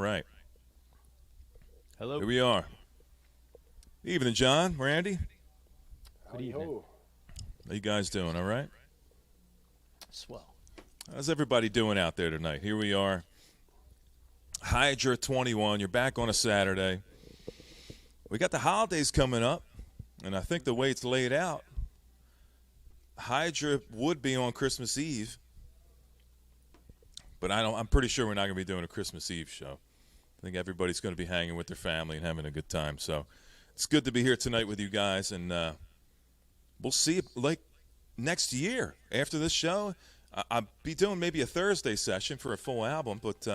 right. Hello. Here we are. Evening, John, Randy. Good evening. How you guys doing? All right? Swell. How's everybody doing out there tonight? Here we are. Hydra 21. You're back on a Saturday. We got the holidays coming up, and I think the way it's laid out, Hydra would be on Christmas Eve, but I'm pretty sure we're not going to be doing a Christmas Eve show. I think everybody's going to be hanging with their family and having a good time. So it's good to be here tonight with you guys, and we'll see like next year after this show. I'll be doing maybe a Thursday session for a full album, but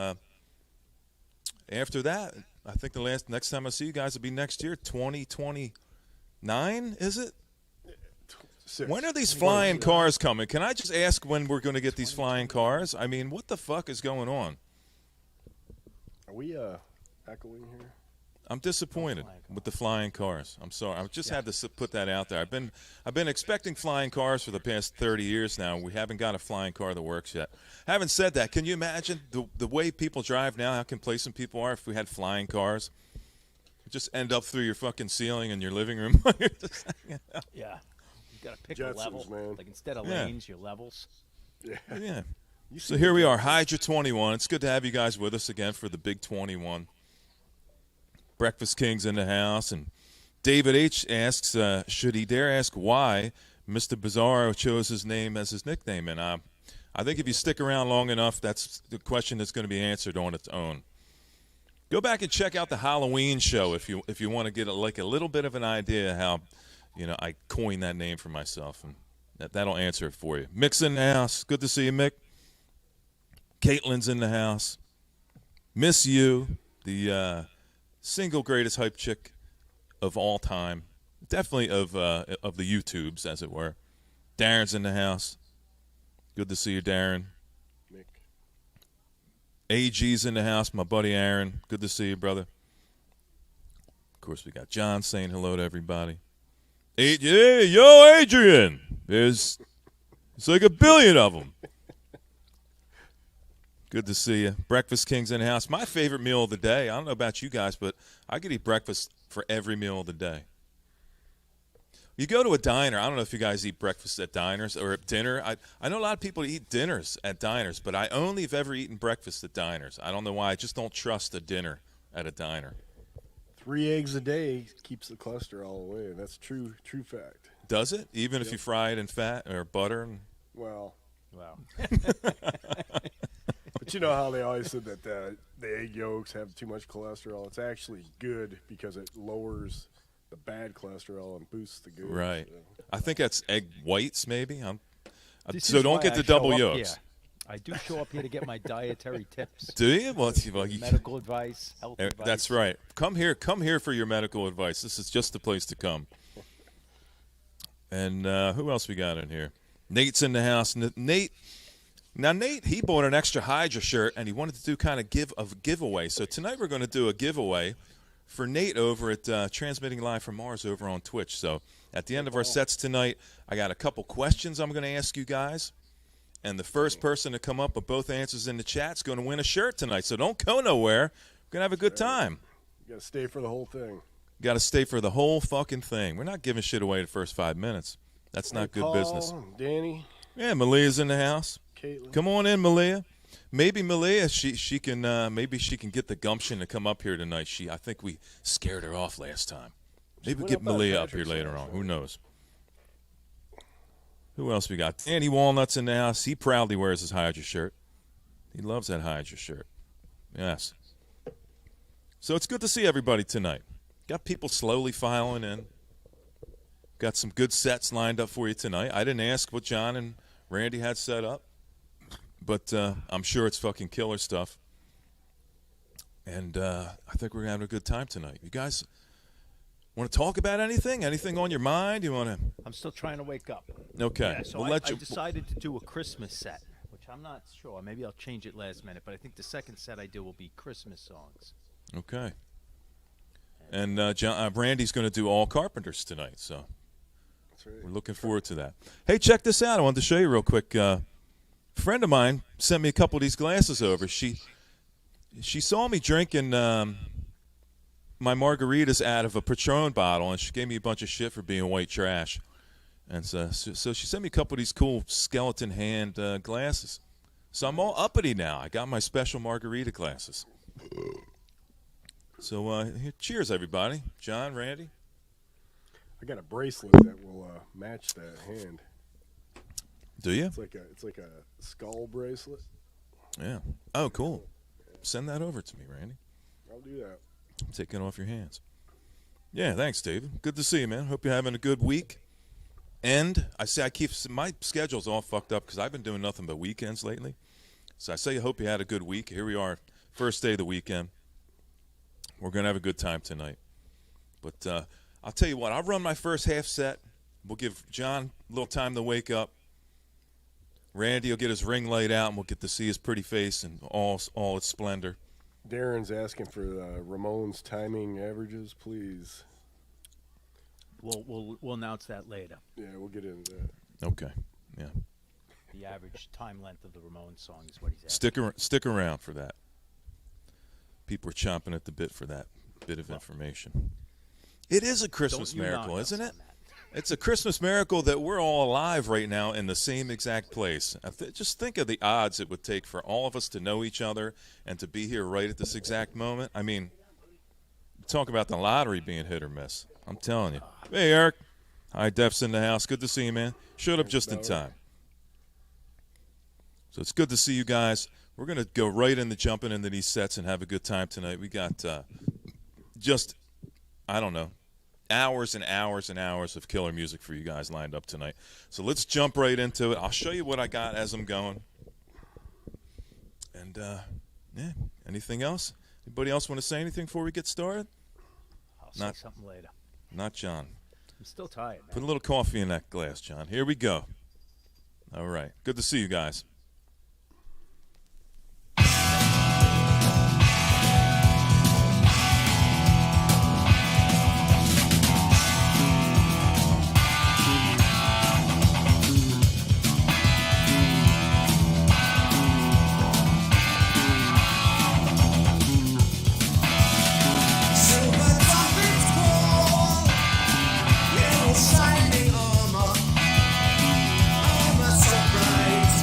after that, I think the next time I see you guys will be next year, 2029, is it? When are these flying cars coming? Can I just ask when we're going to get these flying cars? I mean, what the fuck is going on? Are we echoing here? I'm disappointed with the flying cars. I'm sorry. I just had to put that out there. I've been expecting flying cars for the past 30 years now. We haven't got a flying car that works yet. Having said that, can you imagine the way people drive now, how complacent people are if we had flying cars? Just end up through your fucking ceiling in your living room. Yeah. You got to pick Jetsons, a level. man. Like instead of lanes, your levels. Yeah. So here we are, Hydra 21. It's good to have you guys with us again for the Big 21. Breakfast King's in the house, and David H. asks, should he dare ask why Mr. Bizarro chose his name as his nickname? And I think if you stick around long enough, that's the question that's going to be answered on its own. Go back and check out the Halloween show if you want to get a little bit of an idea how, I coined that name for myself, and that'll answer it for you. Mick's in the house. Good to see you, Mick. Caitlin's in the house. Miss you, the single greatest hype chick of all time. Definitely of the YouTubes, as it were. Darren's in the house. Good to see you, Darren. Mick. AG's in the house, my buddy Aaron. Good to see you, brother. Of course, we got John saying hello to everybody. Hey, yo, Adrian. It's like a billion of them. Good to see you. Breakfast King's in the house. My favorite meal of the day. I don't know about you guys, but I could eat breakfast for every meal of the day. You go to a diner. I don't know if you guys eat breakfast at diners or at dinner. I know a lot of people eat dinners at diners, but I only have ever eaten breakfast at diners. I don't know why. I just don't trust a dinner at a diner. 3 eggs a day keeps the cholesterol away. That's true fact. Does it? Even if you fry it in fat or butter? Well, Wow. but you know how they always said that the egg yolks have too much cholesterol. It's actually good because it lowers the bad cholesterol and boosts the good. Right. So. I think that's egg whites, maybe. This So is don't why get I the show double up yolks. here. I do show up here to get my dietary tips. Do you? Well, you Medical advice, health advice. That's right. Come here for your medical advice. This is just the place to come. And who else we got in here? Nate's in the house. Nate, he bought an extra Hydra shirt, and he wanted to do kind of giveaway. So tonight we're going to do a giveaway for Nate over at Transmitting Live from Mars over on Twitch. So at the end of our sets tonight, I got a couple questions I'm going to ask you guys. And the first person to come up with both answers in the chat is going to win a shirt tonight. So don't go nowhere. We're going to have a good time. You got to stay for the whole thing. Got to stay for the whole fucking thing. We're not giving shit away the first 5 minutes. That's not good business. Danny. Yeah, Malia's in the house. Caitlin. Come on in, Malia. Maybe Malia, she can get the gumption to come up here tonight. I think we scared her off last time. Maybe we'll get Malia up here later on. Who knows? Who else we got? Danny Walnut's in the house. He proudly wears his Hydra shirt. He loves that Hydra shirt. Yes. So it's good to see everybody tonight. Got people slowly filing in. Got some good sets lined up for you tonight. I didn't ask what John and Randy had set up, but I'm sure it's fucking killer stuff. And I think we're having a good time tonight. You guys want to talk about anything? Anything on your mind? You want to? I'm still trying to wake up. Okay. Yeah, so I decided to do a Christmas set, which I'm not sure. Maybe I'll change it last minute, but I think the second set I do will be Christmas songs. Okay. And Randy's going to do all Carpenters tonight, so That's right. we're looking forward to that. Hey, check this out. I wanted to show you real quick. A friend of mine sent me a couple of these glasses over. She she saw me drinking my margaritas out of a Patron bottle, and she gave me a bunch of shit for being white trash. And so she sent me a couple of these cool skeleton hand glasses. So I'm all uppity now. I got my special margarita glasses. So cheers, everybody. John, Randy. I got a bracelet that will match that hand. Do you? It's like a skull bracelet. Yeah. Oh, cool. Send that over to me, Randy. I'll do that. Take it off your hands. Yeah, thanks, David. Good to see you, man. Hope you're having a good week. And I keep my schedule's all fucked up because I've been doing nothing but weekends lately. So I say I hope you had a good week. Here we are, first day of the weekend. We're gonna have a good time tonight. But I'll tell you what. I'll run my first half set. We'll give John a little time to wake up. Randy will get his ring light out, and we'll get to see his pretty face in all its splendor. Darren's asking for Ramones timing averages, please. We'll announce that later. Yeah, we'll get into that. Okay. Yeah. The average time length of the Ramones song is what he's asking. Stick around for that. People are chomping at the bit for that bit of information. It is a Christmas miracle, isn't it? It's a Christmas miracle that we're all alive right now in the same exact place. Just think of the odds it would take for all of us to know each other and to be here right at this exact moment. I mean, talk about the lottery being hit or miss. I'm telling you. Hey, Eric. Hi, Def's in the house. Good to see you, man. Showed up just in time. So it's good to see you guys. We're going to go right into jumping into these sets and have a good time tonight. We got I don't know, hours and hours and hours of killer music for you guys lined up tonight. So let's jump right into it. I'll show you what I got as I'm going. And, yeah, anything else? Anybody else want to say anything before we get started? I'll say something later. Not John. I'm still tired, man. Put a little coffee in that glass, John. Here we go. All right. Good to see you guys. Shining armor so bright.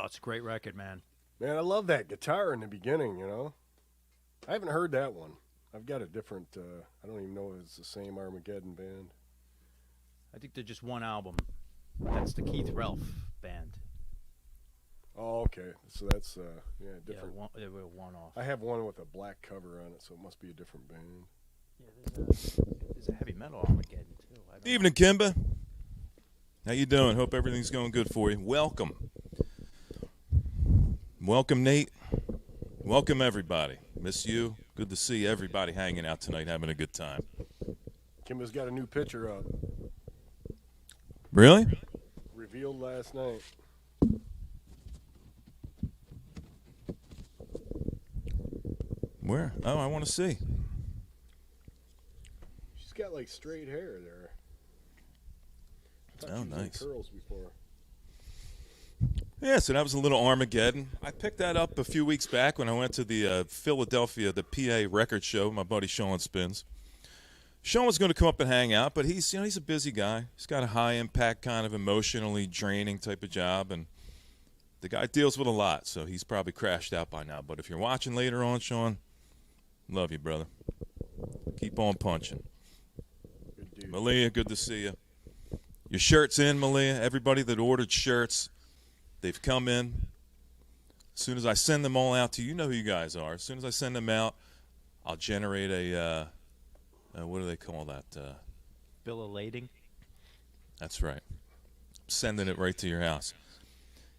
it's a great record, man. Man, I love that guitar in the beginning, you know. I haven't heard that one. I've got a different, I don't even know if it's the same Armageddon band. I think they're just one album. That's the Keith Relf band. Oh, okay. So that's, different. Yeah, they were one-off. I have one with a black cover on it, so it must be a different band. Yeah, there's a heavy metal Armageddon, too. I don't Evening, Kimba. How you doing? Hope everything's going good for you. Welcome. Welcome, Nate. Welcome, everybody. Miss you. Good to see everybody hanging out tonight, having a good time. Kimba's got a new picture up. Really? Revealed last night. Where? Oh, I want to see. She's got like straight hair there. I thought Oh, she was in nice. curls before. Yeah, so that was a little Armageddon. I picked that up a few weeks back when I went to the Philadelphia, the PA record show. My buddy Sean spins. Sean was going to come up and hang out, but he's a busy guy. He's got a high impact, kind of emotionally draining type of job, and the guy deals with a lot, so he's probably crashed out by now. But if you're watching later on, Sean, love you, brother. Keep on punching. Good dude. Malia, good to see you. Your shirt's in, Malia. Everybody that ordered shirts, they've come in. As soon as I send them all out to you, you know who you guys are. As soon as I send them out, I'll generate a, what do they call that? Bill of lading. That's right. Sending it right to your house.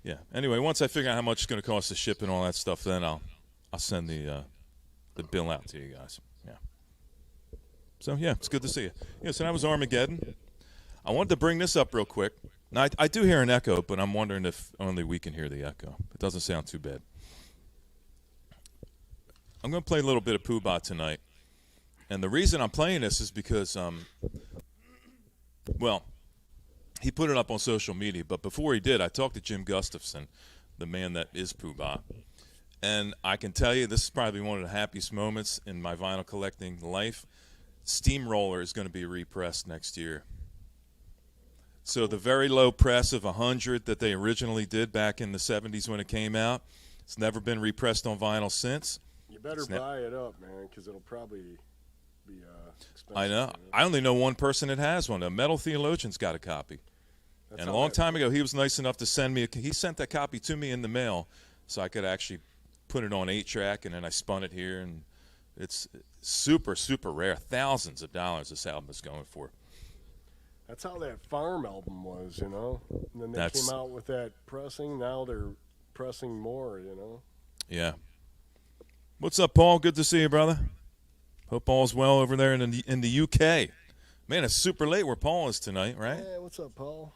Yeah. Anyway, once I figure out how much it's going to cost to ship and all that stuff, then I'll send the bill out to you guys. Yeah. So, yeah, it's good to see you. Yeah, so that was Armageddon. I wanted to bring this up real quick. Now, I do hear an echo, but I'm wondering if only we can hear the echo. It doesn't sound too bad. I'm going to play a little bit of Pooh Bah tonight. And the reason I'm playing this is because, well, he put it up on social media. But before he did, I talked to Jim Gustafson, the man that is Pooh Bah. And I can tell you, this is probably one of the happiest moments in my vinyl collecting life. Steamroller is going to be repressed next year. So the very low press of 100 that they originally did back in the 70s when it came out, it's never been repressed on vinyl since. You better buy it up, man, because it'll probably be expensive. I know. I only know one person that has one. A Metal Theologian's got a copy. And a long time ago, he was nice enough to send me he sent that copy to me in the mail so I could actually put it on 8-track, and then I spun it here, and it's super, super rare. Thousands of dollars this album is going for. That's how that Farm album was, you know. And then they came out with that pressing. Now they're pressing more, you know. Yeah. What's up, Paul? Good to see you, brother. Hope all's well over there in the UK. Man, it's super late where Paul is tonight, right? Hey, what's up, Paul?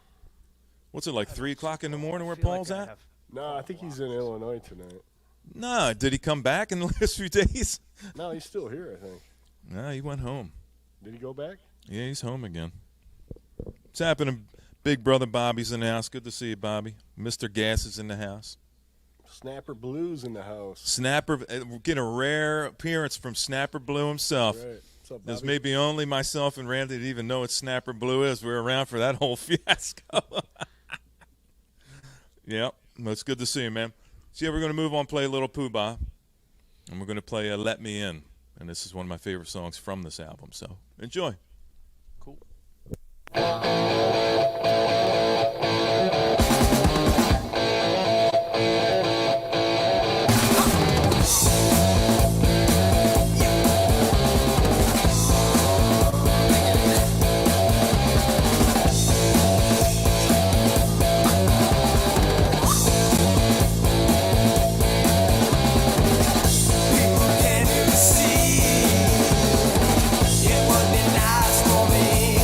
What's it, like 3 o'clock in the morning where Paul's at? No, I think he's in Illinois tonight. No, did he come back in the last few days? No, he's still here, I think. No, he went home. Did he go back? Yeah, he's home again. What's happening? Big brother Bobby's in the house. Good to see you, Bobby. Mr. Gas is in the house. Snapper Blue's in the house. Snapper, we're getting a rare appearance from Snapper Blue himself. Right. What's up, Bobby? There's maybe only myself and Randy that even know what Snapper Blue is. We were around for that whole fiasco. Yep, well, it's good to see you, man. So yeah, we're going to move on, play a little Pooh Bah, and we're going to play Let Me In. And this is one of my favorite songs from this album, so enjoy. Cool. It would be nice for me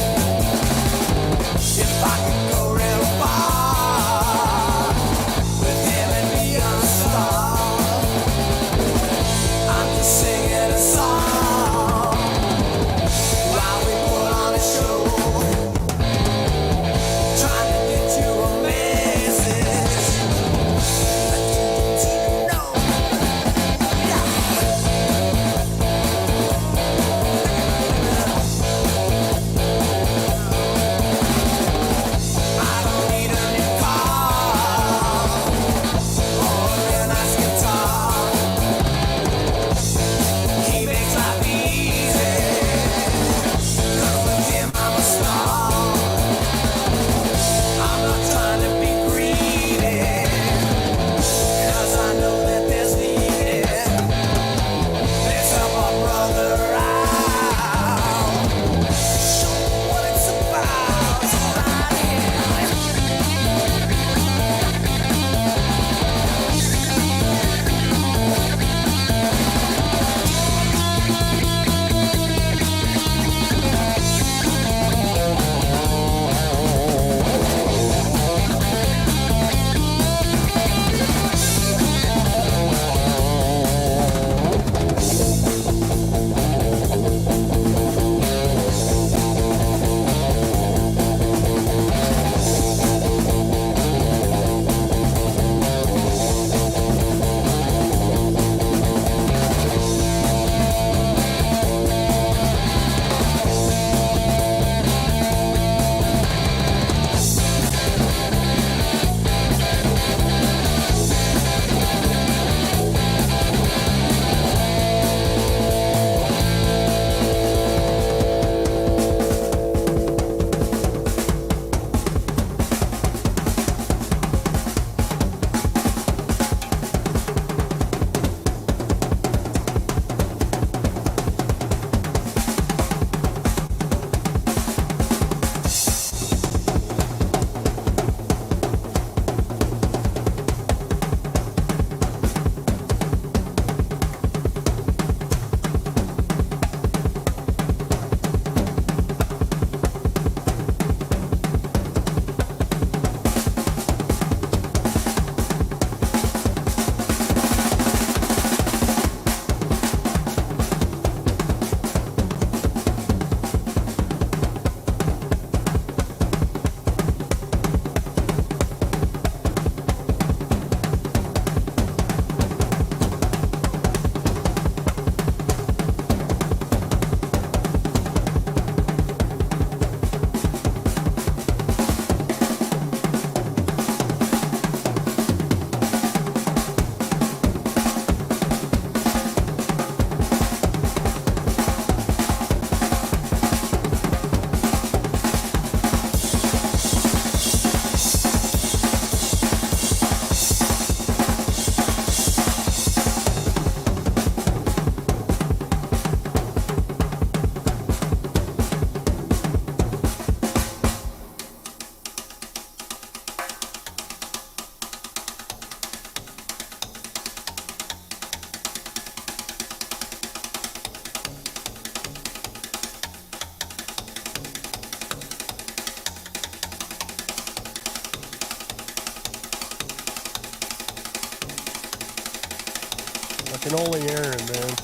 Can only Aaron, man.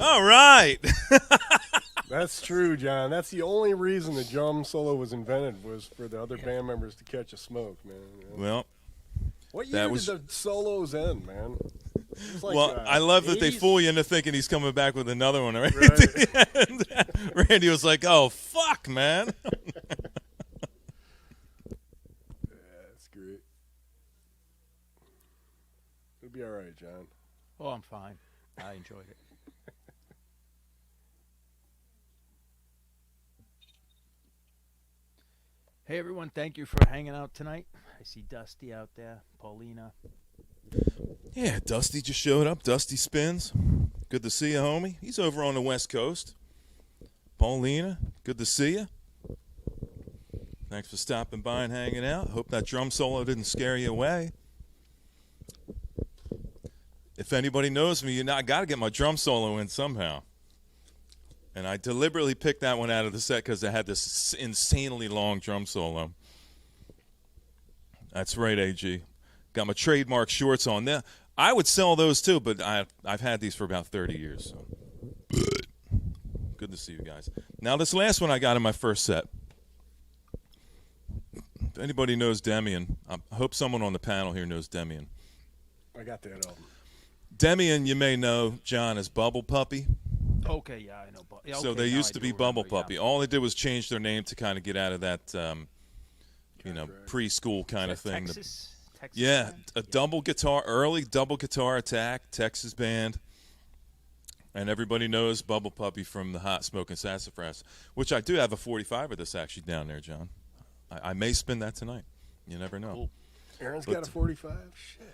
All right. That's true, John. That's the only reason the drum solo was invented, was for the other band members to catch a smoke, man. Well, What year that did was- the solos end, man? It was like, well, I love that they 80s? fool you into thinking he's coming back with another one. Right? Right. And Randy was like, "Oh fuck, man." That's great. It'll be all right, John. Oh, I'm fine. I enjoyed it. Hey, everyone. Thank you for hanging out tonight. I see Dusty out there, Paulina. Yeah, Dusty just showed up. Dusty Spins. Good to see you, homie. He's over on the West Coast. Paulina, good to see you. Thanks for stopping by and hanging out. Hope that drum solo didn't scare you away. If anybody knows me, I got to get my drum solo in somehow. And I deliberately picked that one out of the set because it had this insanely long drum solo. That's right, AG. Got my trademark shorts on there. I would sell those too, but I've had these for about 30 years. So. Good to see you guys. Now, this last one I got in my first set. If anybody knows Demian, I hope someone on the panel here knows Demian. I got that album. Demian, you may know, John, as Bubble Puppy. Okay, yeah, I know. Yeah, So okay, they now used I to do be Bubble remember, Puppy. yeah. All they did was change their name to kind of get out of that, Contract. preschool kind of Is that thing. Texas? Texas Yeah, band? a double guitar, early double guitar attack, Texas band. And everybody knows Bubble Puppy from the Hot Smoking Sassafras, which I do have a 45 of this actually down there, John. I may spin that tonight. You never know. Cool. Aaron's But- got a 45? Shit, man.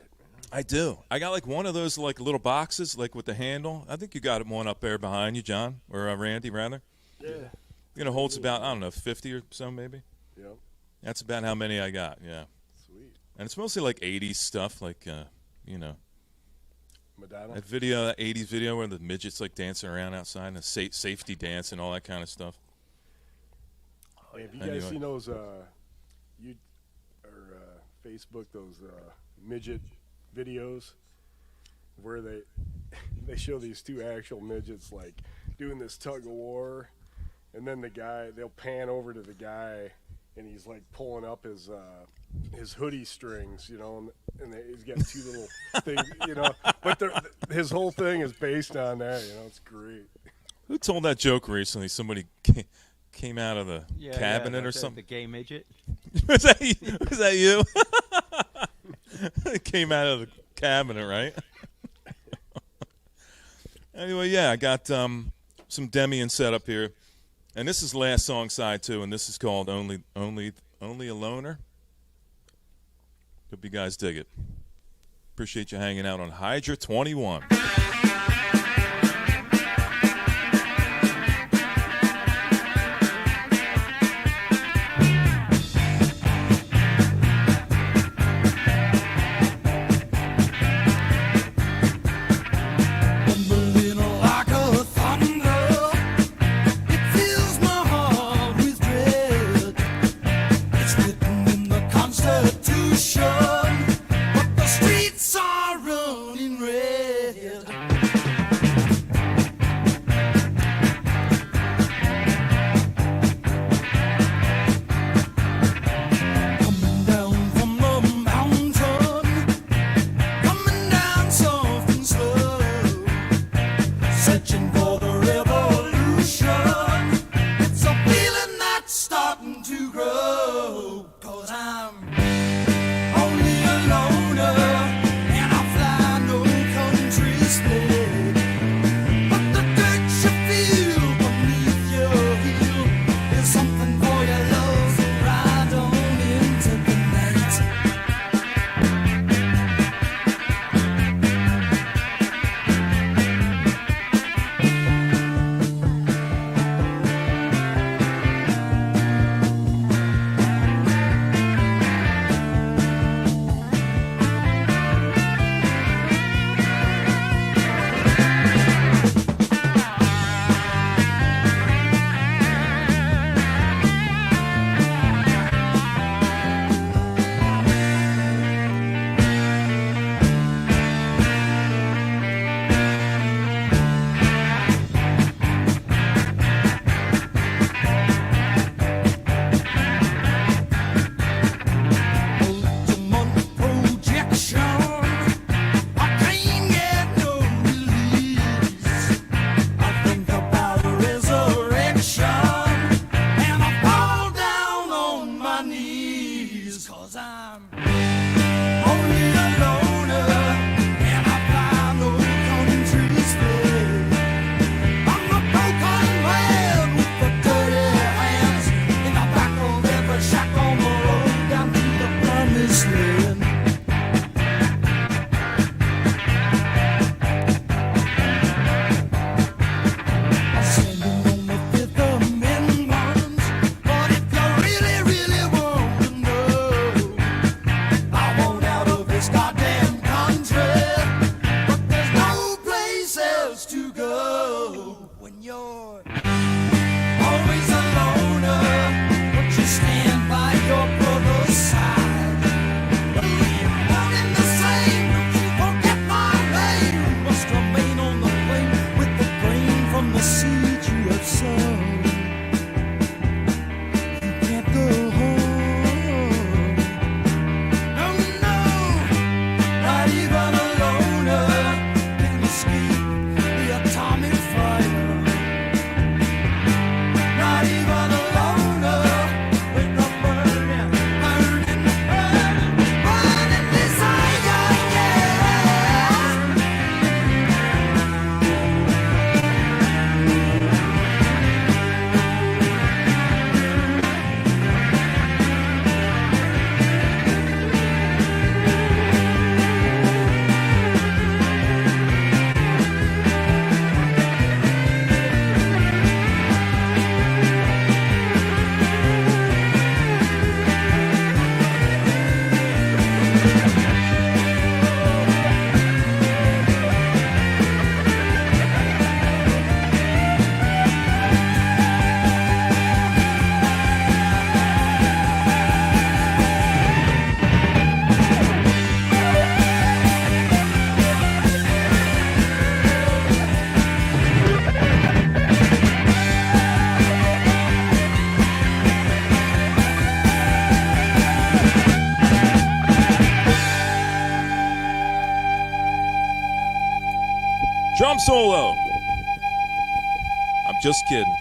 I do. I got like one of those like little boxes, like with the handle. I think you got one up there behind you, John, or Randy, rather. Yeah. Holds about, I don't know, 50 or so maybe. Yep. That's about how many I got, yeah. Sweet. And it's mostly like 80s stuff, like, Madonna. that video, that 80s video where the midgets like dancing around outside and safety dance and all that kind of stuff. Hey, have you guys Anyway. seen those Facebook, those midget videos where they show these two actual midgets like doing this tug of war, and then they'll pan over to the guy and he's like pulling up his hoodie strings, you know, and he's got two little things, you know. But his whole thing is based on that, you know. It's great. Who told that joke recently? Somebody came out of the cabinet or something. The gay midget. Was that you? It came out of the cabinet, right? Anyway, yeah, I got some Demian set up here, and this is last song side too, and this is called "Only a Loner." Hope you guys dig it. Appreciate you hanging out on Hydra 21. But the streets are running red. Drum solo. I'm just kidding.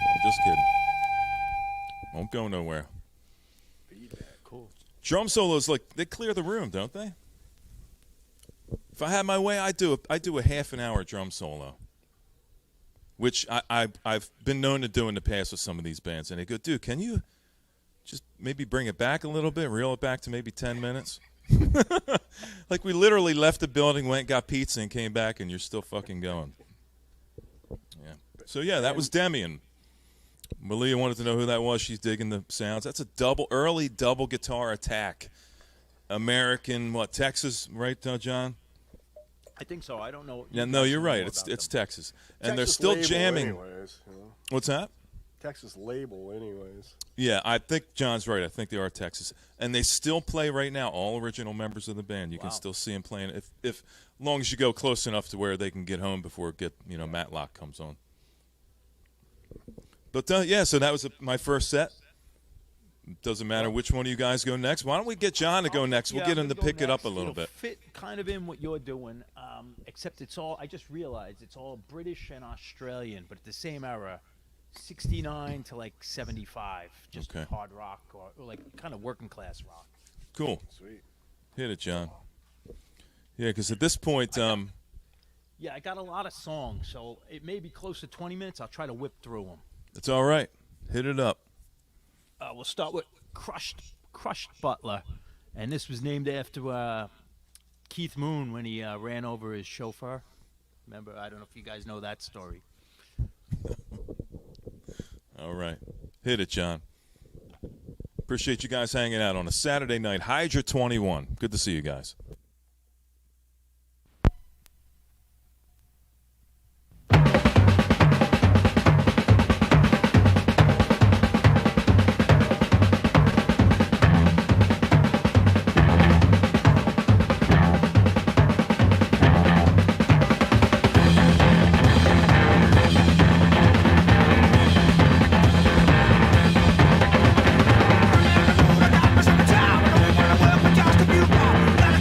Won't go nowhere. Cool. Drum solos, like, they clear the room, don't they? If I had my way, I'd do a half an hour drum solo, which I've been known to do in the past with some of these bands. And they go, dude, can you just maybe bring it back a little bit, reel it back to maybe 10 minutes? Like, we literally left the building, went, got pizza, and came back, and you're still fucking going. Yeah. So, yeah, that was Demi. And Malia wanted to know who that was. She's digging the sounds. That's a early double guitar attack. American, Texas, right, John? I think so. I don't know. Yeah, no, you're right. It's Texas. And they're still jamming. Anyways, you know? What's that? Texas label, anyways. Yeah, I think John's right. I think they are Texas. And they still play right now, all original members of the band. You can still see them playing if long as you go close enough to where they can get home before Matlock comes on. But, so that was my first set. Doesn't matter which one of you guys go next. Why don't we get John to go next? We'll get him to pick it up a little bit. Fit kind of in what you're doing, except I just realized it's all British and Australian, but at the same era, 69 to like 75, just hard rock or like kind of working class rock. Cool. Sweet. Hit it, John. Yeah, because at this point, I got a lot of songs, so it may be close to 20 minutes. I'll try to whip through them. It's all right. Hit it up. We'll start with Crushed Butler, and this was named after Keith Moon when he ran over his chauffeur. Remember, I don't know if you guys know that story. All right. Hit it, John. Appreciate you guys hanging out on a Saturday night. Hydra 21. Good to see you guys.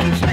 Keep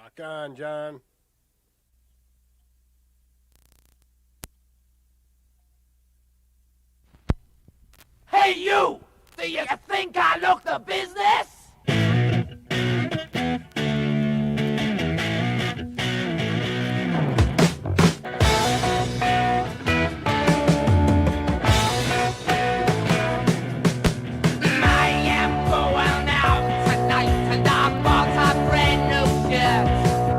Rock on, John. Hey, you! Do you think I look the business? I am going out tonight and I bought a brand new shirt.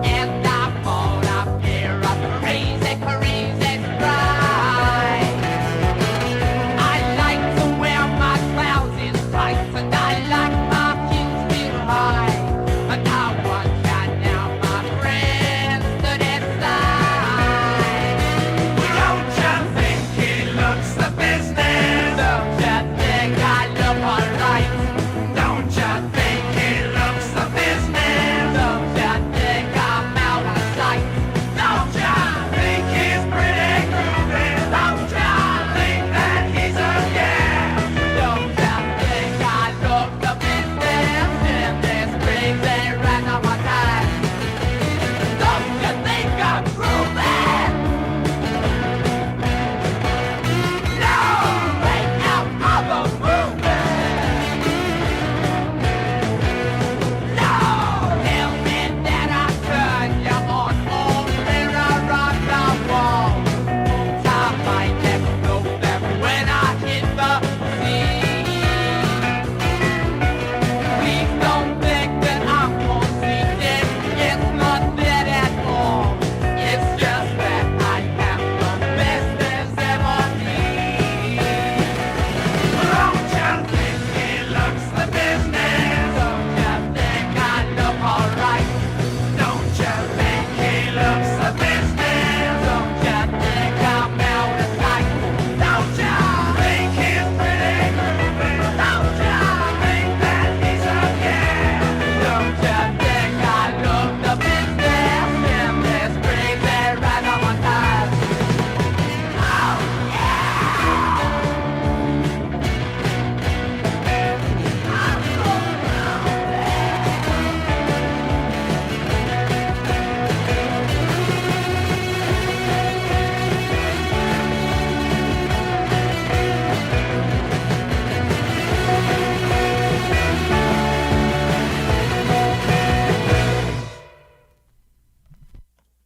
And I bought a pair of crazy, crazy stripes. I like to wear my trousers tight and I like my heels real high. And I want you now, my friends, to decide. Don't you think he looks the business? Don't you think I look alright? Don't you think he looks the business? Don't you think I'm out of sight? Don't you think he's pretty groovy? Don't you think that he's a gas? Don't you think I look the business in this crazy randomizer? Don't you think I'm groovy? No, right out of a movie. No, tell me that I turned you on, old mirror on the wall. Time might never know that when I hit the scene. Please don't think that I'm conceited. It's not that at all. It's just that I am the best there's ever been. Don't you think he looks the business? Don't you think I look alright? Don't you think he looks the business? Don't you think I'm out of sight? Don't you think he's pretty groovy? Don't you think that he's a gas? Don't you think I look the business in this crazy randomizer? Oh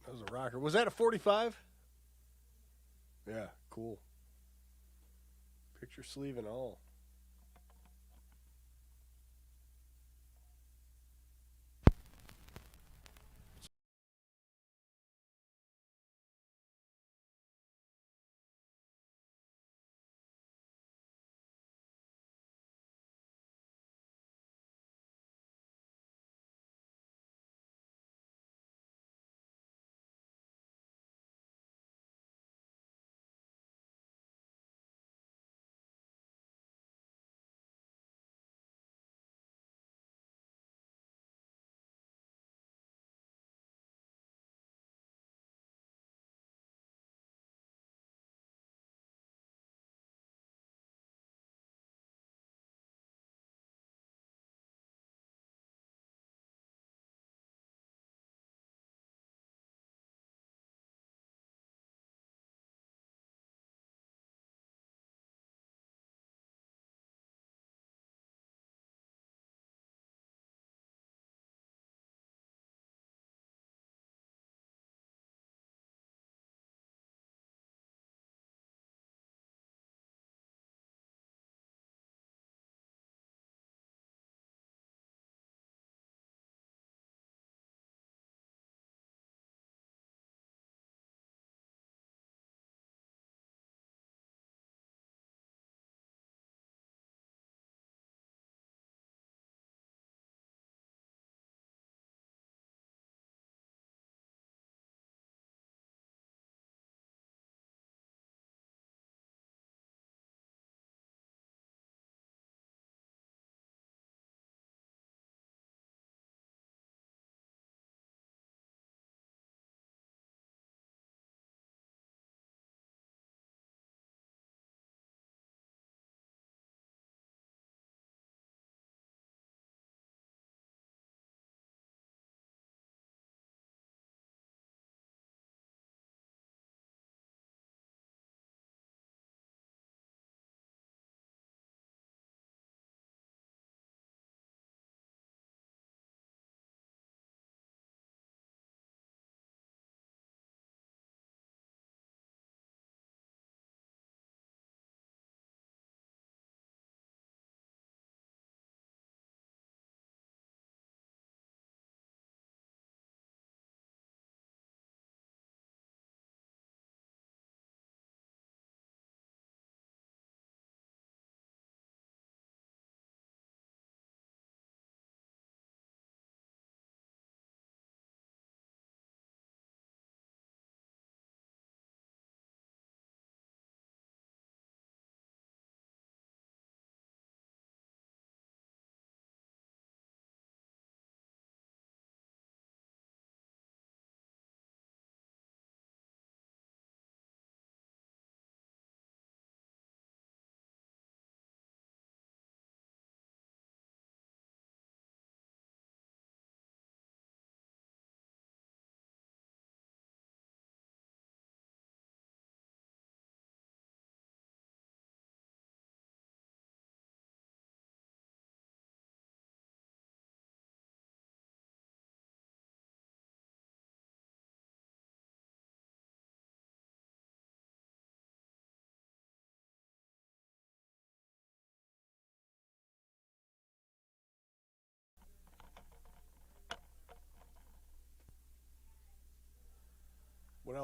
That was a rocker. Was that a 45? Yeah, cool. Picture sleeve and all.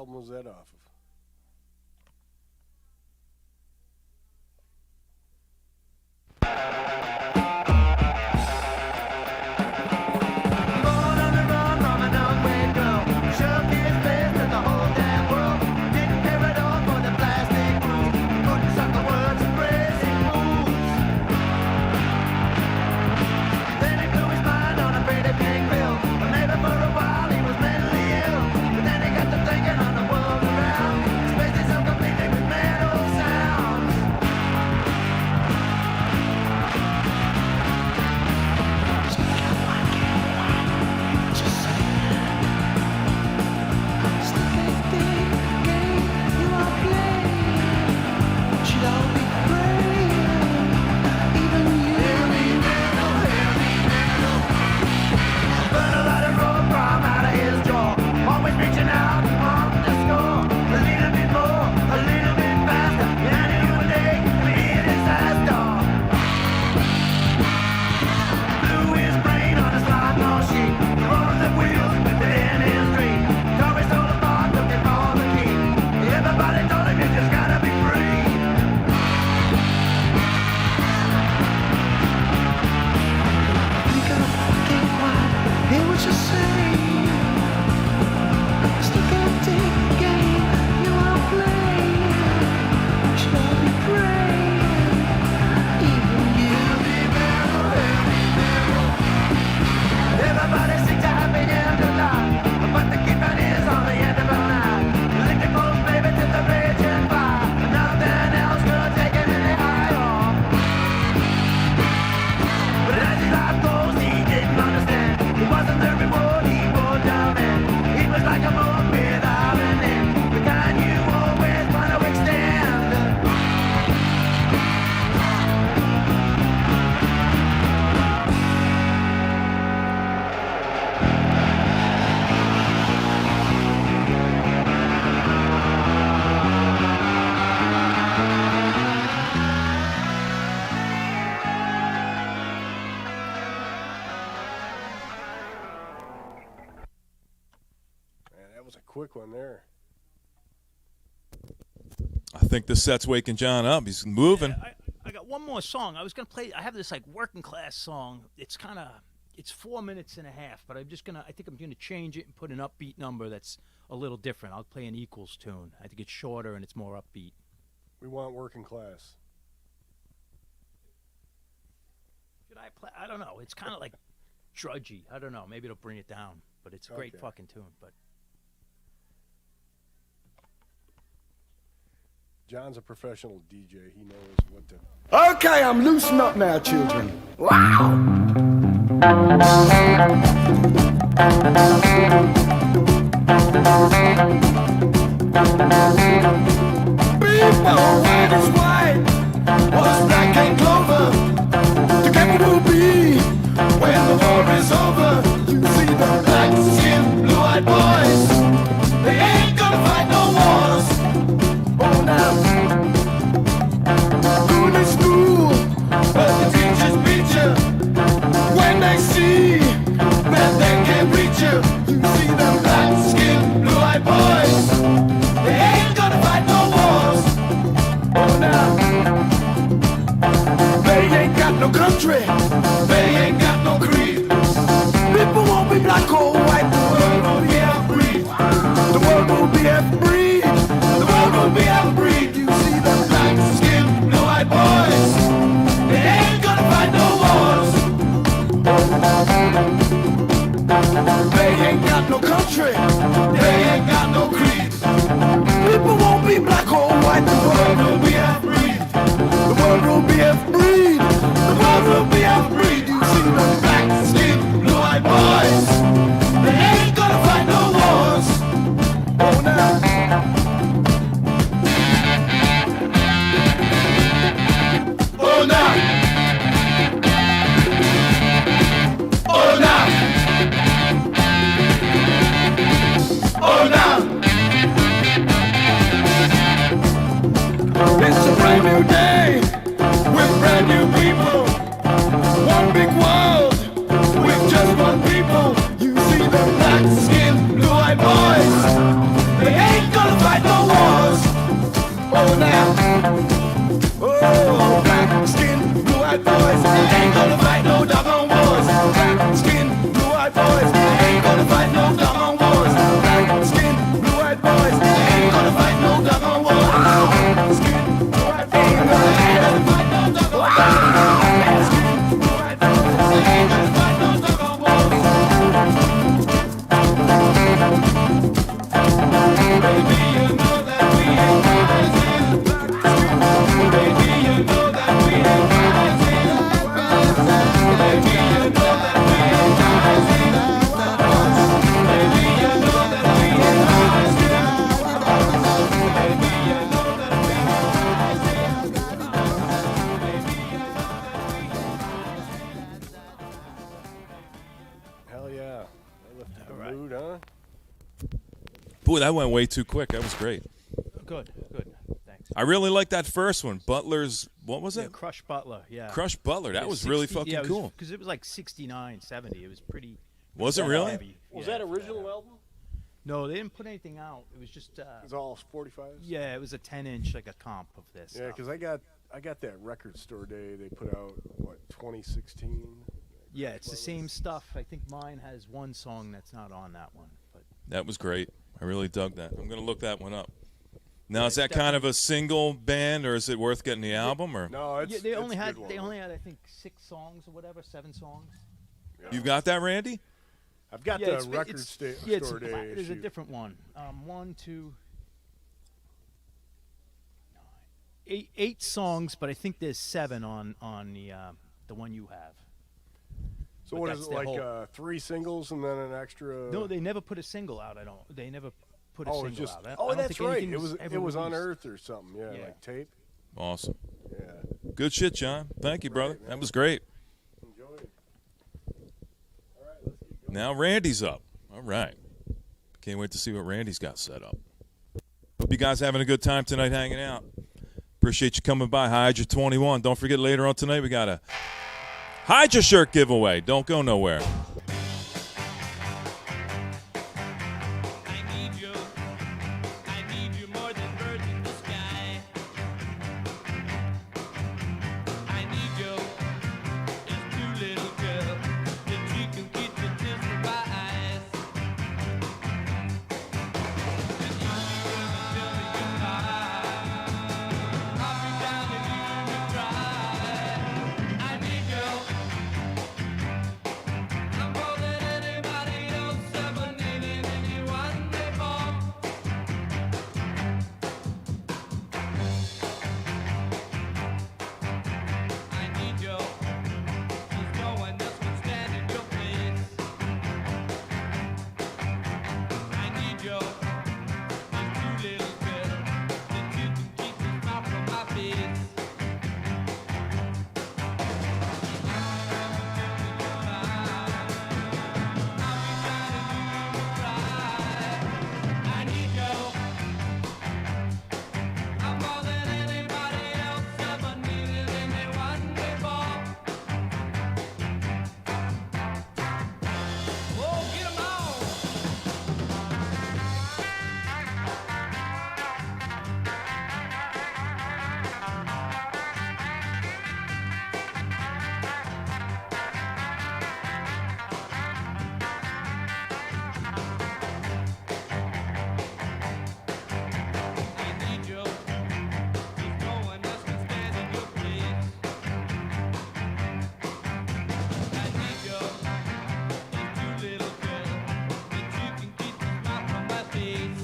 album was that off of? Quick one there. I think the set's waking John up. He's moving. Yeah, I got one more song. I was gonna play. I have this like working class song. It's 4 minutes and a half, but I think I'm gonna change it and put an upbeat number that's a little different. I'll play an equals tune. I think it's shorter and it's more upbeat. We want working class. Should I play? I don't know. It's kind of like drudgy. I don't know. Maybe it'll bring it down, but it's a great fucking tune. But John's a professional DJ. He knows what to... Okay, I'm loosening up now, children. Wow! People, white is white, was black and clover. Together we'll be when the war is over. You see the black skin, blue-eyed boys. They ain't gonna fight no wars. Oh, now. Going to school, but the teachers beat you. When they see that they can't reach you, you see them black skin, blue-eyed boys. They ain't gonna fight no wars. Oh, now. They ain't got no country. They ain't got no creed. People won't be black or white. The world will be half-breed. The world will be half-breed. The world will be half-breed. You see them black skin, blue-eyed boys. They ain't gonna fight no wars. They ain't got no country. They ain't got no creed. People won't be black or white. The world will be half-breed. The world will be half-breed. The world will be half-breed. You see them black skin, blue-eyed boys. They ain't gonna fight no wars. Oh, now. Oh, now. Oh, now. Oh, now. It's a brand now. Oh, black skin, blue-eyed boys, ain't gonna fight no doggone wars. Black skin, blue-eyed boys, ain't gonna fight no doggone wars. Black skin, blue-eyed boys, ain't gonna fight no doggone wars. Black skin, blue-eyed boys, ain't gonna fight no doggone wars. Black skin, blue-eyed boys, ain't gonna fight no doggone wars. Baby, you know that we ain't rising. Baby, you know that we ain't rising. Baby, you know that we ain't rising. Baby, you know that we ain't rising. Baby, you know that we ain't rising. Baby, you know that we ain't rising. Hell yeah. That lifted the mood, huh? Boy, that went way too quick. That was great. Good. Thanks. I really like that first one. Butler's, what was Yeah, it? Crush Butler. Yeah. Crush Butler. That Yeah, was really 60 fucking cool. Because it was like 69, 70. It was pretty. Was it really? heavy. Was Yeah. that original album? No, they didn't put anything out. It was just. It's all 45s? Yeah, it was a 10-inch, like a comp of this. Yeah, because I got that record store day they put out, 2016? Yeah, it's the same stuff. I think mine has one song that's not on that one, but That was great. I really dug that. I'm going to look that one up. Now, Yeah, is that it's kind of a single band, or is it worth getting the album? Or No, it's yeah, they it's only a had good one. I think 6 songs or whatever, 7 songs. you've got that, Randy? I've got Yeah, the it's- record it's- store yeah, it's day there's a issue. different one. 1, 2, 9, 8 songs, but I think there's 7 on the one you have. So but what that's is it, their like whole- 3 singles and then an extra? No, they never put a single out. They never put a Oh, single it's just. out. I Oh, don't that's think right. It anything's was ever it was released. unearthed or something. Yeah, Yeah. like tape. Awesome. Yeah. Good shit, John. Thank you, brother. Right, That was great. Enjoy it. All right, let's keep going. Now Randy's up. All right. Can't wait to see what Randy's got set up. Hope you guys having a good time tonight hanging out. Appreciate you coming by. Hydra 21. Don't forget later on tonight we got a Hydra shirt giveaway. Don't go nowhere. I need you more than birds in the sky. I need you as two little girl that you can keep the tears from my eyes. And if you ever tell me goodbye, I'll be down and you will cry. I need you. I'm more than anybody else ever needed anyone before. I need you. There's no one else can stand in your place. I need you. There's two little girls that you can keep the smile from my face. I need you. I'm more than anybody else ever needed anyone before. Oh, get 'em on! I need you. There's no one else can stand in your place. I need you. There's two little girls that you can keep the smile from my face.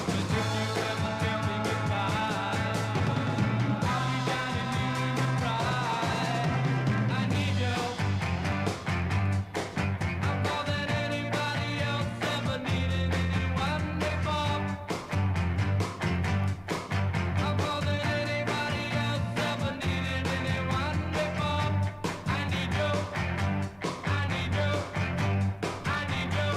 But if you ever tell me goodbye, I'll be down and you will cry. I need you. I'm more than anybody else ever needed anyone before. I'm more than anybody else ever needed anyone before. I need you. I need you. I need you.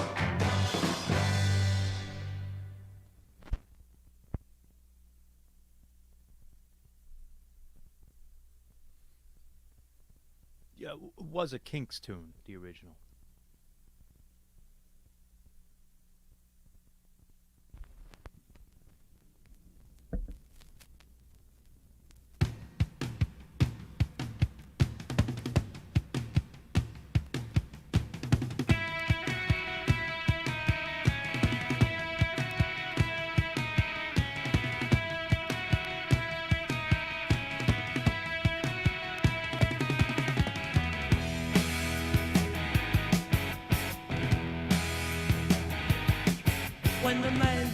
Yeah, it was a Kinks tune, the original. When the man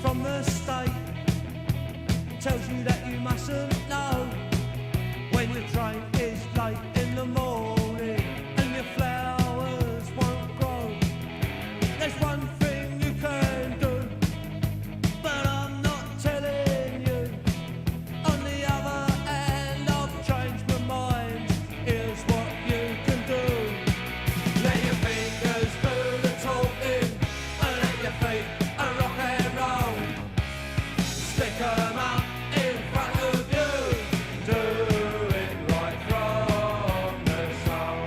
from the state tells you that you mustn't know, when your train is late in the morning and your flowers won't grow, there's one thing you can do, but I'm not telling you. On the other hand, I've changed my mind. Here's what you can do. Let your fingers do the talking, and let your feet rock and roll. Stick 'em up in front of you, do it right from the soul.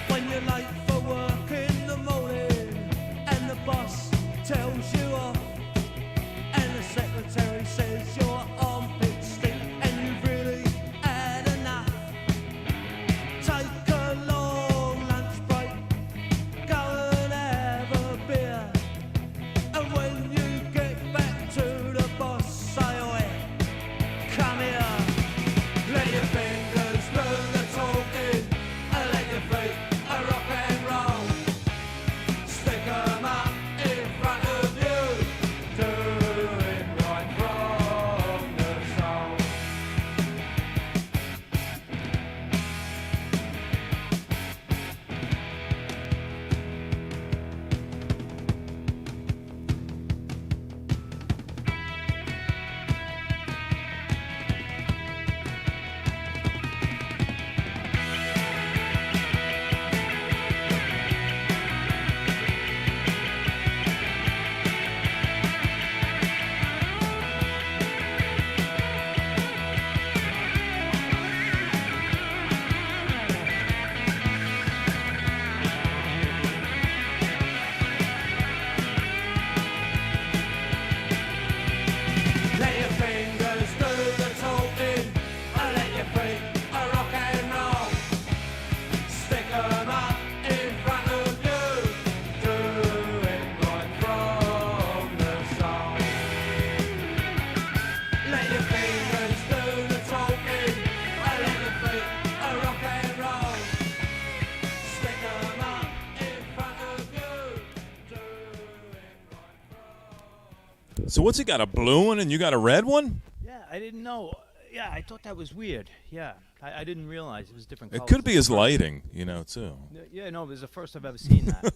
When you're late for work in the morning and the boss tells you off, and the secretary says your armpits stink and you've really had enough, take a long lunch break, go and have a beer, and when you get back to the boss, say, oi, come here. Let your fingers do the talking, and let your feet rock and roll. Stick 'em up in front of you, do it right from the soul. Let your fingers do the talking, and let your feet rock and roll. Stick 'em up in front of you, do it right from the soul. Let your fingers do the talking, and let your feet rock and roll. Stick 'em up in front of you, do it right from. So what's he got, a blue one and you got a red one? Yeah, I didn't know. Yeah, I thought that was weird. Yeah, I didn't realize it was different It colors. could be his lighting, too. Yeah, no, it was the first I've ever seen that.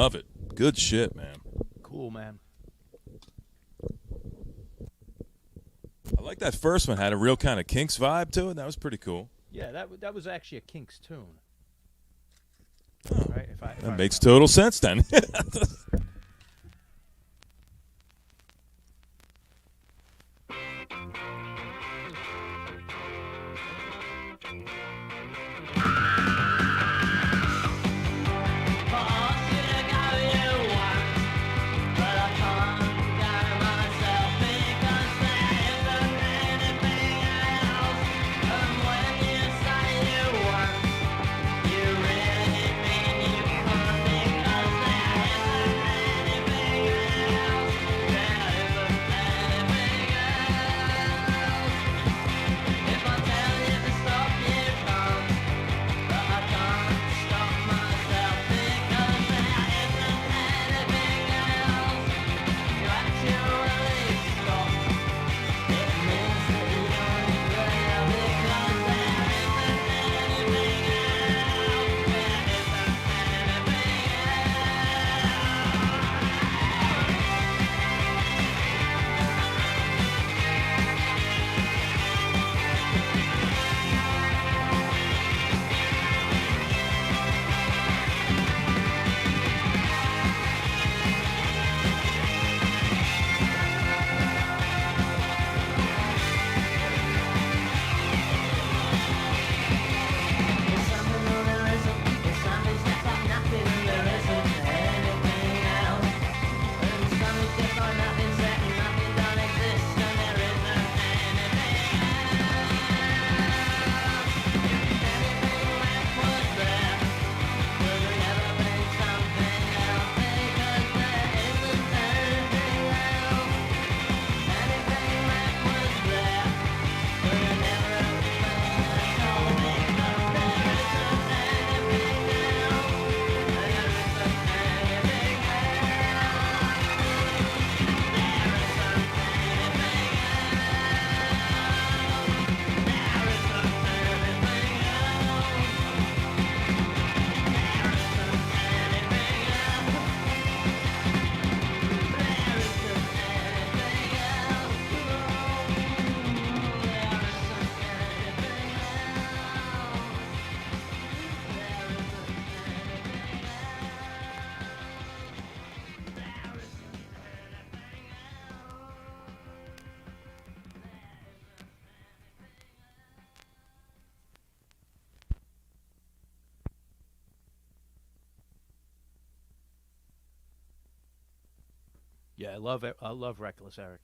love it. Good shit, man. Cool, man. I like that first one. Had a real kind of Kinks vibe to it. That was pretty cool. Yeah, that was actually a Kinks tune. Oh, Right? If I that makes total sense then. Yeah, I love it. I love Reckless Eric.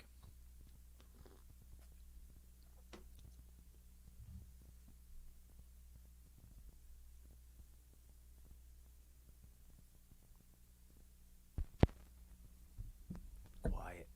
Quiet.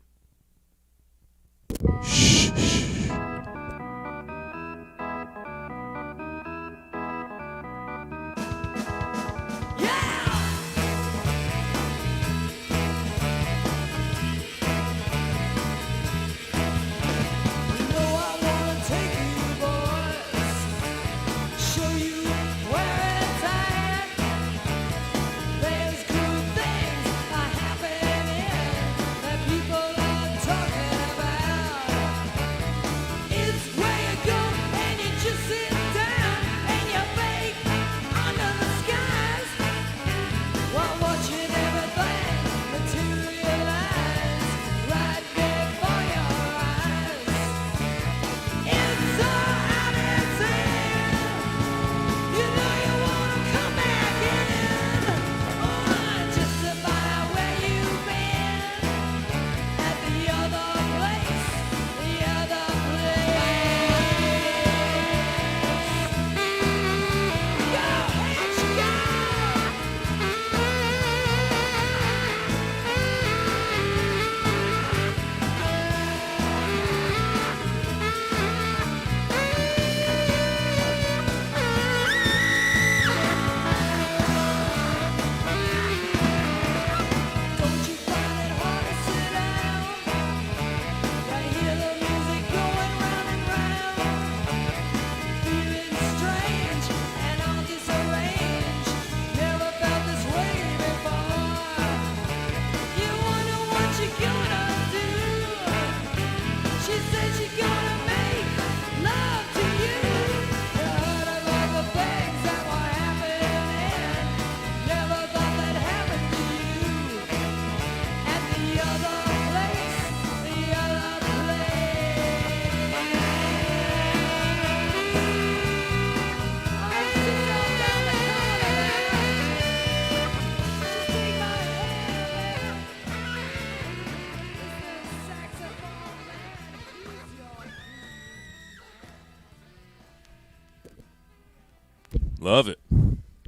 Love it.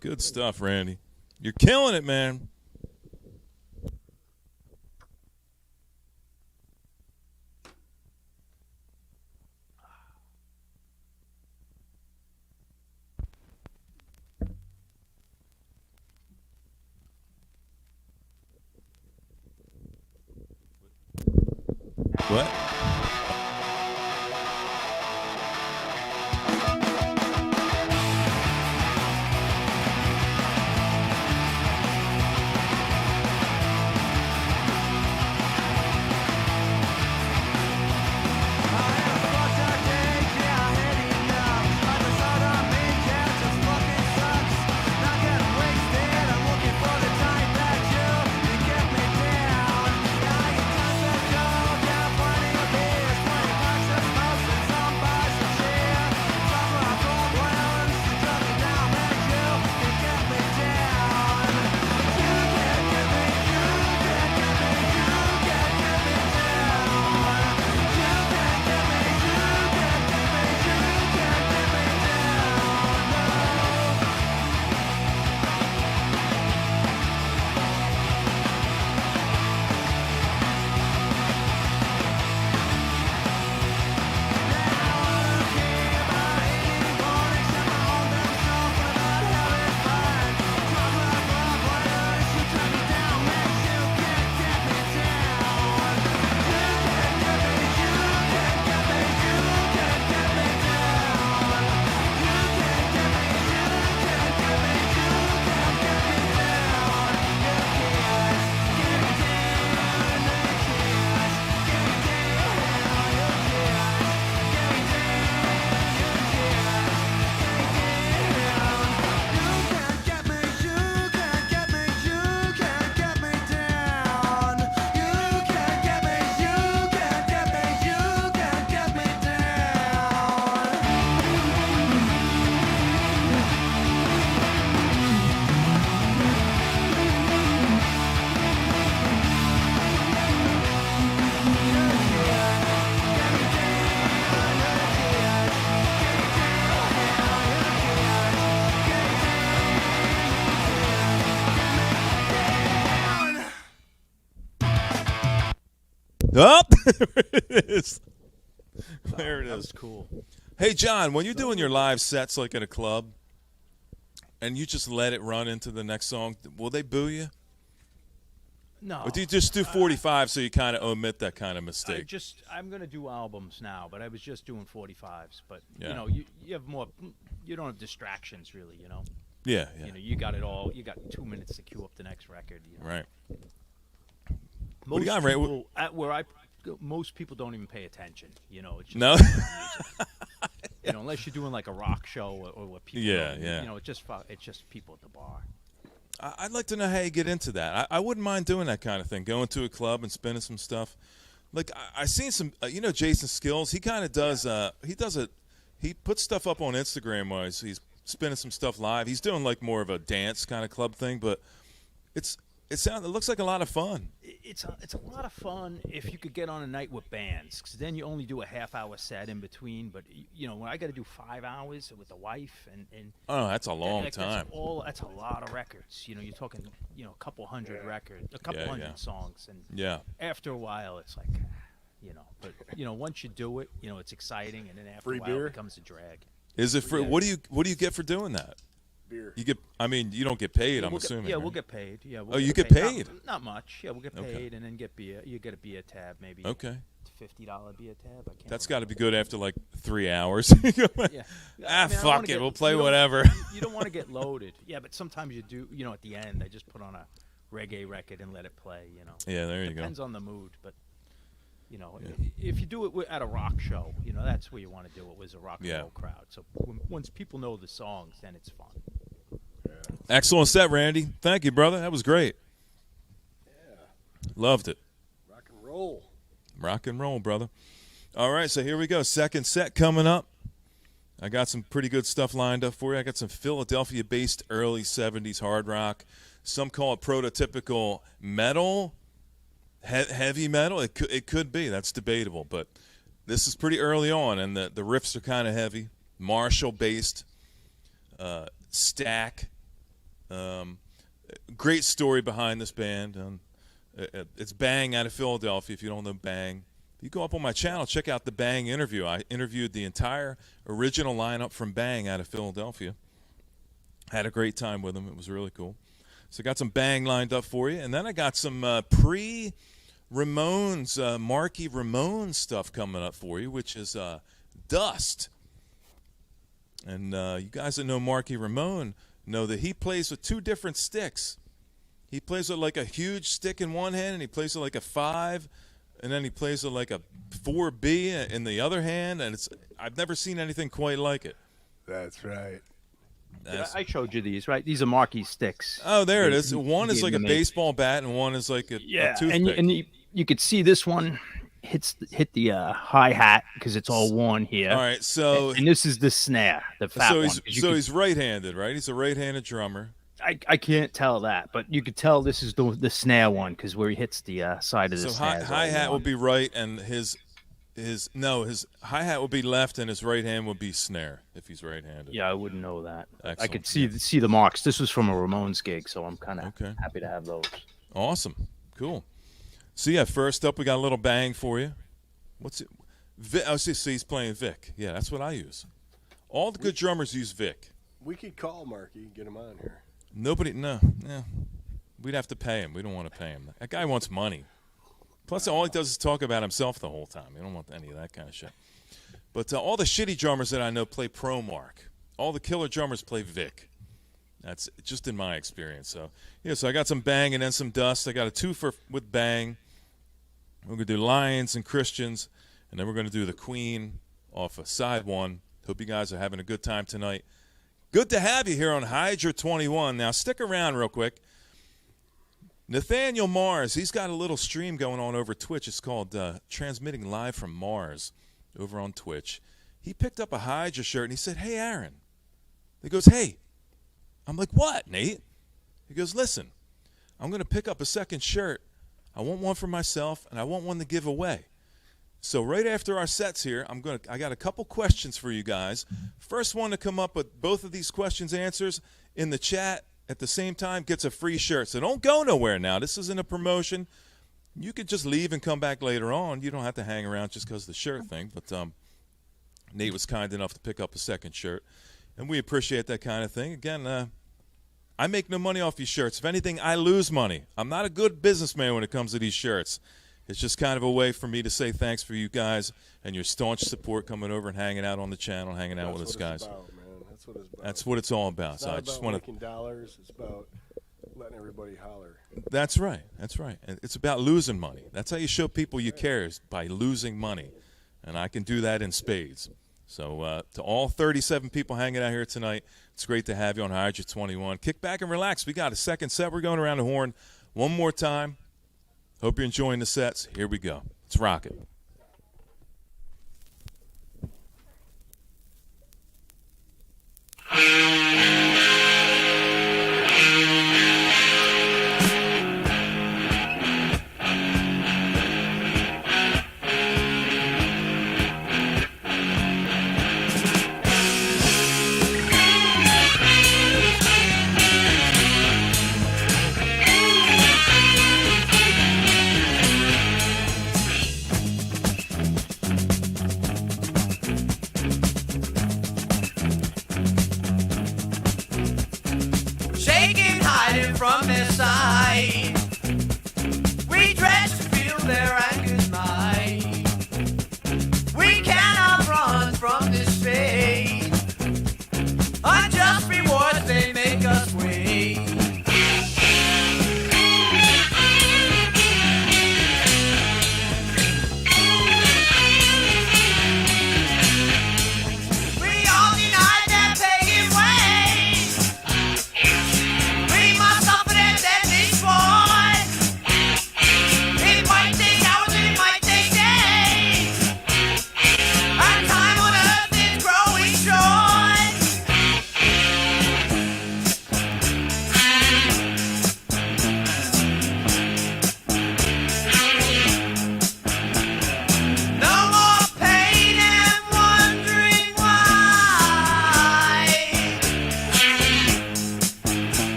Good stuff, Randy. You're killing it, man. What? Oh, there it is. There it That was is. cool. Hey, John, when you're doing your live sets like at a club and you just let it run into the next song, will they boo you? No. Or do you just do 45 so you kind of omit that kind of mistake? I'm gonna do albums now, but I was just doing 45s. But Yeah. you know, you have more. You don't have distractions really. You know. Yeah, yeah. You know, you got it all. You got 2 minutes to cue up the next record. You know? Right. Most do you got, Ray? people at where I go, most people don't even pay attention. You know, it's just No? music. You know, unless you're doing like a rock show or what people. Yeah, know, yeah. You know, it's just people at the bar. I'd like to know how you get into that. I wouldn't mind doing that kind of thing, going to a club and spinning some stuff. Like I seen some, Jason Skills. He kind of does. He puts stuff up on Instagram while he's spinning some stuff live. He's doing like more of a dance kind of club thing, but it looks like a lot of fun. It's a lot of fun if you could get on a night with bands, because then you only do a half-hour set in between. But you know, when I got to do 5 hours with the wife and Oh, that's a long that's time. That's a lot of records. You know, you're talking a couple hundred records, a couple Yeah, hundred yeah. songs, and Yeah. after a while, it's like, but once you do it, it's exciting, and then after Free a while, beer? it becomes a drag. Is it free? Yeah. What do you get for doing that? Beer. You get. I mean, you don't get paid. I'm We'll get- assuming. Yeah, right? we'll get paid. Yeah. Oh, you get paid? Not much. Yeah, we'll get Okay. paid, and then get beer. You get a beer tab, maybe. Okay. $50 beer tab. I can't. That's got to be good after like 3 hours. Yeah. Ah, I mean, I don't fuck wanna it. get- We'll play you don't- whatever. You don't want to get loaded. Yeah, but sometimes you do. At the end, I just put on a reggae record and let it play. Yeah, there you go. Depends on the mood, but if you do it at a rock show, that's where you want to do it with a rock and Yeah. roll crowd. So once people know the songs, then it's fun. Excellent set, Randy. Thank you, brother. That was great. Loved it. Rock and roll. Rock and roll, brother. All right, so here we go. Second set coming up. I got some pretty good stuff lined up for you. I got some Philadelphia-based early 70s hard rock. Some call it prototypical metal, heavy metal. It could be. That's debatable. But this is pretty early on, and the riffs are kind of heavy. Marshall-based. Stack. Great story behind this band. It's Bang out of Philadelphia. If you don't know Bang, you go up on my channel, check out the Bang interview. I interviewed the entire original lineup from Bang out of Philadelphia. Had a great time with them. It was really cool. So I got some Bang lined up for you. And then I got some pre-Ramones, Marky Ramones stuff coming up for you, which is Dust. And you guys that know Marky Ramone know that he plays with two different sticks. He plays with like a huge stick in one hand, and he plays with like a 5, and then he plays with like a 4B in the other hand. And I've never seen anything quite like it. That's right. I showed you these, right? These are Marky's sticks. Oh, there it is. One is like a baseball bat, and one is like a toothpick. And you could see this one hit the hi-hat because it's all worn here. All right, so and this is the snare, the fat one. He's right-handed, right? He's a right-handed drummer. I can't tell that, but you could tell this is the snare one because where he hits the side of the snare. So hi-hat will be right, and his hi-hat will be left, and his right hand will be snare if he's right-handed. Yeah, I wouldn't know that. Excellent. I could see the marks. This was from a Ramones gig, so I'm kind of happy to have those. Awesome, cool. So yeah, first up we got a little Bang for you. What's it? Oh, see, he's playing Vic. Yeah, that's what I use. All the good drummers use Vic. We could call Marky and get him on here. Yeah. We'd have to pay him. We don't want to pay him. That guy wants money. Plus, all he does is talk about himself the whole time. You don't want any of that kind of shit. But all the shitty drummers that I know play Pro Mark. All the killer drummers play Vic. That's just in my experience. So, yeah, so I got some Bang and then some Dust. I got a 2 with Bang. We're going to do Lions and Christians, and then we're going to do the Queen off of side 1. Hope you guys are having a good time tonight. Good to have you here on Hydra 21. Now, stick around real quick. Nathaniel Mars, he's got a little stream going on over Twitch. It's called Transmitting Live from Mars over on Twitch. He picked up a Hydra shirt, and he said, "Hey, Aaron." He goes, "Hey." I'm like, "What, Nate?" He goes, "Listen, I'm going to pick up a second shirt. I want one for myself, and I want one to give away. So right after our sets here, I got a couple questions for you guys. First one to come up with both of these questions answers in the chat at the same time gets a free shirt. So don't go nowhere now. This isn't a promotion. You could just leave and come back later on. You don't have to hang around just because of the shirt thing. But Nate was kind enough to pick up a second shirt, and we appreciate that kind of thing. Again, I make no money off these shirts. If anything, I lose money. I'm not a good businessman when it comes to these shirts. It's just kind of a way for me to say thanks for you guys and your staunch support coming over and hanging out on the channel, hanging out with us guys. That's what it's about. That's what it's all about. It's So not I just about want making dollars. It's about letting everybody holler. That's right. That's right. And it's about losing money. That's how you show people you care, is by losing money. And I can do that in spades. So to all 37 people hanging out here tonight, it's great to have you on Hydra 21. Kick back and relax. We got a second set. We're going around the horn one more time. Hope you're enjoying the sets. Here we go. Let's rock it.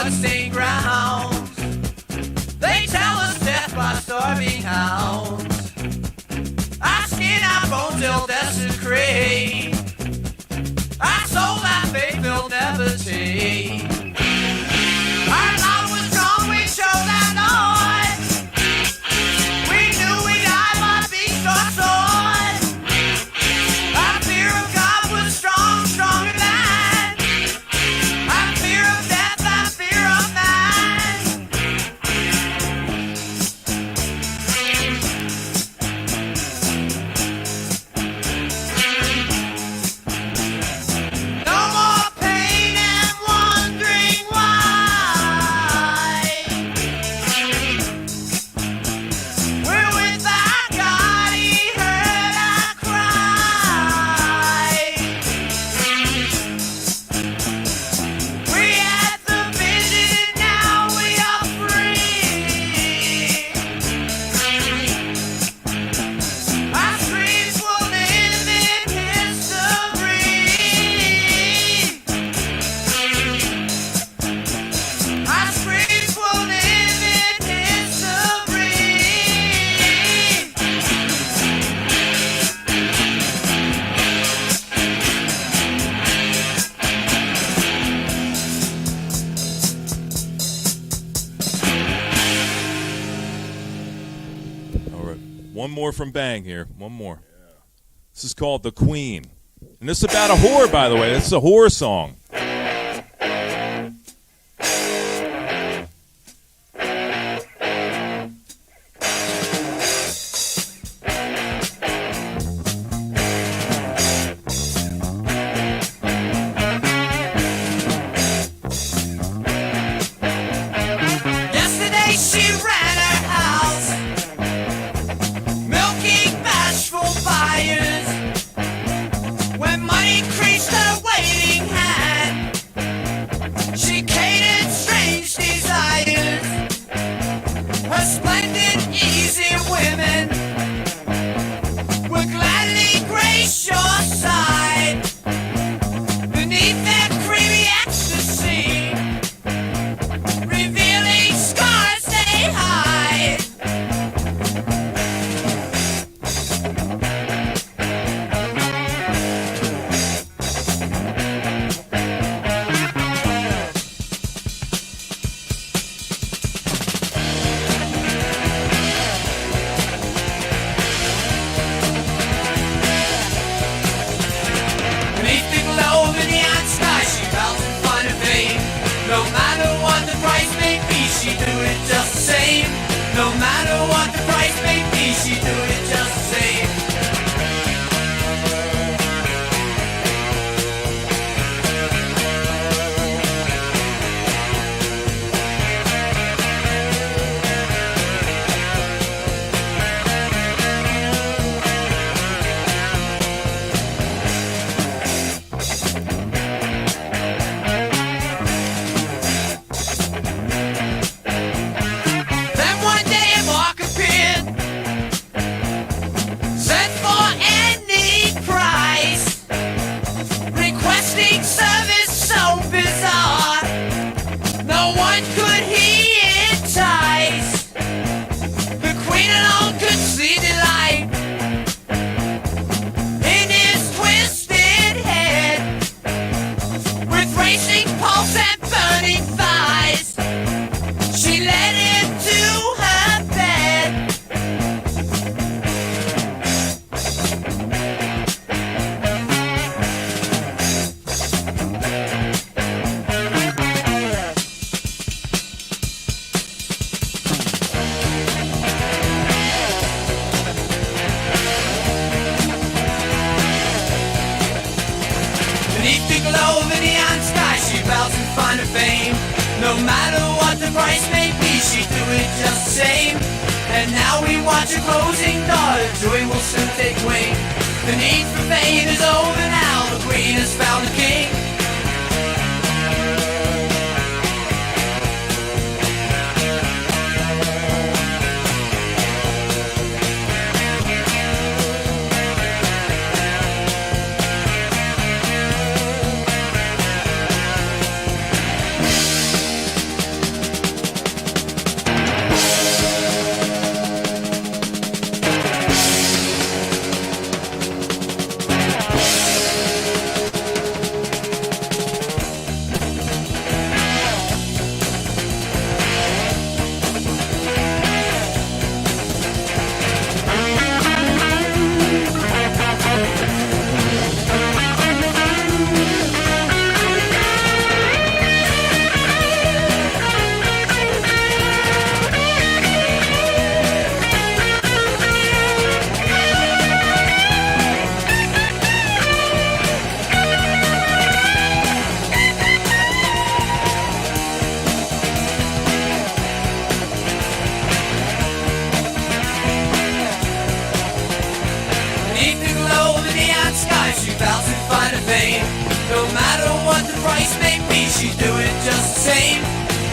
bloodstained grounds. They tell us death by starving hounds. I skin our bones, they'll desecrate. Our soul, our faith, they'll never take. Our love was strong, we chose our Lord. We knew we'd die by beast or sword. Our fear of God was strong, stronger than our fear of death, our fear of man. No more pain and wondering why. We're with our God, He heard our cry. We had the vision, now we are free. Our screams will live in history. Our screams will live in history. All right. One more from Bang here. One more. This is called The Queen. And this is about a whore, by the way. This is a whore song. Yesterday she ran her house, milking bashful fires. When money increased her waiting hand, she catered strange desires. Her splendid, easy women would gladly grace your side. Beneath their creamy ecstasy, revealing scars they hide. Beneath the glow of the neon sky, she bows in front of fame. No matter what the price may be, she do it just the same. No matter what the price may be, she do it just the same. Then one day a mark appeared, sent for any price, requesting service so bizarre, no one could he entice. The queen alone could see delight in his twisted head, with racing pulse and burning thighs. She led him to her bed. Beneath the glow of the neon sky, she bows in front of fame. No matter what the price may be, she do it just the same. And now we watch her closing door, joy will soon take wing. The need for fame is over now, the queen has found a king.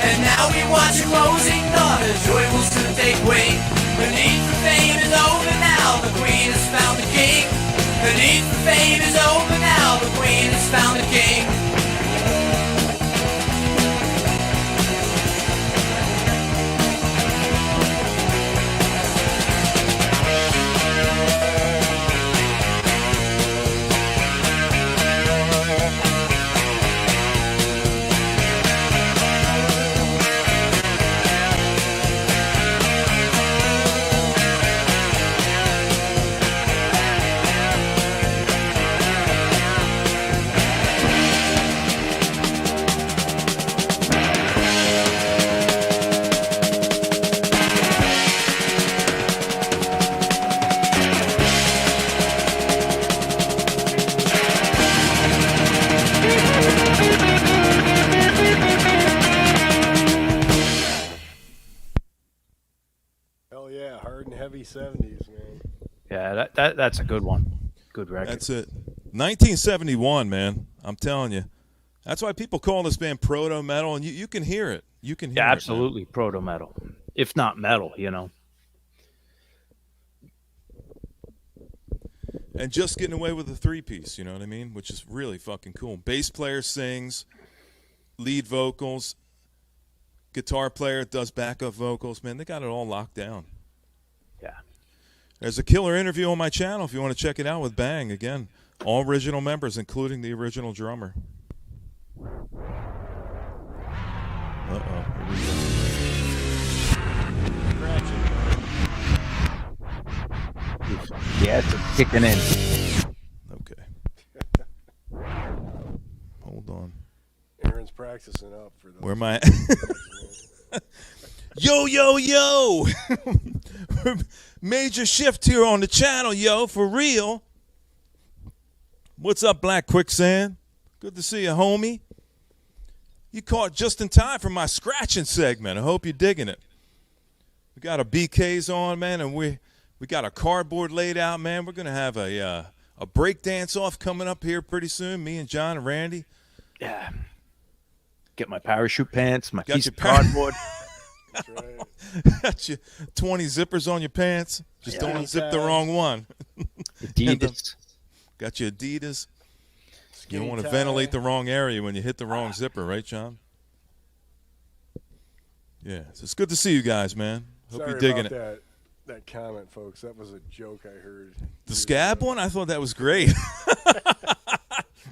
And now we watch a closing thought as joy will soon take wing. The need for fame is over now, the queen has found the king. The need for fame is over now, the queen has found the king. Hell yeah, hard and heavy 70s, man. Yeah, that's a good one. Good record. That's it. 1971, man. I'm telling you. That's why people call this band proto metal, and you can hear it. You can hear Yeah, it. absolutely proto metal, if not metal. And just getting away with a 3-piece, you know what I mean? Which is really fucking cool. Bass player sings, lead vocals, guitar player does backup vocals. Man, they got it all locked down. Yeah. There's a killer interview on my channel if you want to check it out with Bang. Again, all original members, including the original drummer. Uh-oh. Here we go. Yeah, it's kicking in. Okay. Hold on. Aaron's practicing up for those. Where am I? Yo, yo, yo! Major shift here on the channel, yo, for real. What's up, Black Quicksand? Good to see you, homie. You caught just in time for my scratching segment. I hope you're digging it. We got our BKs on, man, and we got a cardboard laid out, man. We're gonna have a break dance off coming up here pretty soon. Me and John and Randy. Yeah. Get my parachute pants, my Got piece your of cardboard. That's right. Got your 20 zippers on your pants. Just don't Yeah. unzip the wrong one. Adidas. Got your Adidas. You don't Skinny want to tie. ventilate the wrong area when you hit the wrong zipper, right, John? Yeah, so it's good to see you guys, man. Hope Sorry you're digging it. about that comment, folks. That was a joke I heard. The scab one? I thought that was great.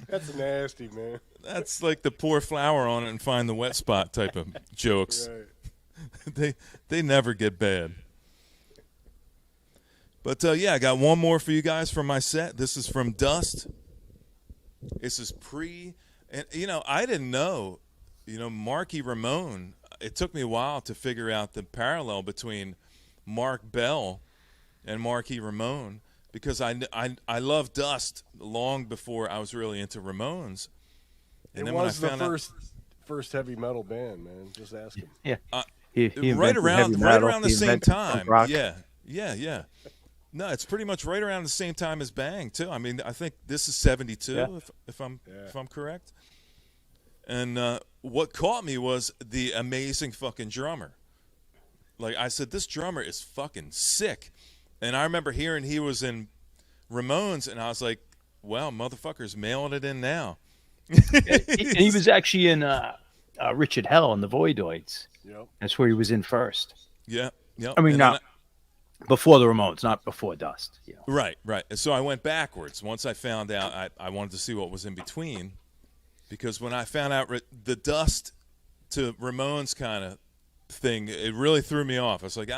That's nasty, man. That's like the pour flour on it and find the wet spot type of jokes. Right. They never get bad. But, yeah, I got one more for you guys from my set. This is from Dust. This is and, I didn't know, Marky Ramone, it took me a while to figure out the parallel between Mark Bell and Marky Ramone because I loved Dust long before I was really into Ramones. And It then when was I the found first heavy metal band, man. Just ask him. Yeah. out, He right invented around heavy right metal. around the He same invented time. punk rock. Yeah. No, it's pretty much right around the same time as Bang too. I mean, I think this is 72 Yeah. if I'm correct. And what caught me was the amazing fucking drummer. Like I said, this drummer is fucking sick. And I remember hearing he was in Ramones, and I was like, "Wow, motherfucker's mailing it in now." He was actually in Richard Hell and the Voidoids. Yep. That's where he was in first. Yeah. I mean, And not then before the Ramones, not before Dust. Right. And so I went backwards. Once I found out, I wanted to see what was in between, because when I found out the Dust to Ramones kind of thing, it really threw me off. I was like,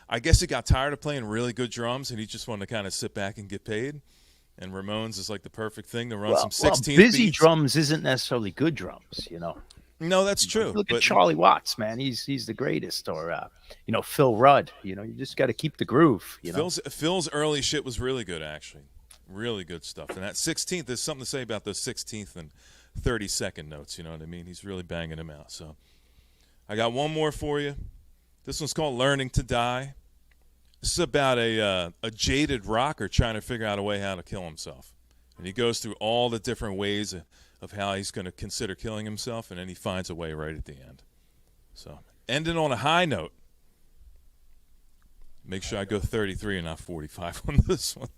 I guess he got tired of playing really good drums, and he just wanted to kind of sit back and get paid. And Ramones is like the perfect thing to run some 16th busy beats. drums isn't necessarily good drums. No, that's true. Look at but Charlie Watts, man. He's the greatest. Or Phil Rudd. You just got to keep the groove. Phil's early shit was really good, actually. Really good stuff. And that 16th, there's something to say about those 16th and 32nd notes. You know what I mean? He's really banging them out. So I got one more for you. This one's called Learning to Die. This is about a jaded rocker trying to figure out a way how to kill himself. And he goes through all the different ways of how he's going to consider killing himself, and then he finds a way right at the end. So ending on a high note. Make sure I go 33 and not 45 on this one.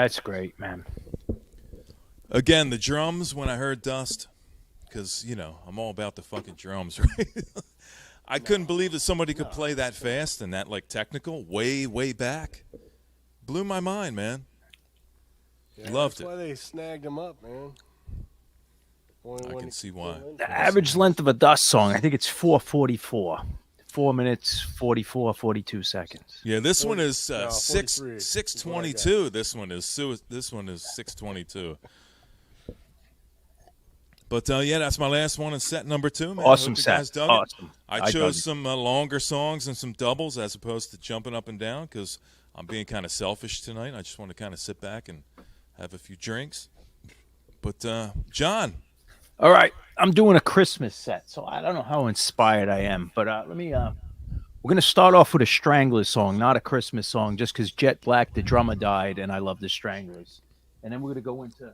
That's great, man. Again, the drums, when I heard Dust, because, you know, I'm all about the fucking drums, right? I couldn't believe that somebody could play that fast and that, like, technical way, way back. Blew my mind, man. Yeah, Loved that's why they snagged him up, man. I can see why. The average length of a Dust song, I think it's 4:44. 4 minutes, 44, 42 seconds. Yeah, this one is 43 6:22. This one is 6:22. But yeah, that's my last one in set number 2, man. Awesome Hope you set. guys dug it. Awesome. I I dug chose it. some longer songs and some doubles as opposed to jumping up and down because I'm being kind of selfish tonight. I just want to kind of sit back and have a few drinks. But John. All right, I'm doing a Christmas set, so I don't know how inspired I am, but let me. We're gonna start off with a Stranglers song, not a Christmas song, just because Jet Black, the drummer, died, and I love the Stranglers. And then we're gonna go into.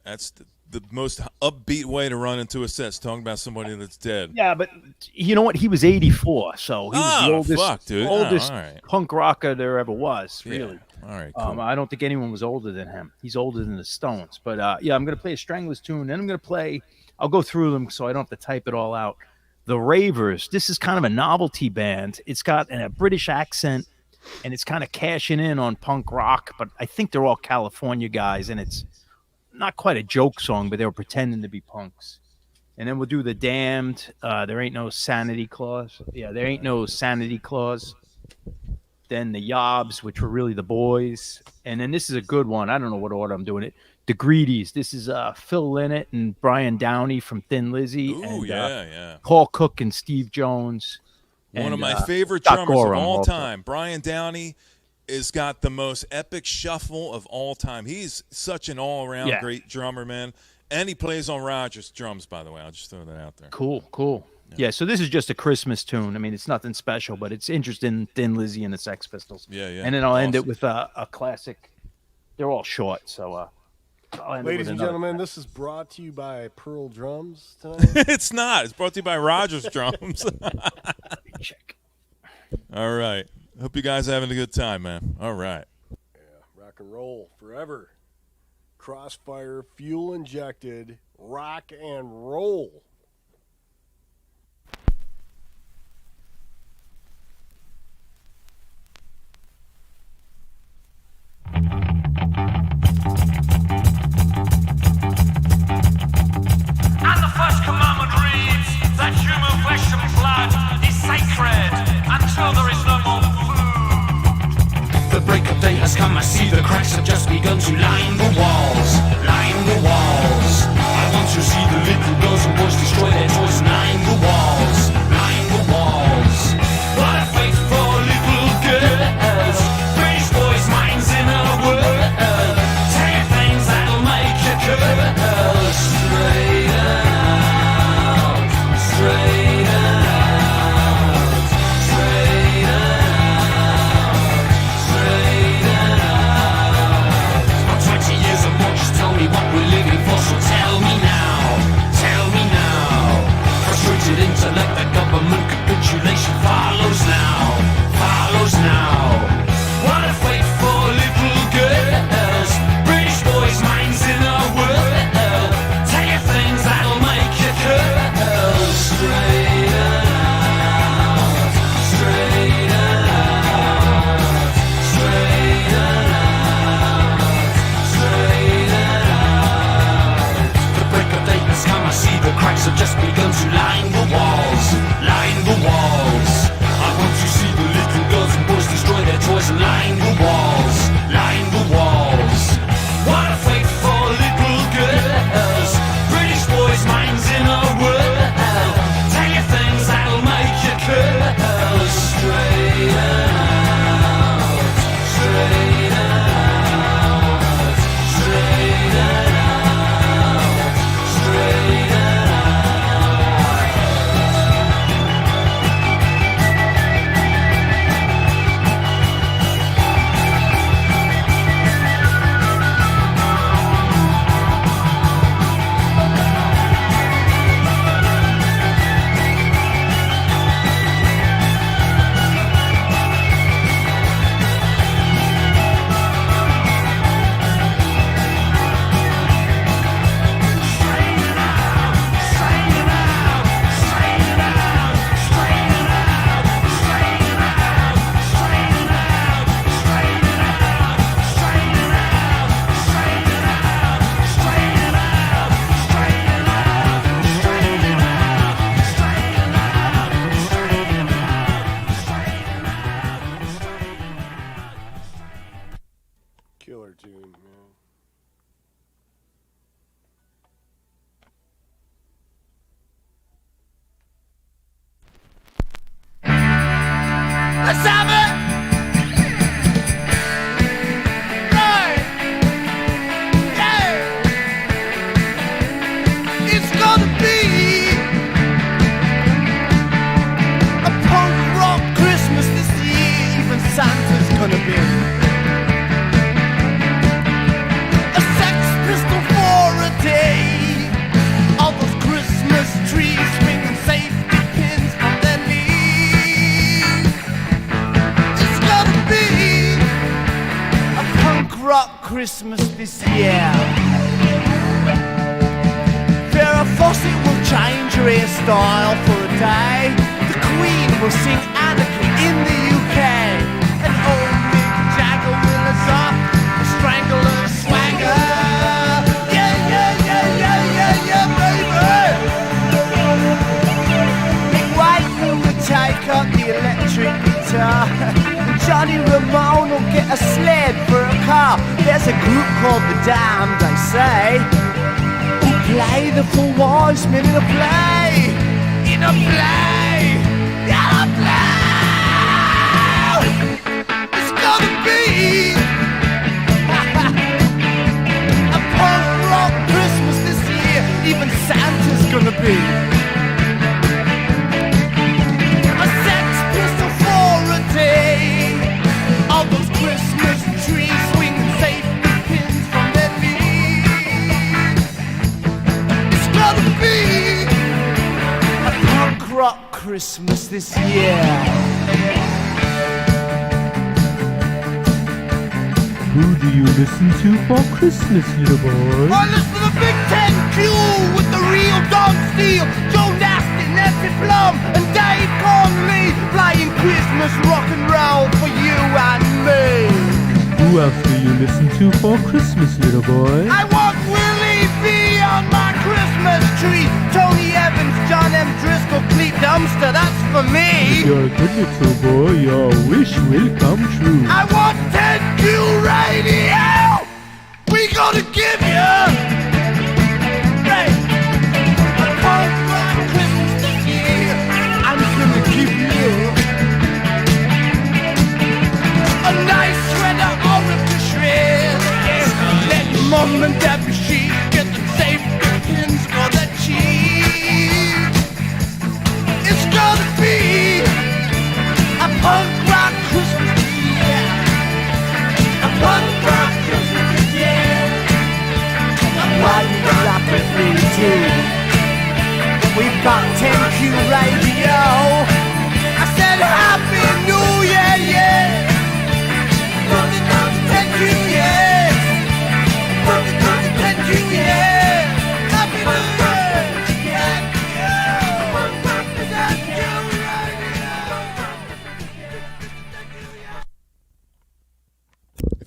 That's the most upbeat way to run into a set, is talking about somebody that's dead. Yeah, but you know what? He was 84, so he was the oldest, fuck, dude. oldest all right. punk rocker there ever was. Really. Yeah. All right, cool. I don't think anyone was older than him. He's older than the Stones. But yeah, I'm going to play a Stranglers tune. Then I'm going to play, I'll go through them so I don't have to type it all out. The Ravers. This is kind of a novelty band. It's got a British accent, and it's kind of cashing in on punk rock. But I think they're all California guys, and it's not quite a joke song, but they were pretending to be punks. And then we'll do The Damned. There Ain't No Sanity Clause. Yeah, There Ain't No Sanity Clause. Then the Yobs, which were really the Boys. And then this is a good one. I don't know what order I'm doing it. The Greedies. This is Phil Lynott and Brian Downey from Thin Lizzy. Ooh, and, yeah. Paul Cook and Steve Jones. One of and, my favorite Scott drummers Gorham of all also. time. Brian Downey has got the most epic shuffle of all time. He's such an all-around great drummer, man. And he plays on Rogers drums, by the way. I'll just throw that out there. Cool. Yeah, so this is just a Christmas tune. I mean, it's nothing special, but it's interesting. Thin Lizzy and the Sex Pistols. Yeah. And then I'll end it with a classic. They're all short, so I'll end it Ladies with and another. gentlemen, this is brought to you by Pearl Drums tonight. It's not. It's brought to you by Rogers Drums. Check. All right. Hope you guys are having a good time, man. All right. Yeah, rock and roll forever. Crossfire, fuel injected, rock and roll. And the first commandment reads that human flesh and blood is sacred until there is no more food. The break of day has come, I see the cracks have just begun to line the walls, line the walls. I want to see the little girls and boys destroy will sing Anarchy in the UK. And old Mick Jagger will us up, strangle a swagger. Yeah, yeah, yeah, yeah, yeah, yeah, baby. Nick White will take up the electric guitar. Johnny Ramone will get a sled for a car. There's a group called The Damned, they say, who play the Four Wise Men in a play. In a play. In a play. It's gonna be a punk rock Christmas this year. Even Santa's gonna be a Sex Pistol for a day. All those Christmas trees swinging safety pins from their knees. It's gonna be a punk rock Christmas this year. Who do you listen to for Christmas, little boy? I listen to the Big 10Q with the real Don Steele, Joe Nasty, Nancy Plum, and Dave Conley playing Christmas rock and roll for you and me. Who else do you listen to for Christmas, little boy? I want Willie B on my Christmas tree, Tony Evans, John M. Driscoll, Clete Dumpster, that's for me. If you're a good little boy, your wish will come true. I want 10Q radio. We gonna give you a punk rock Christmas this year. I'm gonna give you a nice shredder orifice shred. Let mom and dad be chic, get the safety pins for the cheese. It's gonna be a punk rock Christmas year. A punk rock Christmas year. A punk rock Christmas year. We've got 10Q radio. I said Happy New Year, yeah. 10Q, yeah. 10Q, yeah. Happy New Year.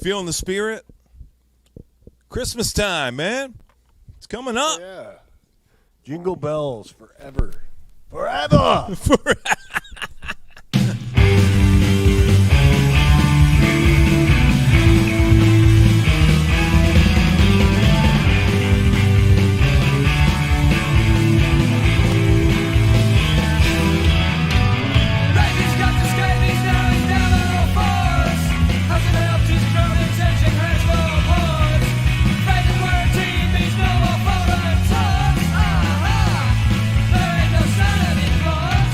Feeling the spirit? Christmas time, man. It's coming up. Yeah. Jingle bells forever. Forever! Randy's got the scabies now, he's down on all fours. Hasn't helped his German tension has no horns. Randy's wearing TV's no more photo tops. There ain't no Santa Claus.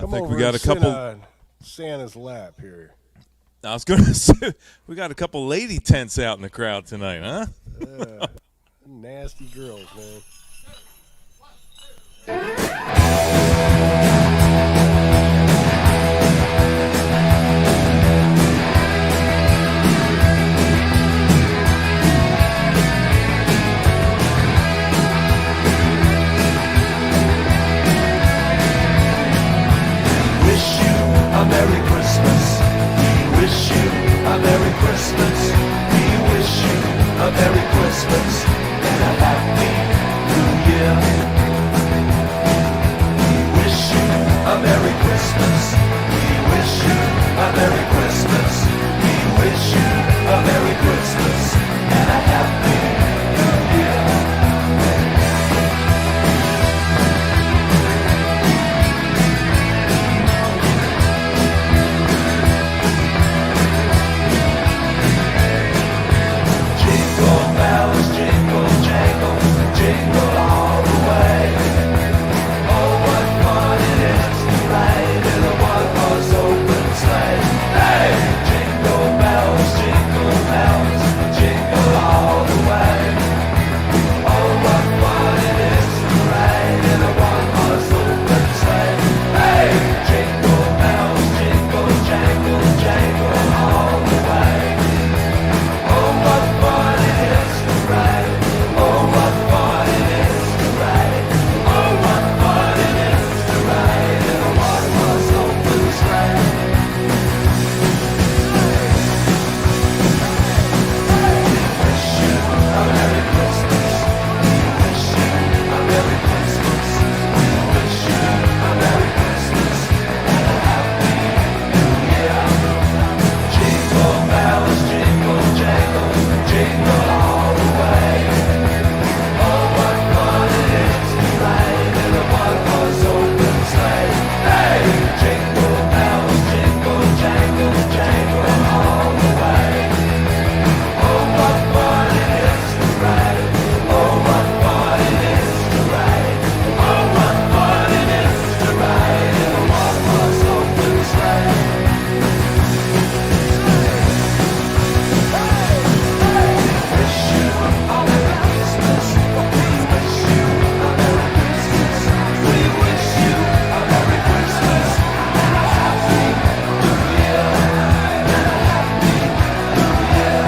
Come think over we got and a sit couple. on Santa's lap here. I was going to say we got a couple lady tents out in the crowd tonight, huh? Nasty girls, man. Wish you a Merry Christmas. We wish you a Merry Christmas. We wish you a Merry Christmas and a Happy New Year. We wish you a Merry Christmas. We wish you a Merry Christmas. We wish you a Merry Christmas and a Happy New Year. Jingle bells, jingle jangle, jingle all the way. Oh, what fun it is to ride in a one-horse open sleigh. Hey! Jingle bells, jingle all the way. Oh, what fun it is to ride in a one-horse open sleigh. Hey! Jingle bells, jingle jangle all the way. Oh, what fun it is to ride. Oh, what fun it is to ride. Oh, what fun it is to ride in a one-horse open sleigh. Wish you a Merry Christmas. We wish you a Merry Christmas. We wish you a Merry Christmas and a Happy New Year. Jingle bells, jingle jangle, jingle all the way. Oh, what fun it is to ride in a one-horse open sleigh. Hey! Jingle bells, jingle jangle all the way. Oh, what fun it is to ride. Oh, what fun it is to ride. Oh, what fun it is to ride in a one-horse open sleigh. Wish you a Merry Christmas. We wish you a Merry Christmas. We wish you a Merry Christmas and a Happy New Year. And a Happy New Year.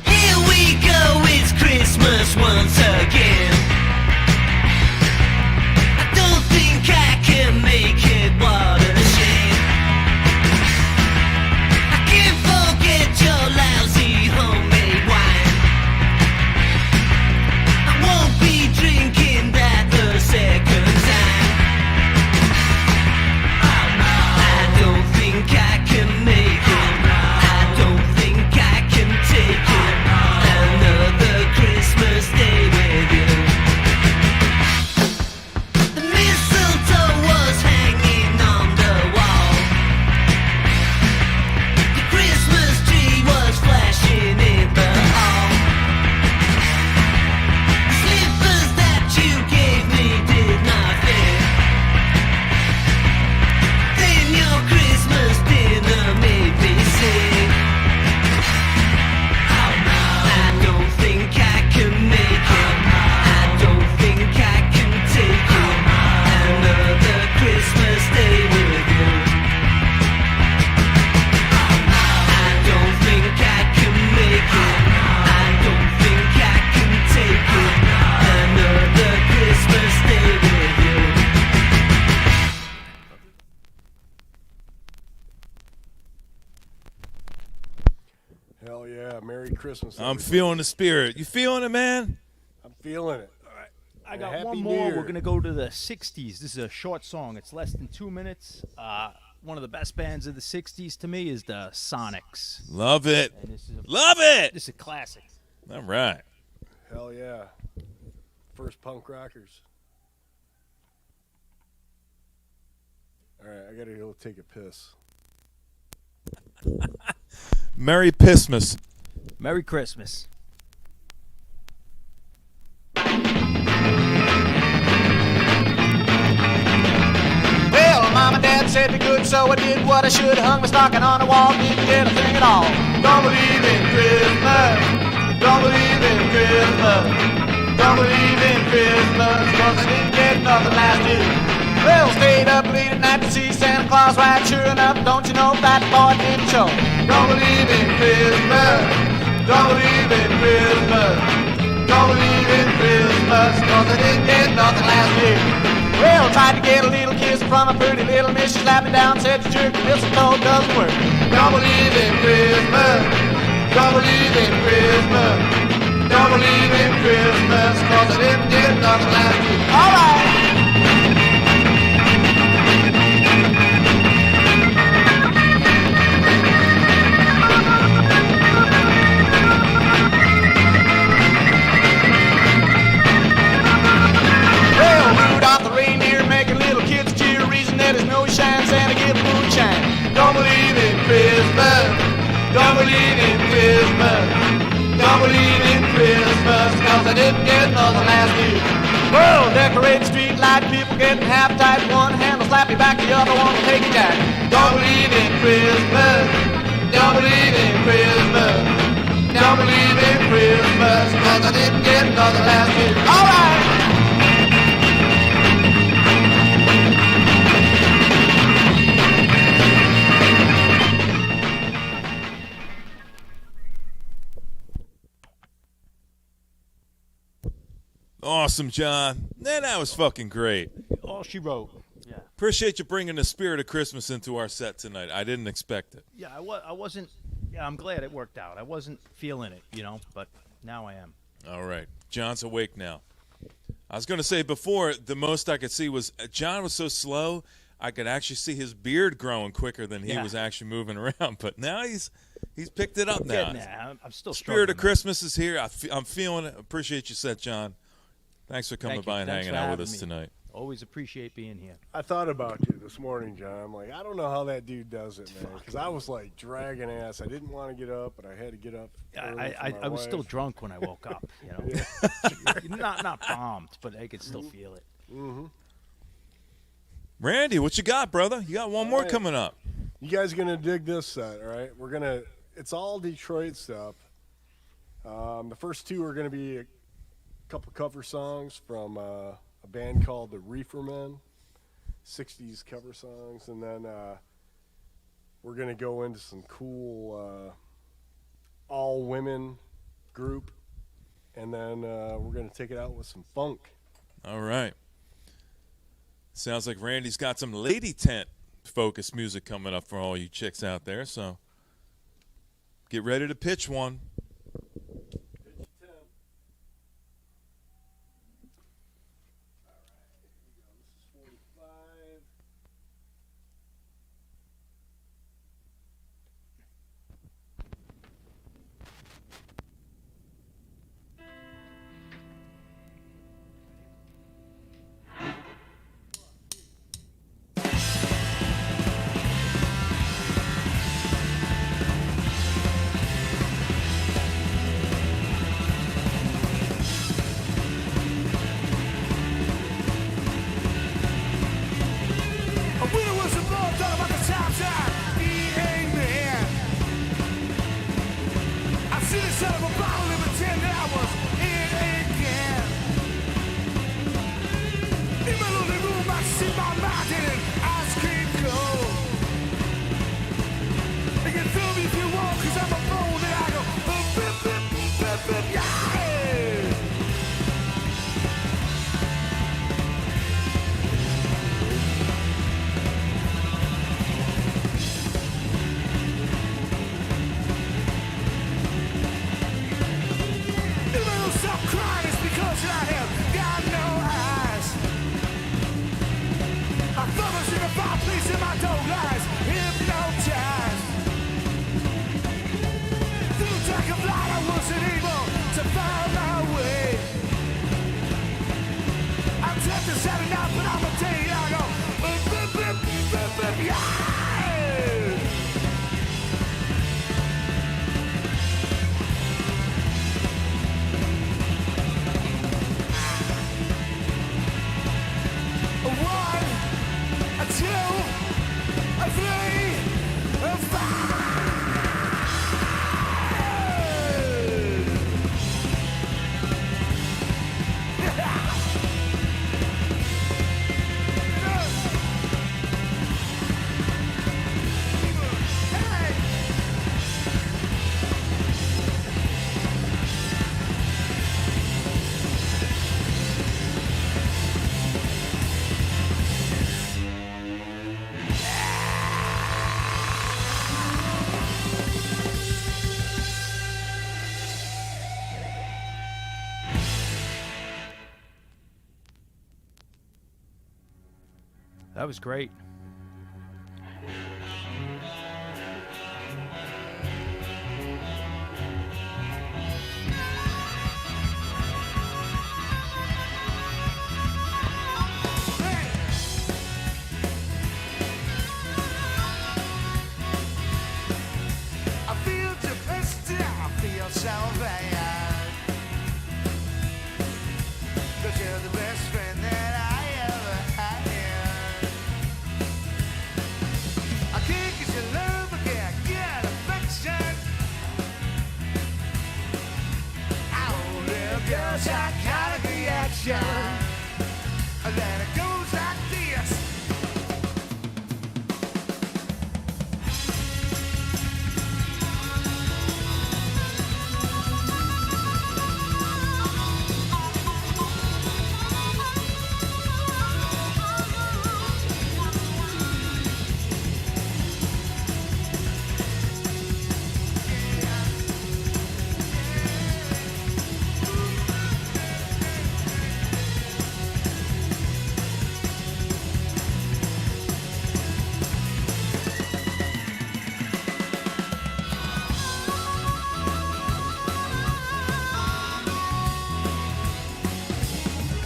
Here we go, it's Christmas once again. I don't think I can make it, what a shame. I can't forget your lousy homemade wine. I won't be drinking that the second time. I don't think I can make it. I don't think I can take it. Another Christmas day with you. Christmas. I'm everybody. feeling the spirit. You feeling it, man? I'm feeling it. I got Happy one New more. Year. We're gonna go to the '60s. This is a short song. It's less than 2 minutes. One of the best bands of the '60s to me is the Sonics. Love it. And this is Love it. This is a classic. All right. Hell yeah. First punk rockers. All right, I got to go take a piss. Merry Pissmas. Merry Christmas. Well, Mom and Dad said be good, so I did what I should. Hung my stocking on the wall, didn't get a thing at all. Don't believe in Christmas. Don't believe in Christmas. Don't believe in Christmas, 'cause I didn't get nothing last year. Well, stayed up late at night to see Santa Claus ride. Sure enough, don't you know that boy didn't show. Don't believe in Christmas. Don't believe in Christmas. Don't believe in Christmas, 'cause I didn't get nothing last year. Well, tried to get a little kiss from a pretty little miss. She slapped me down, said the jerk, mistletoe doesn't work. Don't believe in Christmas. Don't believe in Christmas. Don't believe in Christmas, 'cause I didn't get nothing last year. All right. Well, Rudolph the reindeer making little kids cheer. Reason that his nose shines, Santa give moonshine. Don't believe in Christmas. Don't believe in Christmas. Don't believe in Christmas, 'cause I didn't get nothing last year. Well, decorate street light, people getting half tight. One hand will slap you back, the other one will take you back. Don't believe in Christmas. Don't believe in Christmas. Don't believe in Christmas, 'cause I didn't get nothing last year. All right. Awesome, John. Man, that was fucking great. All she wrote. Yeah. Appreciate you bringing the spirit of Christmas into our set tonight. I didn't expect it. Yeah, I wasn't. Yeah, I'm glad it worked out. I wasn't feeling it, but now I am. All right. John's awake now. I was going to say before, the most I could see was John was so slow, I could actually see his beard growing quicker than he was actually moving around. But now he's picked it up now. I'm still Spirit of struggling. Christmas is here. I'm feeling it. Appreciate you, set, John. Thanks for coming Thank by you. and Thanks hanging for out with having us me. tonight. Always appreciate being here. I thought about you this morning, John. I'm like, I don't know how that dude does it, man. Because I was like dragging ass. I didn't want to get up, but I had to get up. early for my I was still wife. drunk when I woke up. Not bombed, but I could still feel it. Mm-hmm. Randy, what you got, brother? You got one more right. coming up. You guys gonna dig this set, all right? It's all Detroit stuff. The first two are gonna be a couple cover songs from a band called the Reefer Men, 60s cover songs, and then we're gonna go into some cool all women group, and then we're gonna take it out with some funk. All right. Sounds like Randy's got some lady tent focused music coming up for all you chicks out there, so get ready to pitch one. That was great. I feel depressed, I feel so bad. 'Cause you're the best friend that I ever had. I can't get your love, I can't get affection. Oh, little girl, psychotic reaction. And then it goes like this.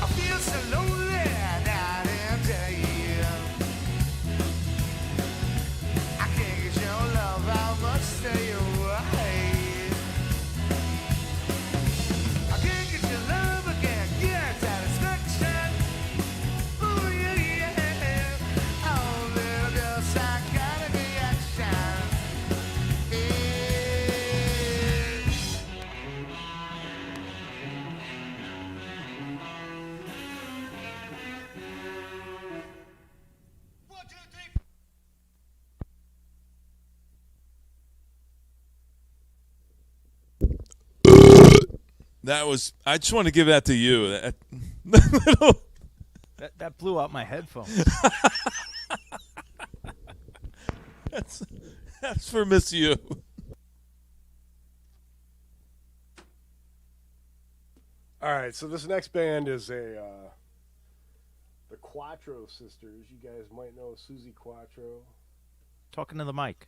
I feel so lonely night and day. I can't get your love, I must stay away. I can't get your love, I can't get satisfaction. Ooh, yeah, yeah. Oh, little girl, psychotic reaction. Yeah. That was. I just want to give that to you. That, That blew out my headphones. that's for Miss You. All right, so this next band is the Quattro Sisters. You guys might know Susie Quattro. Talking to the mic.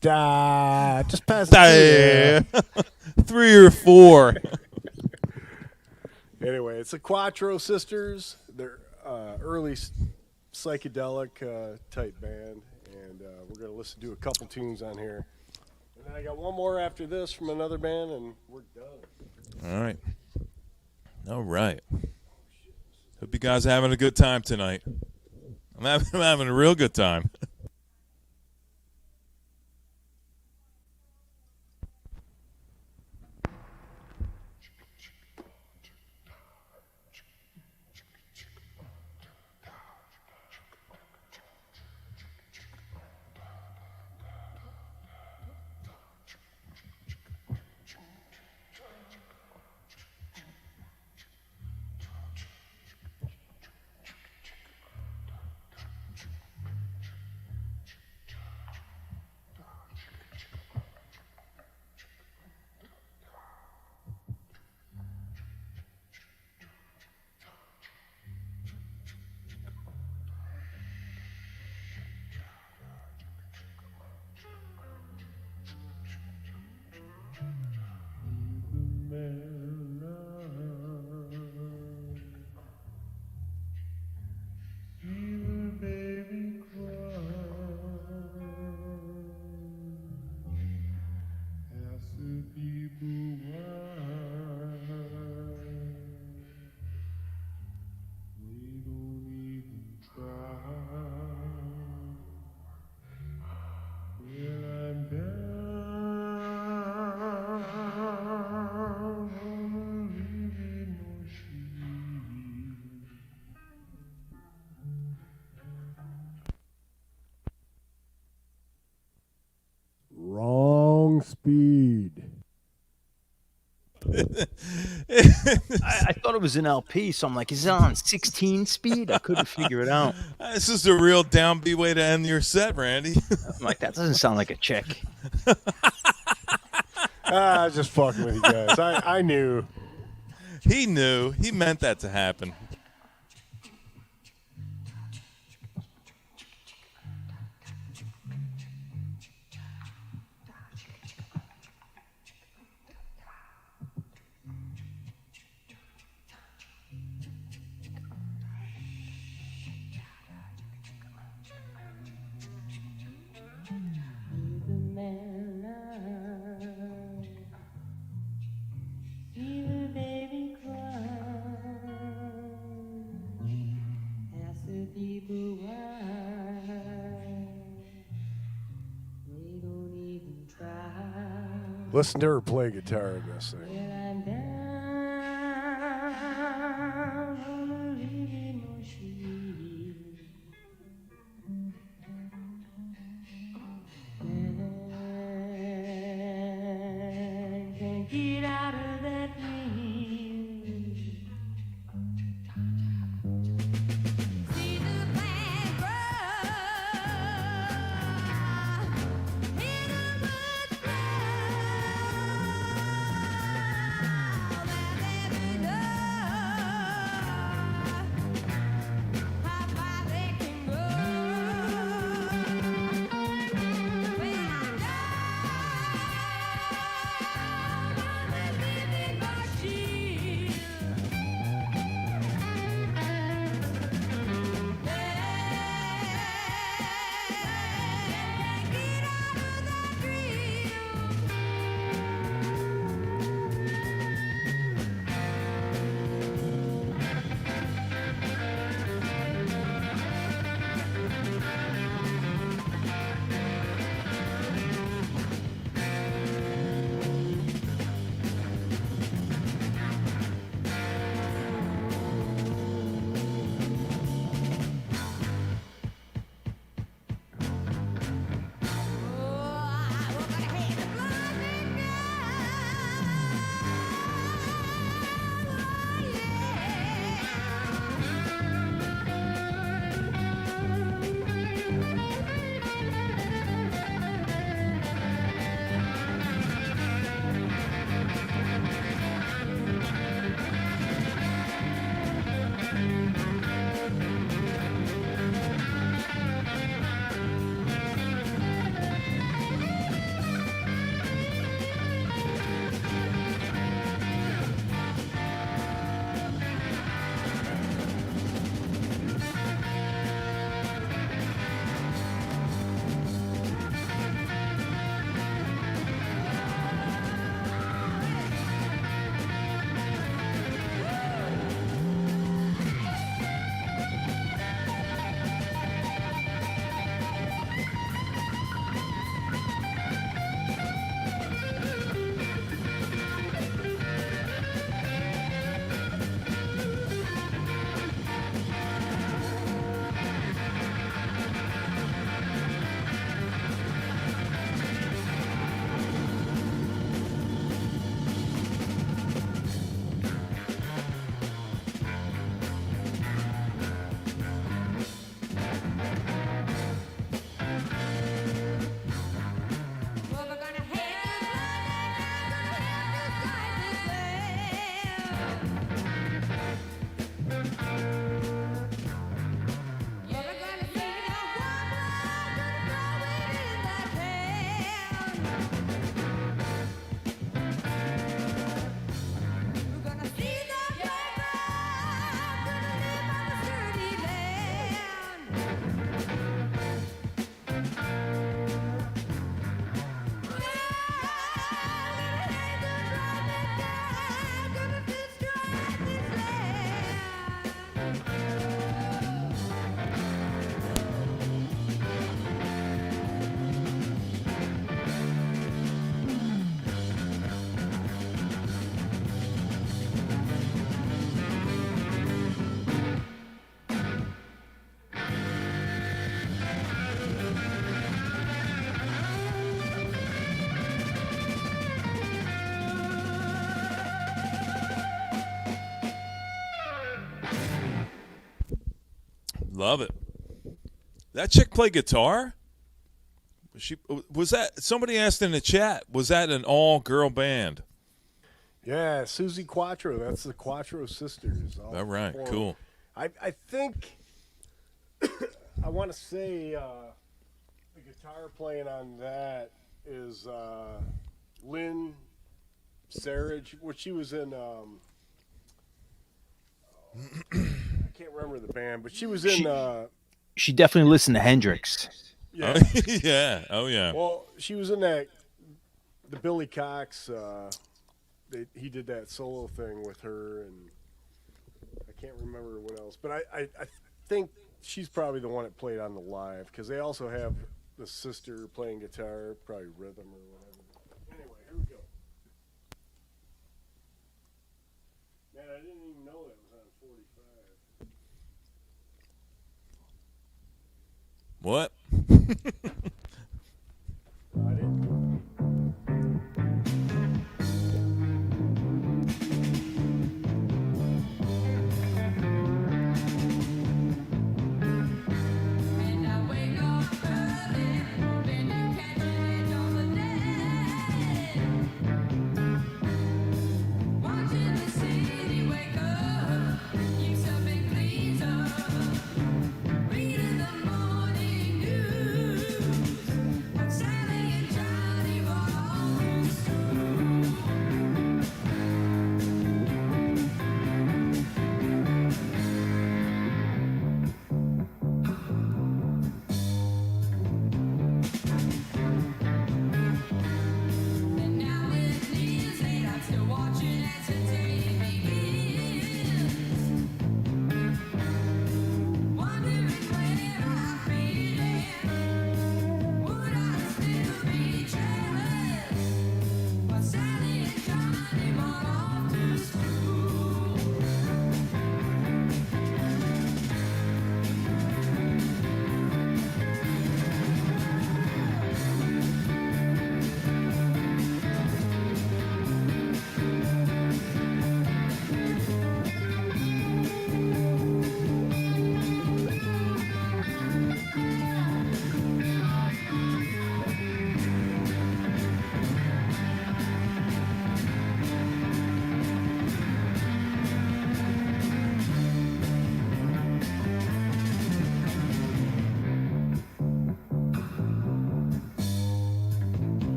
Just pass it through there. 3 or 4. Anyway, it's the Quattro Sisters. They're early psychedelic type band, and we're going to listen to a couple tunes on here. And then I got one more after this from another band, and we're done. All right. All right. Hope you guys are having a good time tonight. I'm having a real good time. Wrong speed. I thought it was an LP, so I'm like, is it on 16 speed? I couldn't figure it out. This is a real downbeat way to end your set, Randy. I'm like, that doesn't sound like a check. I was just fucking with you guys. I knew. He knew. He meant that to happen. Listen to her play guitar in this thing. Get out of that dream. See the plant grow in a wood that never know how far they can go. When I Love it. That chick play guitar? Was that somebody asked in the chat? Was that an all-girl band? Yeah, Susie Quattro. That's the Quattro sisters. All right, four. cool. I think I want to say the guitar playing on that is Lynn Sarich, which she was in. I can't remember the band, but she was in. She definitely listened to Hendrix. Yeah. Yeah. Oh, yeah. Well, she was in that. The Billy Cox. He did that solo thing with her, and I can't remember what else. But I think she's probably the one that played on the live, because they also have the sister playing guitar, probably rhythm or whatever. Anyway, here we go. Man, I didn't even know that was on 45. What? I didn't.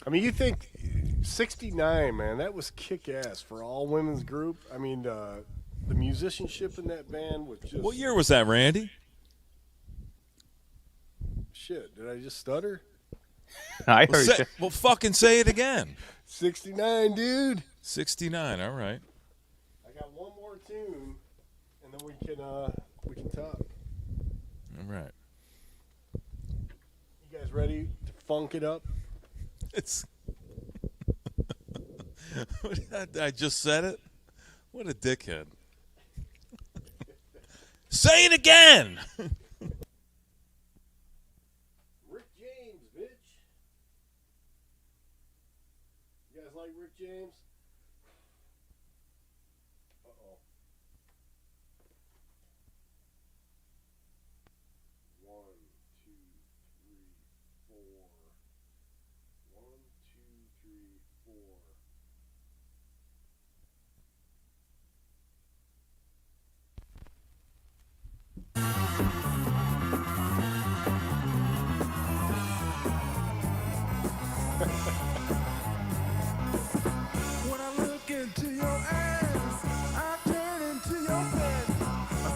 I mean, you think 69, man, that was kick-ass for all women's group. I mean, the musicianship in that band was just... What year was that, Randy? Shit, did I just stutter? I heard you. Well, fucking say it again. 69, dude. 69, all right. I got one more tune, and then we can talk. All right. You guys ready to funk it up? It's. I just said it. What a dickhead. Say it again. Rick James, bitch. You guys like Rick James? When I look into your eyes, I turn into your bed.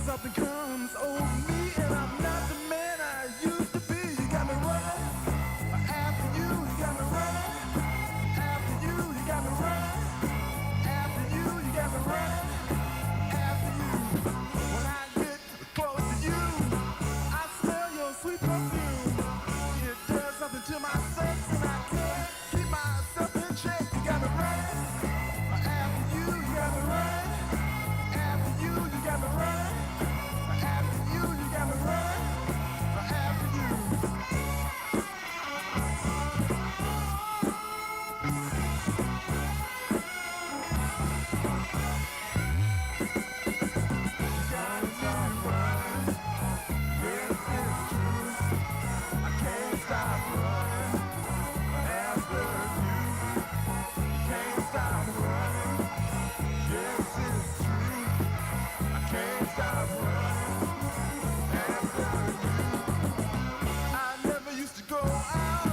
Something comes over me, and I'm not the man I used to be. You got me running after you. You got me running after you. You got me running after you. You got me running after you. When I get close to you, I smell your sweet perfume. It does something to my sex, and I can't keep myself in check. You got me running after you. You got me running after you. You got me running after you. You got me running after you. I never used to go out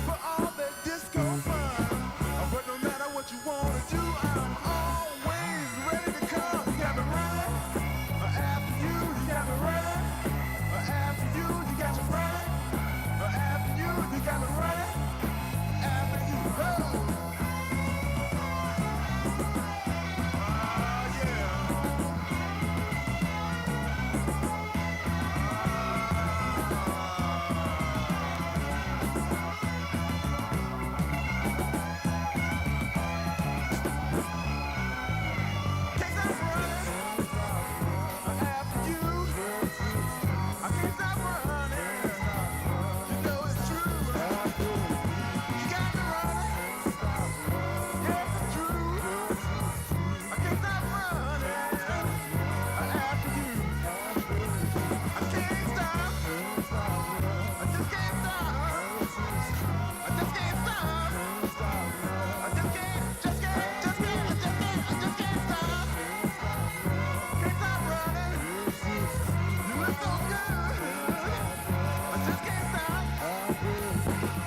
for all that disco fun. But no matter what you wanna do, I'm always ready to come. You got me running after you. You got me running after you. You got me running after you. You got me running after you. Oh, yeah. Can't stop running after you. I can't stop running. You know it's true. You got me running. Yes, it's true. I can't stop running after you. I can't stop. I just can't stop. I just can't stop. I just can't stop. Can't stop running. You look so good. I just can't stop.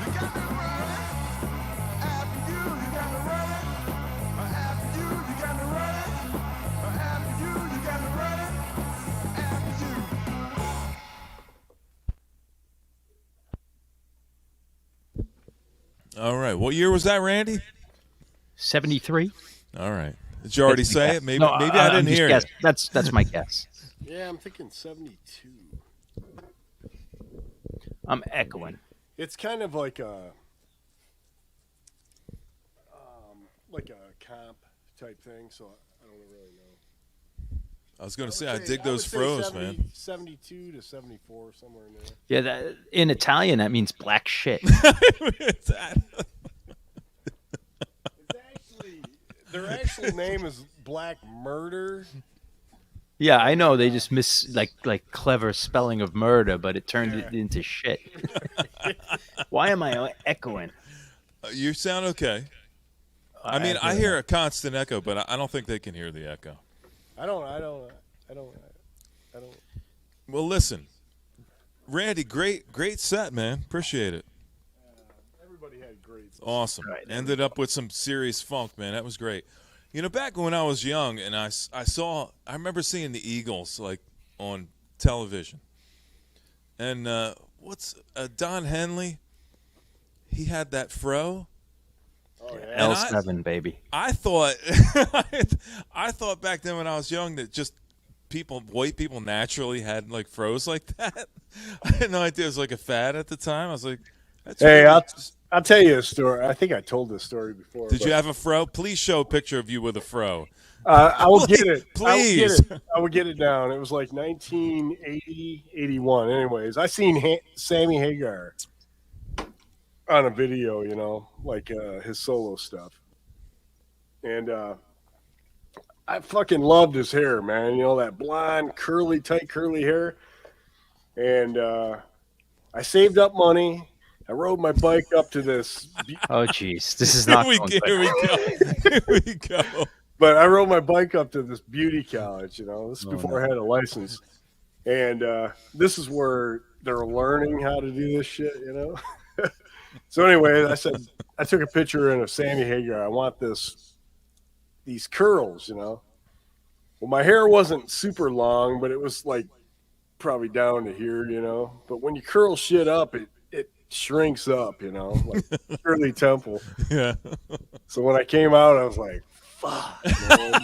You got me running after you. You got me running after you. You got me running after you. You got me running after you. All right. What year was that, Randy? 73. All right. Did you already That's my say guess. it? Maybe No, maybe I I'm didn't just hear guess- it. That's my guess. Yeah, I'm thinking 72. I'm echoing. It's kind of like a comp type thing, so I don't really know. I was going to say, would I dig those would say froze, man. 72 to 74, somewhere in there. Yeah, that, in Italian that means black shit. It's that. It's actually their actual name is Black Murder. Yeah, I know they just miss like clever spelling of murder, but it turned it into shit. Why am I echoing? You sound okay. I mean, I hear a constant echo, but I don't think they can hear the echo. I don't. Well, listen, Randy, great set, man. Appreciate it. Everybody had great. Awesome. Right. Ended up with some serious funk, man. That was great. You know, back when I was young, and I remember seeing the Eagles like on television, and Don Henley? He had that fro. Oh, yeah. L7, baby. I thought, I thought back then when I was young that just white people naturally had like froze like that. I had no idea it was like a fad at the time. I was like, that's Hey, really- I'll tell you a story. I think I told this story before. Did but, you have a fro? Please show a picture of you with a fro. I will get it. Please. I will get it down. It was like 1980, 81. Anyways, I seen Sammy Hagar on a video, you know, like his solo stuff. And I fucking loved his hair, man. You know, that blonde, tight curly hair. And I saved up money I rode my bike up to this. Oh, jeez, this is not. Here we go. Here we go. But I rode my bike up to this beauty college. This is before I had a license, and this is where they're learning how to do this shit. So anyway, I said I took a picture in of Sammy Hagar. I want these curls. Well, my hair wasn't super long, but it was like probably down to here. But when you curl shit up, it shrinks up, like Shirley Temple. Yeah. So when I came out, I was like, "Fuck, man."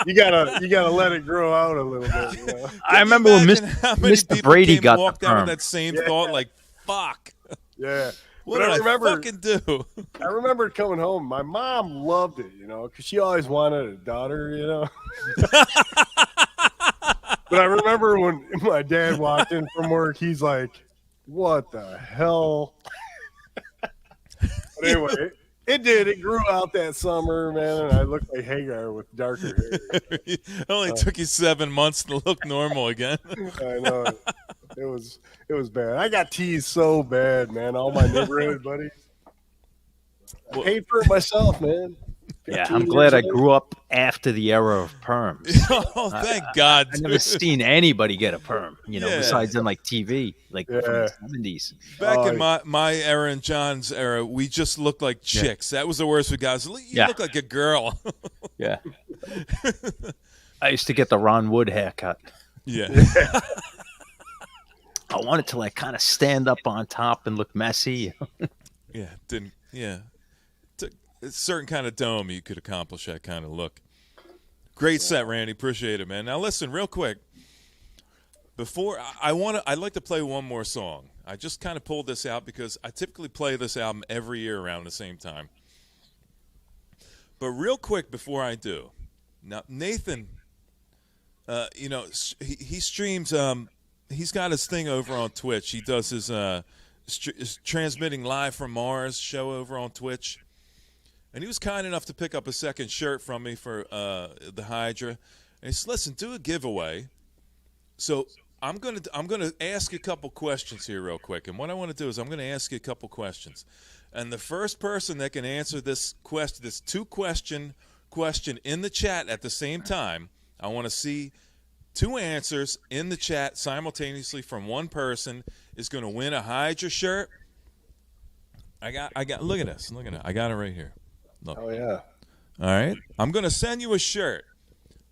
you gotta let it grow out a little bit." I remember when Mr. Brady got the walked out perm. of that same thought, like, "Fuck." Yeah. What But did I fucking do? I remember coming home. My mom loved it, because she always wanted a daughter, But I remember when my dad walked in from work, he's like, "What the hell?" But anyway, it did. It grew out that summer, man, and I looked like Hagar with darker hair. It only took you 7 months to look normal again. I know. It was bad. I got teased so bad, man. All my neighborhood buddies. I paid for it myself, man. Yeah, I'm glad I grew up after the era of perms. Oh, thank God. I've never seen anybody get a perm, Yeah. besides in like TV, like from the 70s. Back in my era and John's era, we just looked like chicks. That was the worst we got. You look like a girl. Yeah. I used to get the Ron Wood haircut. Yeah. I wanted to like kind of stand up on top and look messy. A certain kind of dome, you could accomplish that kind of look. Great set, Randy. Appreciate it, man. Now listen, real quick. Before I'd like to play one more song. I just kind of pulled this out because I typically play this album every year around the same time. But real quick before I do, now Nathan, he streams. He's got his thing over on Twitch. He does his transmitting live from Mars show over on Twitch. And he was kind enough to pick up a second shirt from me for the Hydra. And he said, "Listen, do a giveaway." So I'm gonna ask you a couple questions here real quick. And what I want to do is I'm going to ask you a couple questions. And the first person that can answer this two-question question in the chat at the same time, I want to see two answers in the chat simultaneously from one person, is going to win a Hydra shirt. I got. Look at this. Look at it. I got it right here. Look. Oh yeah. All right. I'm going to send you a shirt.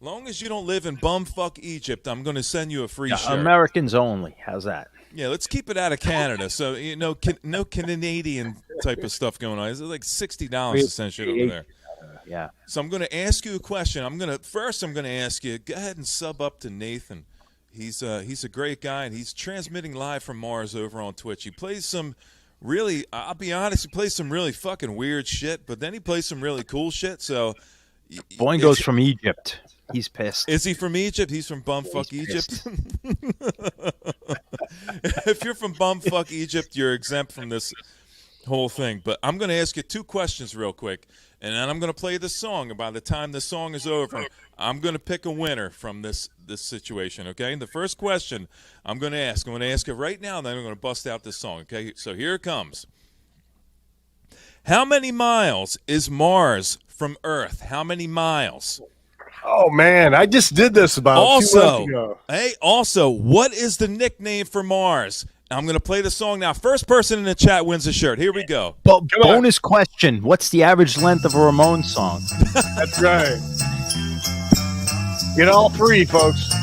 Long as you don't live in bumfuck Egypt, I'm going to send you a free shirt. Americans only. How's that? Yeah, let's keep it out of Canada. So no Canadian type of stuff going on. It's like $60 to send shit over there. Yeah. So I'm going to ask you a question. I'm going to ask you. Go ahead and sub up to Nathan. He's a great guy, and he's transmitting live from Mars over on Twitch. He plays some really, I'll be honest, he plays some really fucking weird shit, but then he plays some really cool shit. So Boingo's from Egypt. He's pissed. Is he from Egypt? He's from bumfuck Egypt. If you're from bumfuck Egypt, you're exempt from this whole thing. But I'm going to ask you two questions real quick, and then I'm going to play this song. And by the time this song is over, I'm going to pick a winner from this situation, okay? The first question I'm going to ask it right now, and then I'm going to bust out this song, okay? So here it comes. How many miles is Mars from Earth? How many miles? Oh, man, I just did this about 2 months ago. Also, what is the nickname for Mars? I'm going to play the song now. First person in the chat wins a shirt. Here we go. But bonus question. What's the average length of a Ramones song? That's right. Get all three, folks.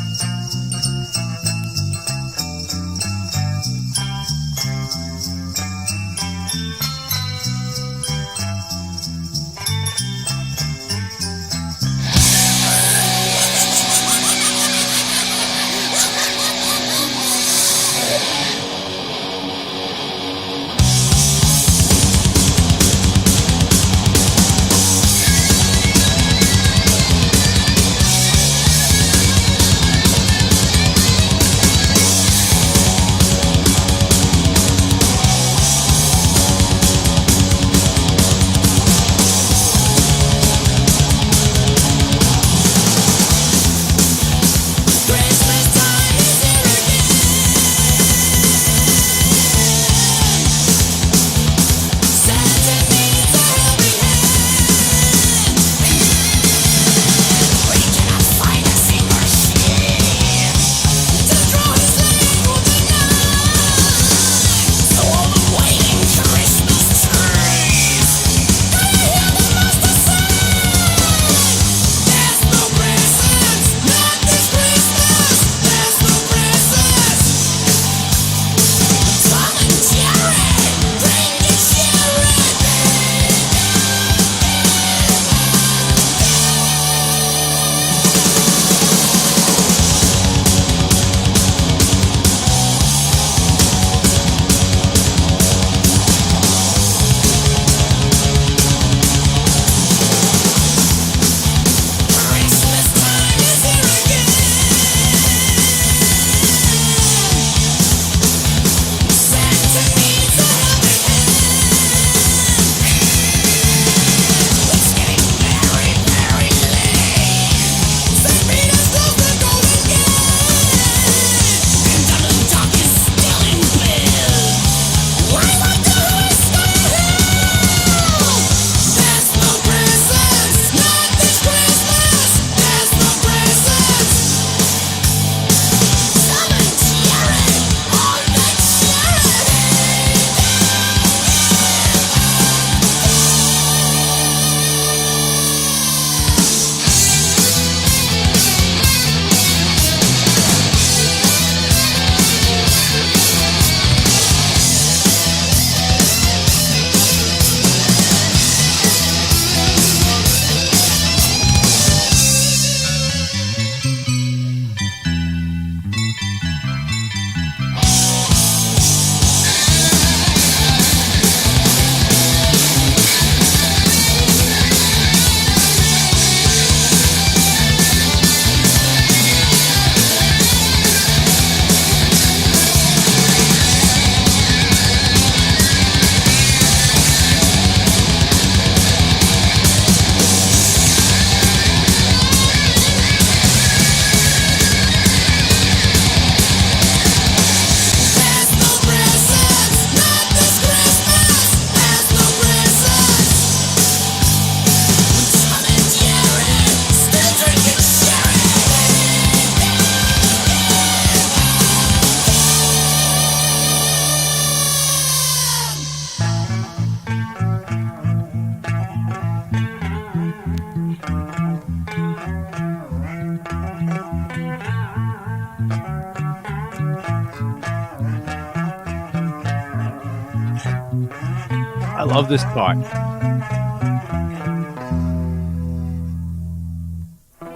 love this part.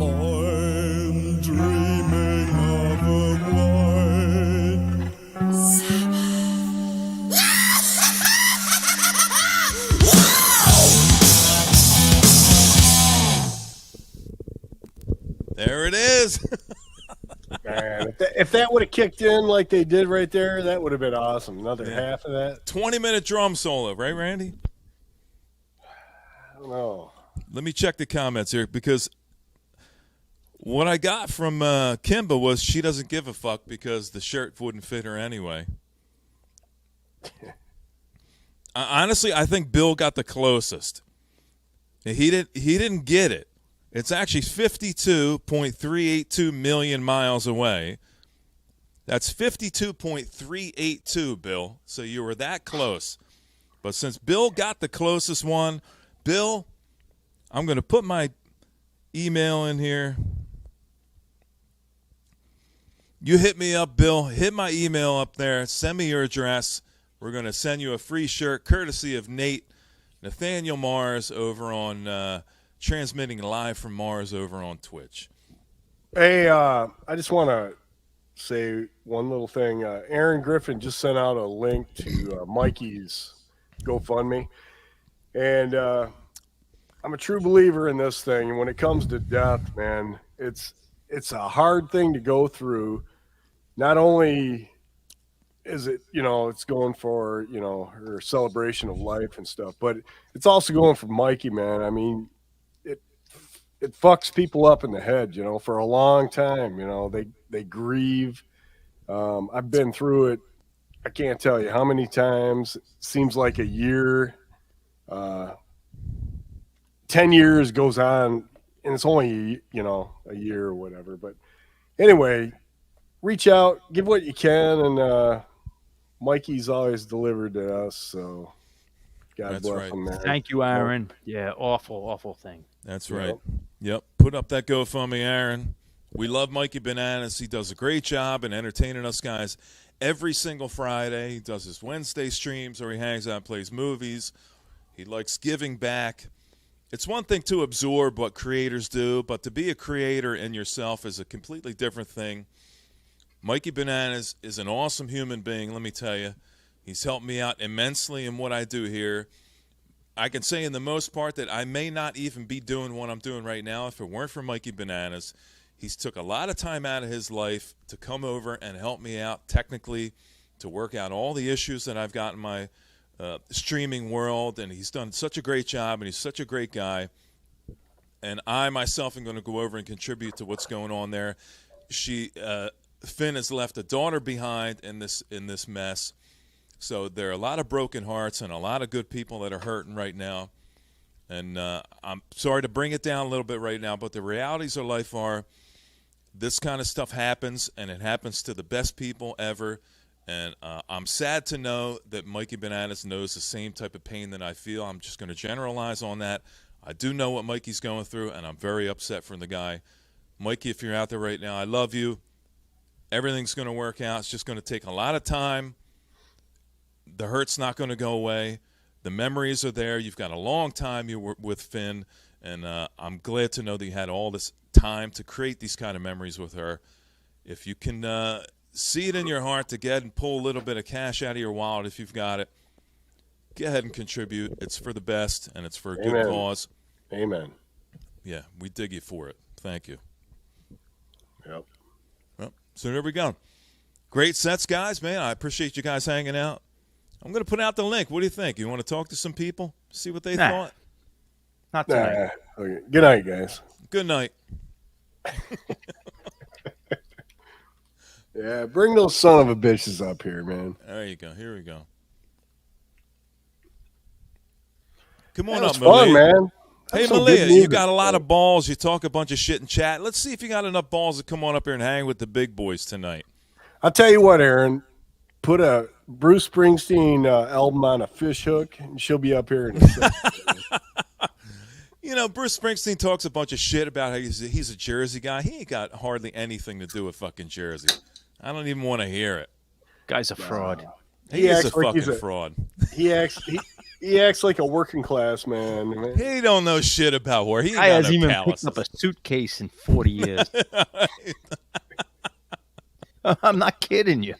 I'm dreaming of a white There it is. Man, if that would have kicked in like they did right there, that would have been awesome. Another half of that. 20-minute drum solo, right, Randy? I don't know. Let me check the comments here because what I got from Kimba was she doesn't give a fuck because the shirt wouldn't fit her anyway. Honestly, I think Bill got the closest. He didn't get it. It's actually 52.382 million miles away. That's 52.382, Bill. So you were that close. But since Bill got the closest one, Bill, I'm going to put my email in here. You hit me up, Bill. Hit my email up there. Send me your address. We're going to send you a free shirt courtesy of Nathaniel Mars over on transmitting live from Mars over on Twitch. Hey, I just want to say one little thing. Aaron Griffin just sent out a link to Mikey's GoFundMe. And I'm a true believer in this thing. And when it comes to death, man, it's a hard thing to go through. Not only is it, it's going for, her celebration of life and stuff, but it's also going for Mikey, man. I mean, it fucks people up in the head, for a long time. They grieve. I've been through it. I can't tell you how many times. It seems like a year. 10 years goes on, and it's only, a year or whatever. But anyway, reach out, give what you can, and Mikey's always delivered to us, so God bless him, man. Thank you, Aaron. Yeah, awful thing. That's right. Yep. Put up that GoFundMe, Aaron. We love Mikey Bananas. He does a great job in entertaining us guys every single Friday. He does his Wednesday streams where he hangs out and plays movies. He likes giving back. It's one thing to absorb what creators do, but to be a creator in yourself is a completely different thing. Mikey Bananas is an awesome human being, let me tell you. He's helped me out immensely in what I do here. I can say in the most part that I may not even be doing what I'm doing right now if it weren't for Mikey Bananas. He's took a lot of time out of his life to come over and help me out technically, to work out all the issues that I've got in my streaming world, and he's done such a great job, and he's such a great guy. And I myself am going to go over and contribute to what's going on there. Finn has left a daughter behind in this mess. So there are a lot of broken hearts and a lot of good people that are hurting right now. And I'm sorry to bring it down a little bit right now, but the realities of life are this kind of stuff happens, and it happens to the best people ever. And I'm sad to know that Mikey Bananas knows the same type of pain that I feel. I'm just going to generalize on that. I do know what Mikey's going through, and I'm very upset for the guy. Mikey, if you're out there right now, I love you. Everything's going to work out. It's just going to take a lot of time. The hurt's not going to go away. The memories are there. You've got a long time you were with Finn, and I'm glad to know that you had all this time to create these kind of memories with her. If you can see it in your heart to get and pull a little bit of cash out of your wallet if you've got it, go ahead and contribute. It's for the best, and it's for a good cause. Amen. Yeah, we dig you for it. Thank you. Yep. Well, so there we go. Great sets, guys, man. I appreciate you guys hanging out. I'm going to put out the link. What do you think? You want to talk to some people? See what they thought? Not tonight. Okay. Good night, guys. Good night. Yeah, bring those son of a bitches up here, man. There you go. Here we go. Come on That was up, Malia. fun, man. Hey, Some Malia, good you music, got a lot man. of balls. You talk a bunch of shit in chat. Let's see if you got enough balls to come on up here and hang with the big boys tonight. I'll tell you what, Aaron. Put a Bruce Springsteen album on a fish hook, and she'll be up here in a second. You know, Bruce Springsteen talks a bunch of shit about how he's a Jersey guy. He ain't got hardly anything to do with fucking Jersey. I don't even want to hear it. Guy's a fraud. He is a acts like fucking he's fraud. He acts He acts like a working class man. He don't know shit about war. He ain't I got hasn't no even calluses. picked up a suitcase in 40 years. I'm not kidding you.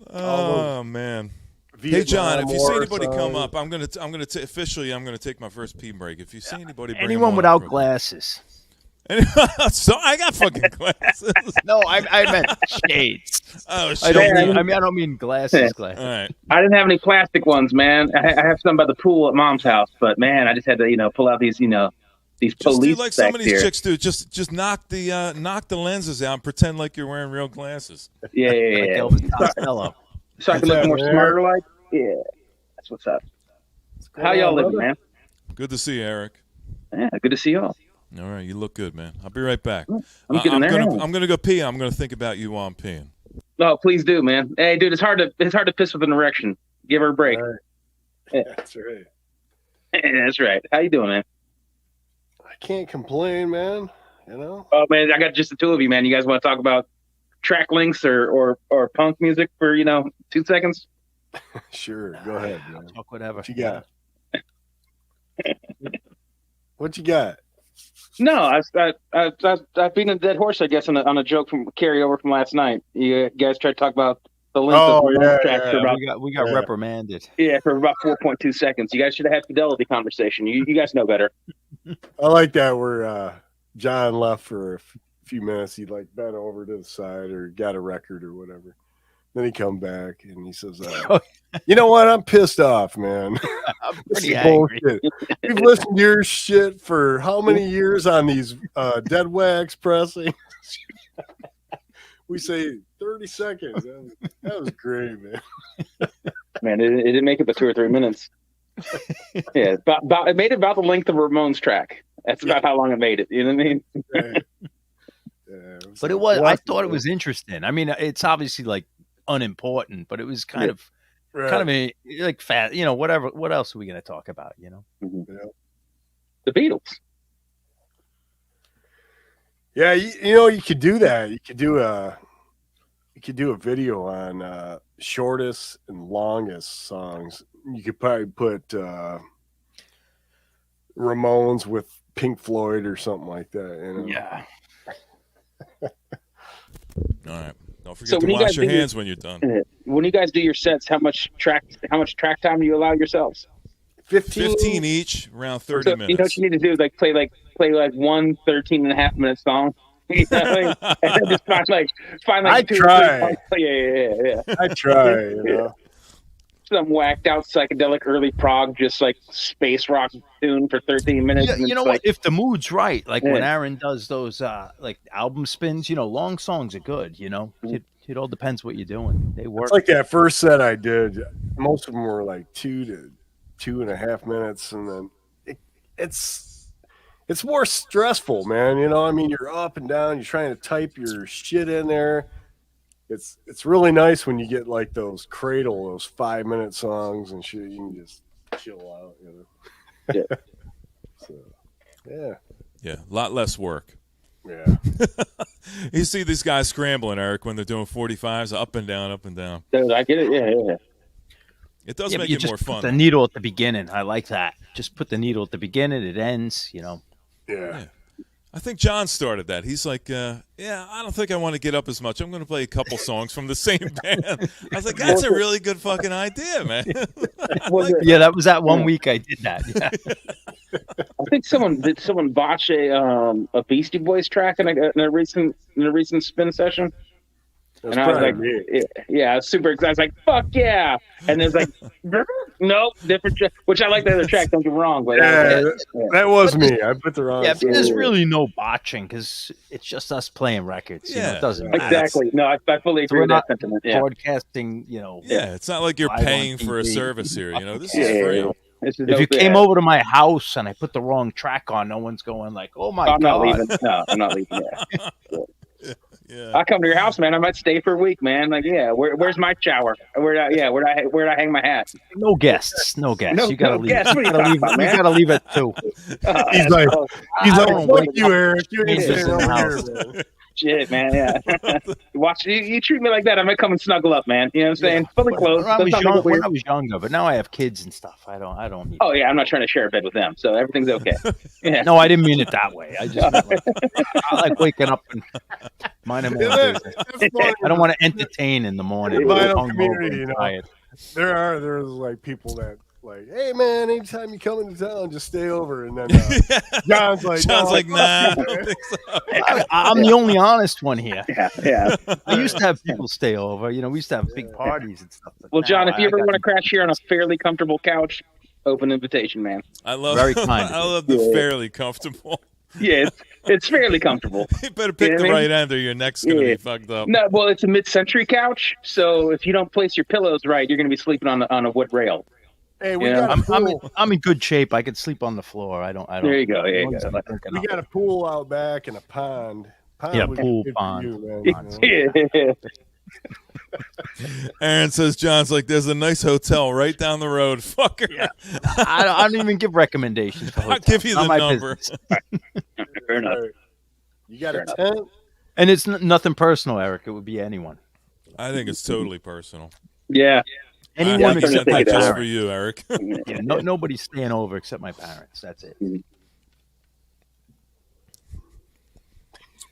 Oh man. Hey John, if you see anybody come up, I'm gonna take my first pee break. If you see anybody, bring Anyone them on without up. glasses. So I got fucking glasses. No, I meant shades. Oh shit. I don't mean glasses. All right. I didn't have any plastic ones, man. I have some by the pool at Mom's house, but man, I just had to, pull out these, these Just do police like some of specs these here. chicks do. Just knock the lenses out and pretend like you're wearing real glasses. Yeah. Like Elvis Costello. So I can look more smarter, like. Yeah, that's what's up. How y'all living, man? Good to see you, Eric. Yeah, good to see y'all. All right, you look good, man. I'll be right back. I'm getting there. I'm gonna go pee. I'm gonna think about you while I'm peeing. No, please do, man. Hey, dude, it's hard to piss with an erection. Give her a break. Right. Yeah. That's right. That's right. How you doing, man? I can't complain, man. Oh man, I got just the two of you, man. You guys want to talk about track links or punk music for 2 seconds? Sure, go ahead, man. Talk whatever. What you got? What you got? No, I've been a dead horse, I guess, on a joke from carry over from last night. You guys tried to talk about the length of the track for about We got reprimanded. Yeah, for about 4.2 seconds. You guys should have had fidelity conversation. You guys know better. I like that where John left for a few minutes. He like bent over to the side or got a record or whatever. Then he come back and he says, "You know what? I'm pissed off, man. I'm This pretty is angry. bullshit. We've listened to your shit for how many years on these dead wax pressing? We say 30 seconds. That was great, man. Man, it didn't make it but 2 or 3 minutes. Yeah, about it made it about the length of a Ramones track. That's about how long it made it. You know what I mean? Right. But it was. I thought it was interesting. I mean, it's obviously like unimportant, but it was kind of like fat. Whatever. What else are we going to talk about? The Beatles. Yeah, you could do that. You could do a video on shortest and longest songs. You could probably put Ramones with Pink Floyd or something like that. Yeah. All right. Don't forget to wash your hands when you're done. When you guys do your sets, how much track time do you allow yourselves? 15 each, around 30 minutes. You know what you need to do is play one 13.5-minute song. And then just find I 2 try. or 3 Yeah. I try, Some whacked out psychedelic early prog, just like space rock tune for 13 minutes. Yeah, and you know it's what? If the mood's right, like when Yeah. Aaron does those like album spins, long songs are good. It all depends what you're doing. They work. It's like that first set I did. Most of them were like 2 to 2.5 minutes, and then it's more stressful, man. I mean, you're up and down. You're trying to type your shit in there. It's really nice when you get like those 5-minute songs and shit. You can just chill out, Yeah. So, yeah. Yeah, a lot less work. Yeah. You see these guys scrambling, Eric, when they're doing 45s, up and down, up and down. Dude, I get it. Yeah. It does but make you it just more put fun. the needle at the beginning. I like that. Just put the needle at the beginning. It ends. Yeah. I think John started that. He's like, I don't think I want to get up as much. I'm going to play a couple songs from the same band. I was like, that's a really good fucking idea, man. Yeah, that was that one week I did that. Yeah. I think someone botch a Beastie Boys track in a recent spin session. That's And I was probably like, me. yeah, I was super excited. I was like, fuck yeah. And there's like, nope, different track, which I like the other track, don't get me wrong. But That was me. I put the wrong Yeah, but song. there's really no botching because it's just us playing records. It doesn't matter. Exactly. No, I fully agree we're with that not sentiment. Yeah. broadcasting, Yeah, it's not like you're live on paying for a TV. service here. This Yeah, is free. yeah. This is If you dope, came yeah. over to my house and I put the wrong track on, no one's going like, "Oh my I'm not god!" leaving. No, I'm not leaving. Yeah. Yeah. I come to your house, man. I might stay for a week, man. Like, yeah, where's my shower? Where'd I hang my hat? No guests. No guests. No- You gotta no leave. guests. What are You you gotta leave. talking about, You man? gotta leave at 2. He's like, I don't fuck wake you, up Eric. You ain't strangers staying in the over house. here, man. Shit, man. Yeah. Watch you treat me like that, I might come and snuggle up, man. You know what I'm saying? Fully clothed. When I was Let's not make it weird. when I was younger, but now I have kids and stuff. I don't need. Oh yeah, I'm not trying to share a bed with them, so everything's okay. Yeah. No, I didn't mean it that way. I just meant I like waking up and minding my own business. I don't want to entertain in the morning. In my I'm community, hungover you and know, tired. there's like people that like, hey man, anytime you come into town, just stay over. And then John's like, nah. I'm the only honest one here. Yeah. I used to have people stay over. You know, we used to have big parties and stuff. But Well, John, now if you ever I want to got- crash here on a fairly comfortable couch, open invitation, man. I love Very kind. I love the fairly comfortable. Yeah, it's fairly comfortable. You better pick You know the what I mean? right end or your neck's gonna be fucked up. No, well, it's a mid-century couch, so if you don't place your pillows right, you're going to be sleeping on a wood rail. hey, we Yeah. got a pool. I'm in good shape. I could sleep on the floor. I don't. There you go. There you as long go. as I'm drinking We up. got a pool out back and a pond. Yeah, would be pool, good for pond. you, man, you know? Yeah. Aaron says John's like, there's a nice hotel right down the road. Fucker. Yeah. I don't even give recommendations for I'll hotels. give you Not the my number. business. Fair enough. Right. You got Fair a enough. tent? And it's nothing personal, Eric. It would be anyone. I think it's totally personal. Yeah. Anyone I I'm think gonna it's except my take it just out. for parents. you, Eric. Yeah, nobody's staying over except my parents. That's it.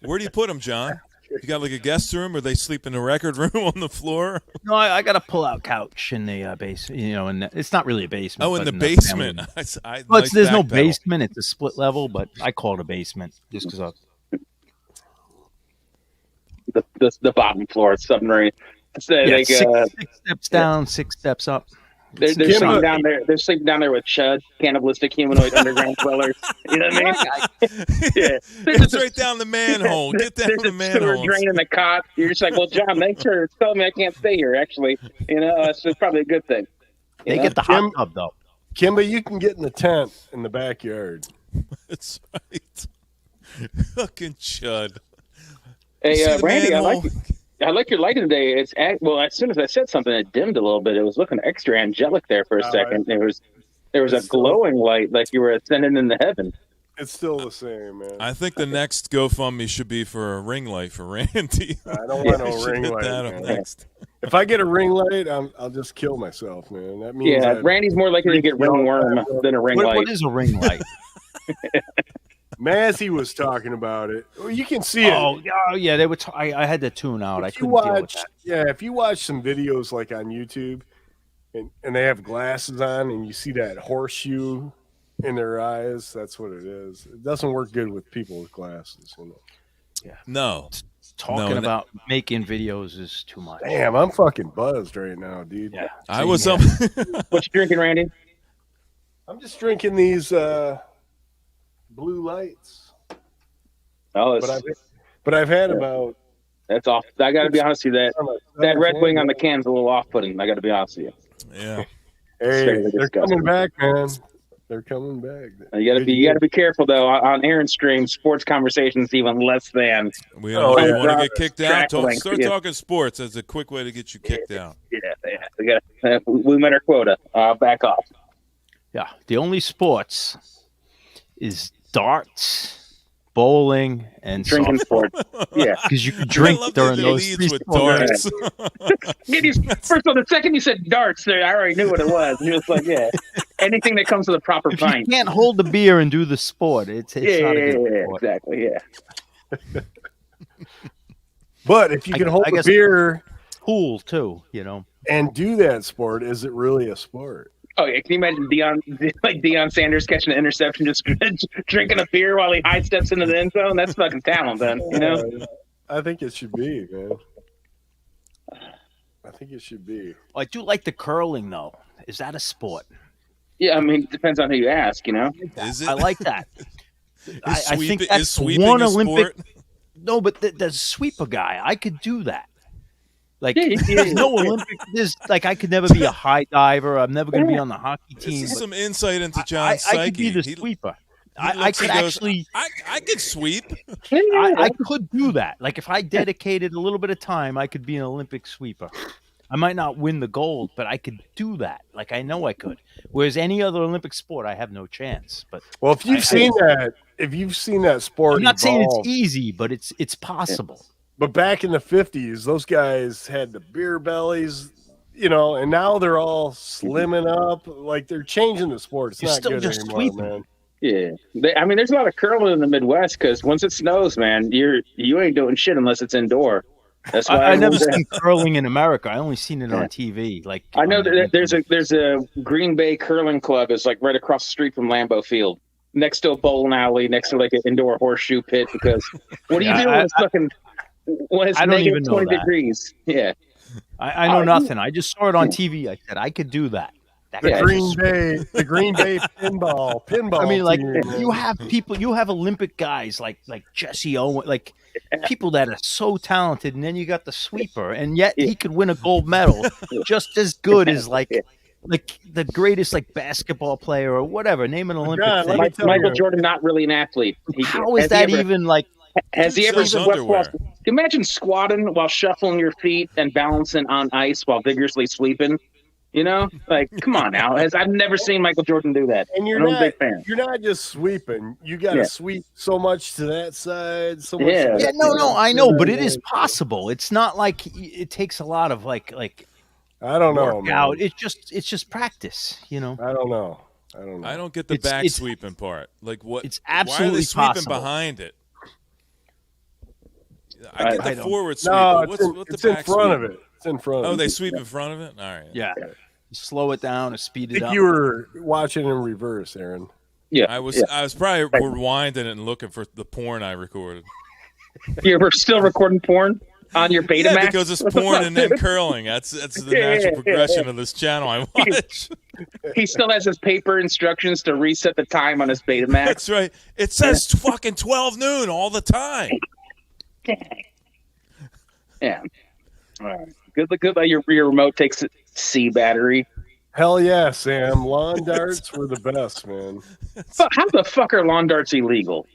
Where do you put them, John? You got like a guest room, or they sleep in the record room on the floor? No, I got a pull-out couch in the basement. You know, and it's not really a basement. Oh, in but the family basement. room. Well, There's no basement. It's a split level, but I call it a basement just because The bottom floor is submarine. So like, six steps down, 6 steps up. they're sleeping down there. They're sleeping down there with chud, cannibalistic humanoid underground dwellers. You know what I mean? Yeah. It's right down the manhole. Get down There's the a sewer manhole. drain in the cot. You're just like, well, John, thanks for telling me I can't stay here. Actually, you know, so it's probably a good thing. You They know? get the hot tub though. Kimba, you can get in the tent in the backyard. That's right. Fucking chud. Hey, See the Randy, manhole? I like your lighting today. Well, as soon as I said something, it dimmed a little bit. It was looking extra angelic there for a second. There was a glowing light, like you were ascending into heaven. It's still the same, man. I think the next GoFundMe should be for a ring light for Randy. I don't want We no should ring hit light. that up man. next. If I get a ring light, I'll just kill myself, man. That means Yeah, Randy's more likely to get ringworm than a ring light. What is a ring light? Mazzy was talking about it. Well, you can see it. Oh, yeah, they were. I had to tune out. I If you couldn't deal with watch, that. yeah, if you watch some videos like on YouTube, and they have glasses on, and you see that horseshoe in their eyes, that's what it is. It doesn't work good with people with glasses. You know? No. Talking No, about making videos is too much. Damn, I'm fucking buzzed right now, dude. Yeah, I was up. What you drinking, Randy? I'm just drinking these blue lights, Oh, but I've had about. that's off. I got to be honest with you. That Red Wing on the can's a little off-putting. I got to be honest with you. Yeah. Hey, Straight they're disgusting. coming back, man. They're coming back. You got to be careful though. On Aaron's stream, sports conversations even less than. We don't yeah. want to get kicked out. Track Start length, yeah. talking sports as a quick way to get you kicked out. Yeah. We met our quota. Back off. Yeah, the only sports is darts, bowling, and Drinking softball. sports. Yeah. Because you can I drink love during that those leads three with sports. darts. First of all, the second you said darts, there, I already knew what it was. And you're just like, yeah, anything that comes with a proper If you pint. can't hold the beer and do the sport, it's not a good sport. Exactly. Yeah. But if you can hold I the guess- beer Pool too, you know. and do that sport, is it really a sport? Oh yeah, can you imagine Deion Sanders catching an interception, just drinking a beer while he high steps into the end zone? That's fucking talent, then. You know. I think it should be, man. I think it should be. I do like the curling though. Is that a sport? Yeah, I mean, it depends on who you ask. You know. Is it? I like that. I think is that's sweeping one a Olympic. sport? No, but the sweeper guy, I could do that. Like, Yeah, there's no Olympic. There's like, I could never be a high diver. I'm never going to be on the hockey team. This is but some insight into I John's could be psyche. the sweeper. He I looks could and goes, actually. I could sweep. I could do that. Like, if I dedicated a little bit of time, I could be an Olympic sweeper. I might not win the gold, but I could do that. Like I know I could. Whereas any other Olympic sport, I have no chance. But Well, if you've seen that sport, I'm not saying it's evolve, easy, but it's possible. but back in the 50s, those guys had the beer bellies, and now they're all slimming up. Like they're changing the sport. It's You're not still good just anymore, sweeping. man. Yeah, there's a lot of curling in the Midwest because once it snows, man, you ain't doing shit unless it's indoor. That's why I never seen curling in America. I only seen it on TV. Like I know that there's a Green Bay curling club is like right across the street from Lambeau Field, next to a bowling alley, next to like an indoor horseshoe pit. Because what do you do when it's I don't negative even know 20 that. degrees? Yeah, I know nothing. I just saw it on TV. I said I could do that. The Green Bay pinball. I mean, like team, you man. have people, you have Olympic guys like Jesse Owen, like people that are so talented, and then you got the sweeper, and yet he could win a gold medal just as good as like the greatest like basketball player or whatever. Name an Olympic God, thing. Michael Jordan not really an athlete. How is that even like? Has he ever Sells underwear. Imagine squatting while shuffling your feet and balancing on ice while vigorously sweeping. Like, come on now. I've never seen Michael Jordan do that. And I'm a big fan. you're not just sweeping. You got to sweep so much to that side. So much Yeah. to that No, I side. know, but it is possible. It's not like it takes a lot of like I don't know, man. workout. It's just practice. I don't know. I don't get the It's- back it's- sweeping part. Like what? It's why are absolutely they sweeping possible. behind it? I get the I don't- forward sweep. No, but what's it's the in back front sweep? of it. It's in front of Oh, it. they sweep in front of it. All right. Yeah. Slow it down or speed I it think up. you were watching in reverse, Aaron. Yeah. I was probably rewinding it and looking for the porn I recorded. You were still recording porn on your Betamax? Yeah, because it's porn and then curling. That's the natural progression of this channel I watch. He still has his paper instructions to reset the time on his Betamax. That's right. It says fucking 12 noon all the time. Yeah. All right. Good. Your remote takes a C battery. Hell yeah, Sam. Lawn darts were the best, man. How the fuck are lawn darts illegal?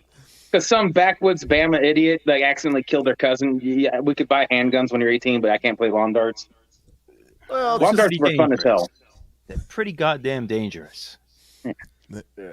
Because some backwoods Bama idiot like accidentally killed their cousin. Yeah, we could buy handguns when you're 18, but I can't play lawn darts. Well, Lawn just- darts were fun as hell. They're pretty goddamn dangerous.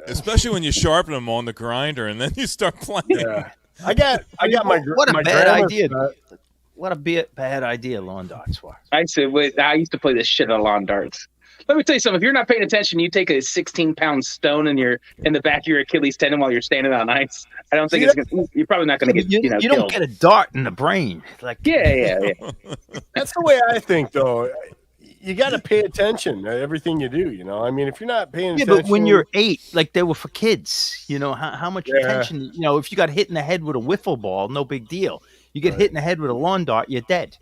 Especially when you sharpen them on the grinder and then you start playing. yeah. I got my What a my bad grandma's idea. set. What a bad idea lawn darts were. I used to play this shit on lawn darts. Let me tell you something. If you're not paying attention, you take a 16-pound stone in the back of your Achilles tendon while you're standing on ice. I don't think you're probably not going to get You killed. don't get a dart in the brain. Like Yeah. That's the way I think, though. You got to pay attention to everything you do. I mean, if you're not paying yeah, attention, but when you're 8, like they were for kids. How much attention? If you got hit in the head with a wiffle ball, no big deal. You get hit in the head with a lawn dart, you're dead.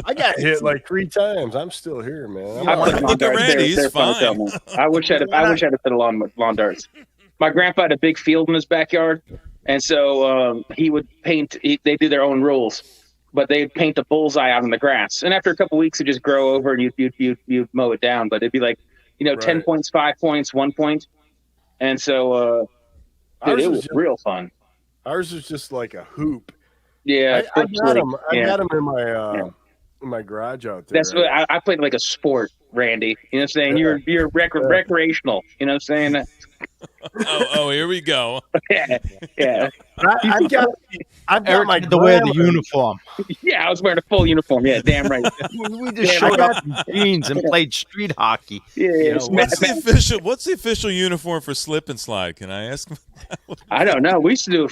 I got hit like 3 times. I'm still here, man. Look at Randy, he's fine. I wish I'd have put a lawn darts. My grandpa had a big field in his backyard, and so he would paint. They do their own rules, but they'd paint a bullseye out in the grass. And after a couple weeks, it'd just grow over, and you'd mow it down. But it'd be like 10 points, 5 points, 1 point, and so it was real fun. Ours was just like a hoop. Yeah, I got them. I got them in my garage out there. That's what I played like a sport, Randy. You know what I'm saying? You're recreational. You know what I'm saying? Oh, here we go. Yeah. I've got Eric my had to wear the grandma- uniform. Yeah, I was wearing a full uniform. Yeah, damn right. We just showed up in jeans and played street hockey. Yeah. What's the official uniform for slip and slide? Can I ask? I don't know. We used to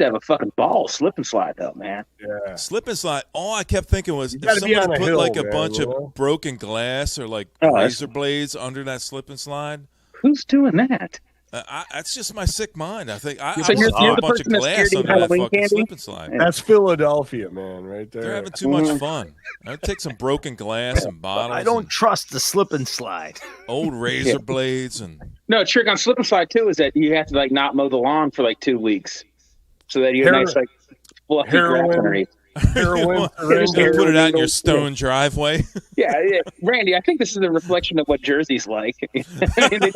have a fucking ball slip and slide though, man. Yeah. Slip and slide. All I kept thinking was if gotta be somebody on a put hill, like a man, bunch you of know? broken glass or like that's- razor blades under that slip and slide. Who's doing that? That's just my sick mind. I think I So you're want a the bunch of person that's glass scared to eat under that Halloween fucking candy? slip and slide. That's Philadelphia, man, right there. They're having too much fun. I'd take some broken glass and bottles. I don't and trust the slip and slide. old razor blades and No, trick on slip and slide too is that you have to like not mow the lawn for like 2 weeks, so that you have nice like fluffy grass Heroin. underneath. heroin. You're just gonna put it out in your stone driveway. Yeah, Randy, I think this is a reflection of what Jersey's like. I mean,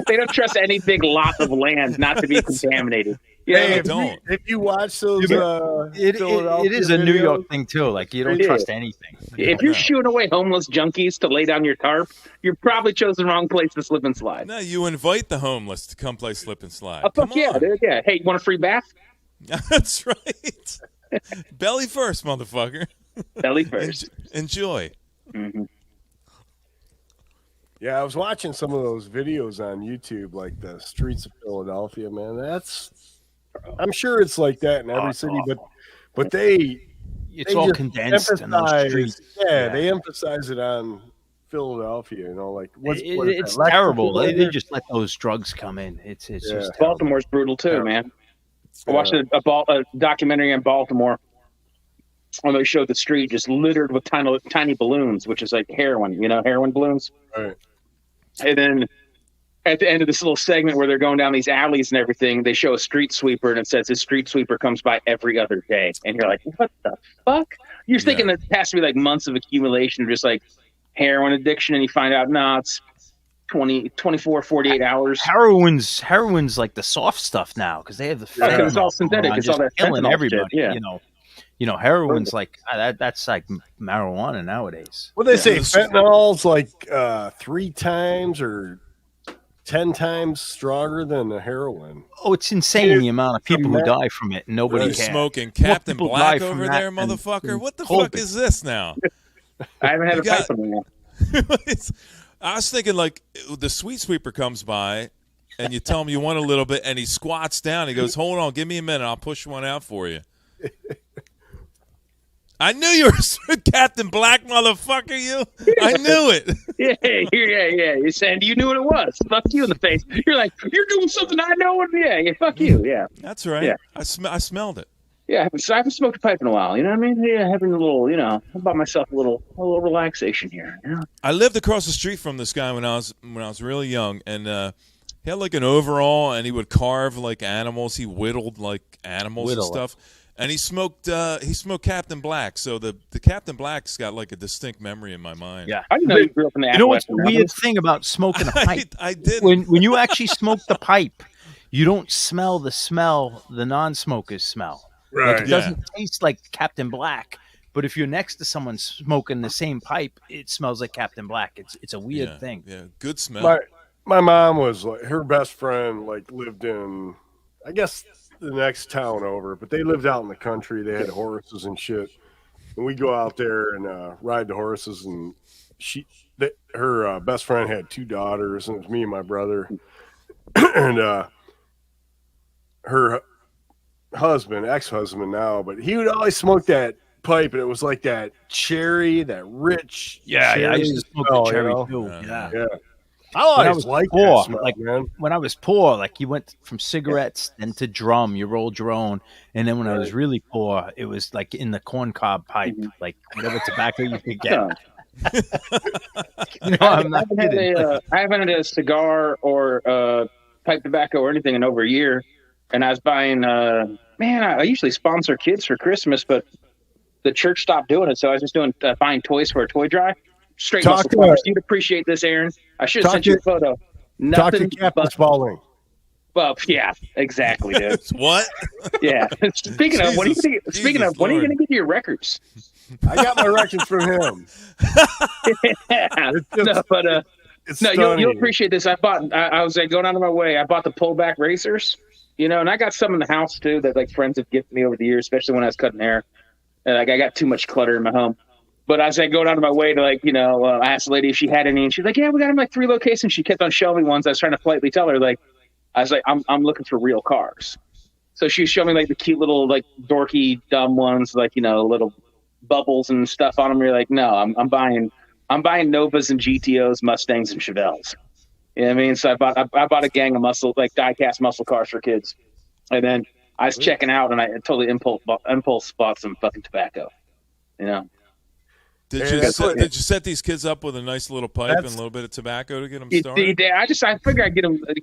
they don't trust any big lot of land not to be contaminated. Hey, don't. if you watch those, It is a New York thing too. Like you don't trust anything. If you're shooing away homeless junkies to lay down your tarp, you're probably chose the wrong place to slip and slide. No, you invite the homeless to come play slip and slide. Oh, fuck yeah, dude, yeah. Hey, you want a free bath? That's right. Belly first, motherfucker. Belly first. Enjoy. Mm-hmm. Yeah, I was watching some of those videos on YouTube, like the streets of Philadelphia. Man, I'm sure it's like that in every city, but it's all just condensed in those streets. Yeah, they emphasize it on Philadelphia. You know, like it's terrible. They just let those drugs come in. It's just terrible. Baltimore's brutal too, man. I watched a documentary in Baltimore when they showed the street just littered with tiny balloons, which is like heroin, heroin balloons. Right. And then at the end of this little segment where they're going down these alleys and everything, they show a street sweeper and it says this street sweeper comes by every other day. And you're like, what the fuck? You're thinking that it has to be like months of accumulation of just like heroin addiction, and you find out, it's 24, 48 hours. Heroin's like the soft stuff now because they have the fentanyl. It's all synthetic. It's all that killing fentanyl everybody. Shit, yeah. Heroin's like that's like marijuana nowadays. Well, they say fentanyl's like 3 times or 10 times stronger than the heroin. Oh, it's insane the amount of people who die from it. Nobody You're cares. Smoking Captain people Black die from over that there, and motherfucker. What the COVID. fuck is this now? I haven't had a pipe in there. I was thinking like the sweet sweeper comes by and you tell him you want a little bit and he squats down. He goes, hold on, give me a minute. I'll push one out for you. I knew you were Captain Black, motherfucker, you. I knew it. Yeah. You're saying you knew what it was. Fuck you in the face. You're like, you're doing something I know. Yeah, fuck you. Yeah. That's right. Yeah. I smelled it. Yeah, I haven't smoked a pipe in a while. You know what I mean? Yeah, having a little, I bought myself a little relaxation here. I lived across the street from this guy when I was really young, and he had like an overall, and he would carve like animals. He whittled like animals and stuff. And he smoked Captain Black. So the Captain Black's got like a distinct memory in my mind. Yeah, I didn't know you grew up in the You know what's the weird thing about smoking a pipe? I did. When you actually smoke the pipe, you don't smell the non-smokers smell. Right. Like, it doesn't taste like Captain Black, but if you're next to someone smoking the same pipe, it smells like Captain Black. It's a weird thing. Yeah, good smell. My mom was like, her best friend like lived in, I guess, the next town over, but they lived out in the country. They had horses and shit, and we go out there and ride the horses. And her best friend had 2 daughters, and it was me and my brother, and her ex-husband now, but he would always smoke that pipe, and it was like that cherry, that rich cherry. I used to smoke smell, the cherry you know? too. Yeah. I always liked that smell, man. When I was poor, like you went from cigarettes then to drum, you rolled your own, and then when I was really poor, it was like in the corncob pipe, like whatever tobacco you could get. I'm not kidding. I haven't had a cigar or pipe tobacco or anything in over a year. And I was buying, I usually sponsor kids for Christmas, but the church stopped doing it. So I was just buying toys for a toy drive. Straight muscle cars. You'd appreciate this, Aaron. I should have sent you a photo. Nothing but Spalding. Well, yeah, exactly, dude. What? Yeah. Speaking of, when are you going to get your records? I got my records from him. You'll appreciate this. I was going out of my way. I bought the pullback racers. And I got some in the house too that like friends have gifted me over the years, especially when I was cutting hair. And like I got too much clutter in my home. But as I go down to my way to like, I asked the lady if she had any, and she's like, yeah, we got them like 3 locations. She kept on shelving ones. I was trying to politely tell her, like, I was like, I'm looking for real cars. So she was showing me like the cute little like dorky dumb ones, like little bubbles and stuff on them. You're like, no, I'm buying Novas and GTOs, Mustangs and Chevelles. You know what I mean? So I bought a gang of die-cast muscle cars for kids. And then I was checking out, and I totally impulse bought some fucking tobacco. Did you set these kids up with a nice little pipe and a little bit of tobacco to get them started? I figured I'd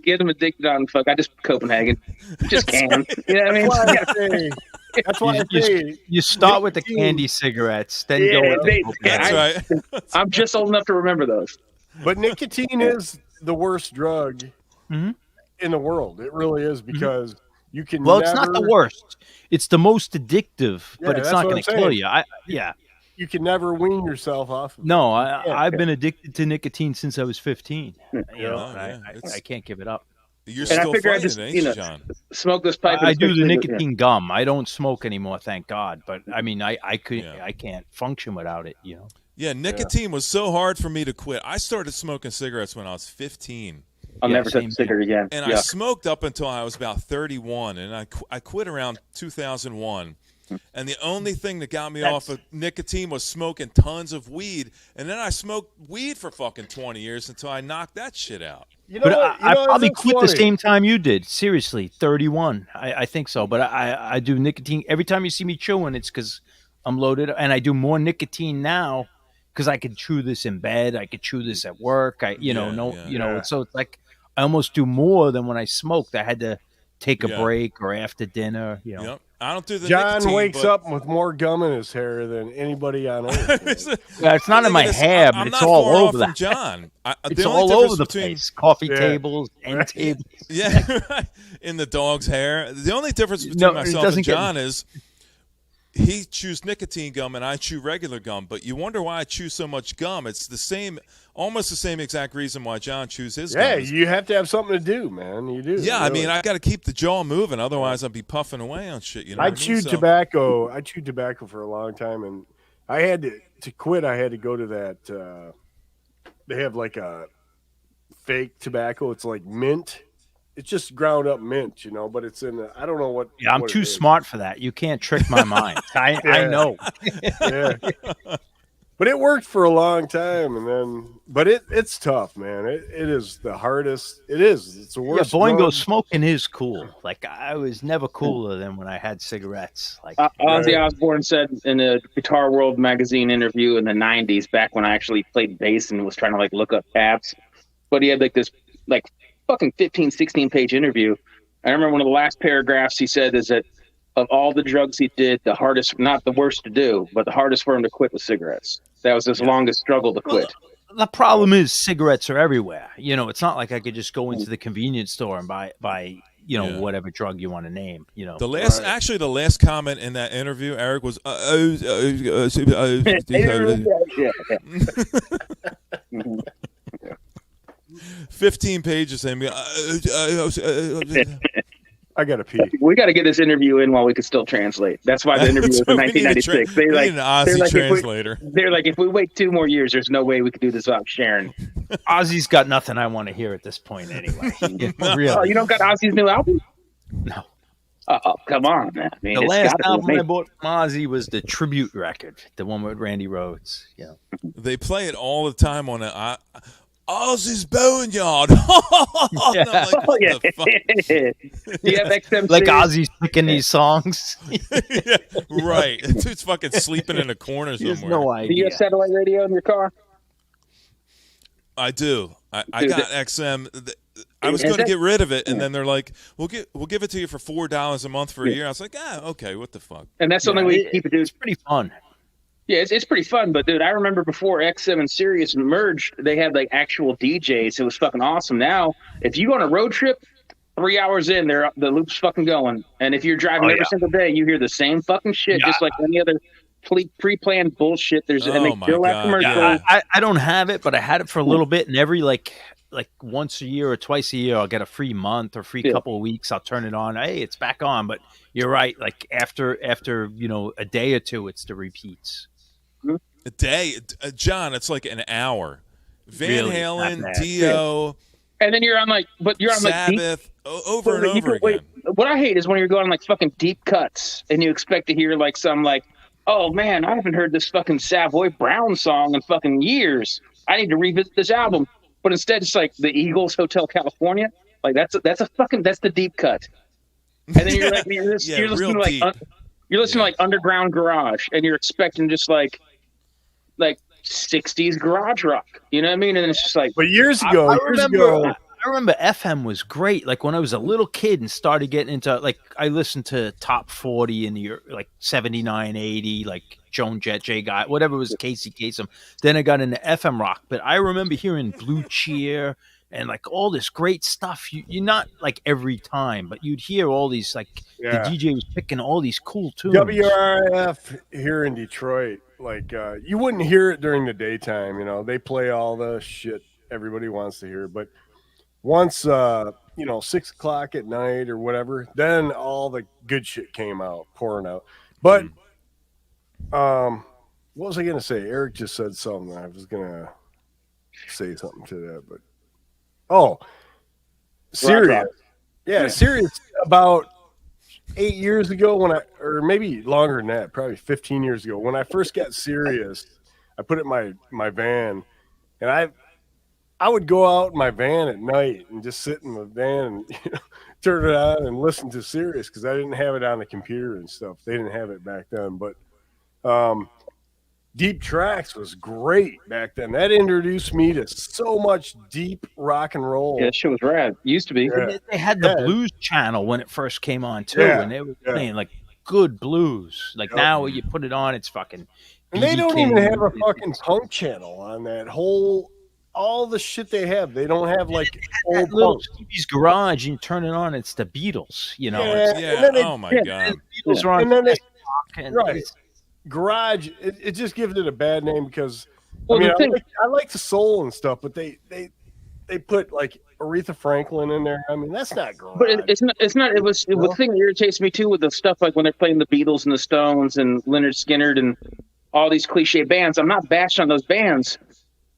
get them addicted on fuck. I just Copenhagen, just can. Right. You know what I mean? That's why I say You start with the nicotine- candy cigarettes, then Yeah, go with the they- smoke. That's right. I'm just old enough to remember those. But nicotine is the worst drug Mhm. in the world. It really is because you can. Well, never, it's not the worst. It's the most addictive, Yeah, but it's that's not what going I'm to kill saying. you. Yeah. You can never wean yourself off. Of it. No, can't. I've been addicted to nicotine since I was 15. You know, Oh, yeah. I can't give it up. You're And I still figure I fighting just, it, ain't you you, know, John? smoke this pipe. I do the especially- nicotine gum. I don't smoke anymore, thank God. But I mean, I Yeah. can't function without it. You know. Yeah, nicotine was so hard for me to quit. I started smoking cigarettes when I was 15. I'll Yeah, never touch same a cigarette again. And Yuck. I smoked up until I was about 31, and I quit around 2001. And the only thing that got me off of nicotine was smoking tons of weed. And then I smoked weed for fucking 20 years until I knocked that shit out. You know But what? I probably that's quit the funny. same time you did. Seriously, 31. I think so. But I do nicotine. Every time you see me chewing, it's because I'm loaded. And I do more nicotine now because I could chew this in bed. I could chew this at work. So it's like I almost do more than when I smoked. I had to take a Yeah. break or after dinner. You know. Yep. I don't do the John nicotine, wakes but- up with more gum in his hair than anybody on earth. Yeah, it's not in my hair, but I'm it's not all far off over from John. It's the only all difference over the between- place. Coffee Yeah. tables, end tables. Yeah, in the dog's hair. The only difference between No, it myself doesn't and get- John is he chews nicotine gum and I chew regular gum. But you wonder why I chew so much gum. It's the same, almost the same exact reason why John chews his Yeah, gum. you have to have something to do, man. You do. Yeah, I really. mean, I got to keep the jaw moving, otherwise I'd be puffing away on shit. You know, I what mean? chewed So- tobacco. I chewed tobacco for a long time, and I had to quit. I had to go to that. They have like a fake tobacco. It's like mint. It's just ground up mint, but it's in. I don't know what. Yeah, I'm what it too is. smart for that. You can't trick my mind. I know. Yeah. But it worked for a long time, but it's tough, man. It is the hardest. It is. It's the Yeah, worst. Boingo drug. smoking is cool. Like I was never cooler than when I had cigarettes. Like Ozzy Osbourne said in a Guitar World magazine interview in the 90s, back when I actually played bass and was trying to look up tabs, but he had this fucking 15, 16 page interview. I remember one of the last paragraphs he said is that of all the drugs he did, the hardest, not the worst to do, but the hardest for him to quit was cigarettes. That was his longest struggle to quit. the problem is cigarettes are everywhere. It's not like I could just go into the convenience store and buy Yeah. whatever drug you want to name. The last comment in that interview, Eric, was 15 pages and me. I gotta pee. We got to get this interview in while we could still translate. That's why the interview was in 1996. We need an Aussie translator. They're like, if we wait 2 more years, there's no way we could do this without Sharon. Ozzy's got nothing I want to hear at this point anyway. Really. Oh, you don't got Ozzy's new album? No. Oh, come on, man. I mean, The it's last gotta be album I amazing. bought from Ozzy was the tribute record, the one with Randy Rhoads. Yeah. They play it all the time on Ozzy's Boneyard. Yeah. And I'm like, what the fuck? Do you have XM Like Series? Ozzy's picking these songs. Yeah, right. Dude's fucking sleeping in a corner He has somewhere. no Do you idea. have satellite radio in your car? I do. I Dude, got XM. I was Is going to it? get rid of it, and then they're like, "We'll give it to you for $4 a month for a year." I was like, okay, what the fuck? And that's something we keep it do. It's pretty fun. Yeah, it's pretty fun, but dude, I remember before XM and Sirius merged, they had actual DJs. It was fucking awesome. Now, if you go on a road trip, 3 hours in, the loop's fucking going. And if you're driving every single day, you hear the same fucking shit, just like any other pre-planned bullshit. And they my still have God. commercials. Yeah, I don't have it, but I had it for a little bit, and every like once a year or twice a year, I'll get a free month or free couple of weeks. I'll turn it on. Hey, it's back on. But you're right. Like after a day or two, it's the repeats. A day, John. It's like an hour. Van Really? Halen, Not bad. Dio, And then you're on deep, Sabbath, over and over again. What I hate is when you're going on fucking deep cuts and you expect to hear some oh man, I haven't heard this fucking Savoy Brown song in fucking years. I need to revisit this album. But instead it's like the Eagles Hotel California. That's the deep cut. And then you're you're listening real to deep. you're listening to Underground Garage and you're expecting just like 60s garage rock. You know what I mean? And it's just like But years ago, I I remember FM was great. Like when I was a little kid and started getting into like I listened to top 40 in the year like 79, 80, like Joan Jett, J Guy, whatever was Casey Kasem. Then I got into FM rock. But I remember hearing Blue Cheer and like all this great stuff. You're not like every time, but you'd hear all these like the DJ was picking all these cool tunes. WRF here in Detroit, like you wouldn't hear it during the daytime. You know, they play all the shit everybody wants to hear, but once 6 o'clock at night or whatever, then all the good shit came out, pouring out. But what was I gonna say? Eric just said something. I was gonna say something to that, but Sirius. Yeah, Sirius about 8 years ago or maybe longer than that, probably 15 years ago, when I first got Sirius, I put it in my van, and I would go out in my van at night and just sit in the van and turn it on and listen to Sirius because I didn't have it on the computer and stuff. They didn't have it back then, but Deep Tracks was great back then. That introduced me to so much deep rock and roll. Yeah, that shit was rad. Used to be. Yeah. They had the blues channel when it first came on too, and they were playing like good blues. Like now you put it on, it's fucking. And they don't even have a fucking punk channel on that whole. All the shit they have, they don't have like old little Stevie's Garage. And you turn it on, it's the Beatles. You know. Oh my god. The Beatles are on. And then Garage. It just gives it a bad name because I like the soul and stuff, but they put like Aretha Franklin in there. I mean, that's not Garage. But it's not. It was the thing that irritates me too with the stuff like when they're playing the Beatles and the Stones and Leonard Skinner and all these cliche bands. I'm not bashing on those bands.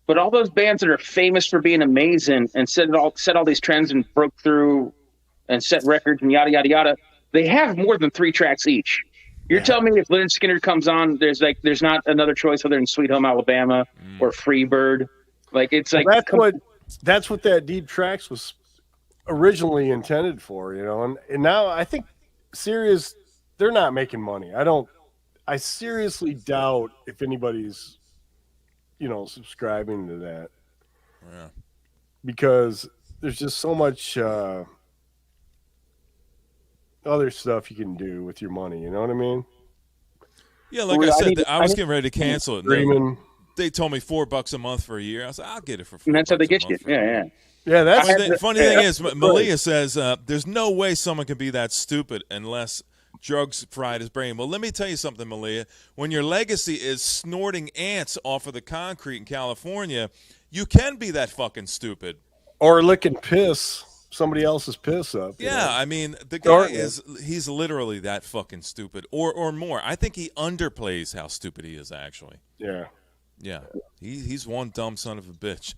But all those bands that are famous for being amazing and set all these trends and broke through and set records and yada, yada, yada, they have more than 3 tracks each. You're telling me if Leonard Skinner comes on, there's not another choice other than Sweet Home Alabama or Freebird. Like it's like that's what that Deep Tracks was originally intended for, you know. And now I think Sirius, they're not making money. I seriously doubt if anybody's subscribing to that. Yeah. Because there's just so much other stuff you can do with your money, you know what I mean? Yeah, like I said, I was getting ready to cancel it. They told me $4 a month for a year. I was like, I'll get it for $4. And that's how they get you. Yeah. Yeah, that's funny thing is, Malia says there's no way someone can be that stupid unless drugs fried his brain. Well, let me tell you something, Malia. When your legacy is snorting ants off of the concrete in California, you can be that fucking stupid. Or licking piss, somebody else's piss up. Yeah, I mean, the guy he's literally that fucking stupid. Or more. I think he underplays how stupid he is, actually. Yeah. Yeah. He's one dumb son of a bitch.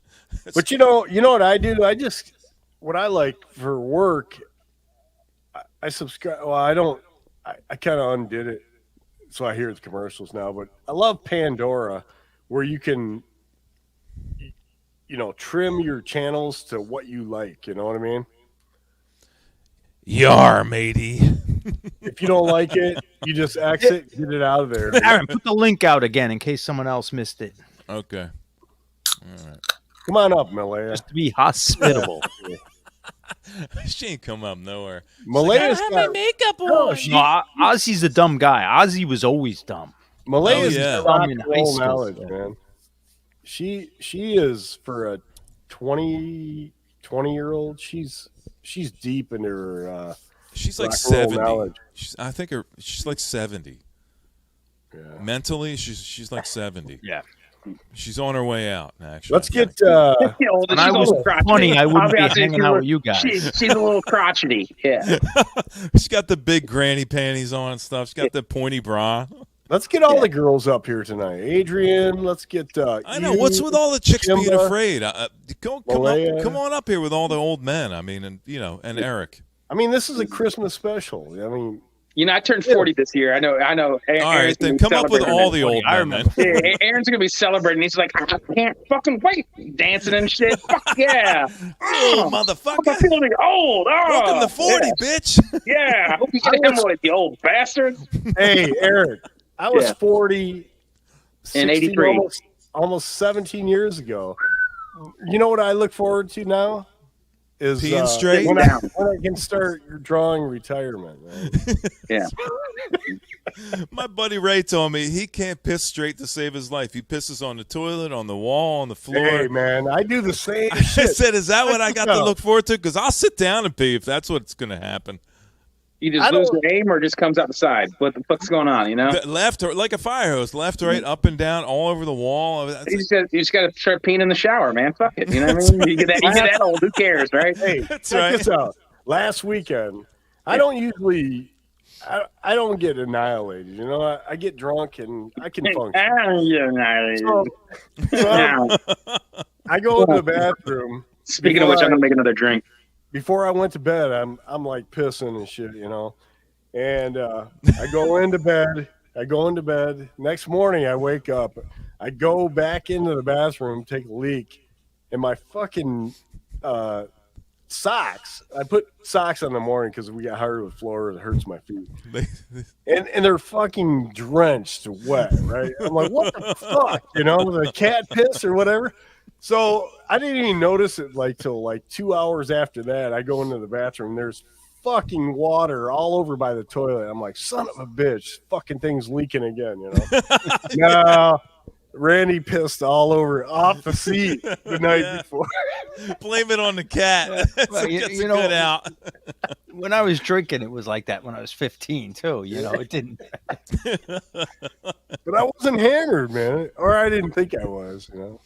But you know what I do? What I like for work, I subscribe. Well, I don't. I kind of undid it, so I hear the commercials now. But I love Pandora, where you can, trim your channels to what you like. You know what I mean? Yar, matey. If you don't like it, you just exit, get it out of there. Aaron, put the link out again in case someone else missed it. Okay. All right. Come on up, Malaya. Just to be hospitable. She ain't come up nowhere. Malaya's got my makeup on. Ozzy's a dumb guy. Ozzy was always dumb. Malaya's dumb in high school. Knowledge, man. She is for a 20-year-old. She's deep in her. She's like 70. I think she's like 70. Yeah. Mentally, she's like 70. Yeah. She's on her way out, actually. Let's get. When I was 20, I wouldn't be hanging out with you guys. She's a little crotchety. Yeah. She's got the big granny panties on and stuff. She's got the pointy bra. Let's get all the girls up here tonight. Adrian, let's get. I know. What's with all the chicks being afraid? Come on up here with all the old men. I mean, and Eric. I mean, this is a Christmas special. I mean. I turned 40 this year. I know. All right, then come up with all the old men. Yeah, Aaron's going to be celebrating. He's like, I can't fucking wait. Dancing and shit. Fuck yeah. Oh, motherfucker. I'm feeling old. Oh, welcome to 40, bitch. Yeah. I hope you get him with you old bastard. Hey, Eric. I was 40 in 83. Almost 17 years ago. You know what I look forward to now? is Peeing straight? when I can start drawing retirement. Right? Yeah. My buddy Ray told me he can't piss straight to save his life. He pisses on the toilet, on the wall, on the floor. Hey, man, I do the same I shit. said, is that what I got to look forward to? Because I'll sit down and pee if that's what's going to happen. You just lose your aim or it just comes out the side? What the fuck's going on, you know? The left, or like a fire hose, left, right, up and down, all over the wall. You just got to start peeing in the shower, man. Fuck it. You know what I mean? You get that old, who cares, right? Hey, check this out. Last weekend, I don't usually... I don't get annihilated, you know. I get drunk and I can function. I don't get annihilated. So I go into the bathroom. Speaking of which, I'm gonna make another drink. Before I went to bed, I'm like pissing and shit, you know. And I go into bed. Next morning, I wake up. I go back into the bathroom, take a leak, and my fucking socks. I put socks on in the morning because we got hardwood floor and it hurts my feet. And they're fucking drenched wet, right? I'm like, what the fuck? You know, the cat piss or whatever. So I didn't even notice it till 2 hours after that. I go into the bathroom. There's fucking water all over by the toilet. I'm like, son of a bitch, fucking thing's leaking again, you know? No. Randy pissed all over off the seat the night before. Blame it on the cat. Well, you know, good out. When I was drinking, it was like that when I was 15 too. You know, it didn't. But I wasn't hammered, man, or I didn't think I was. You know.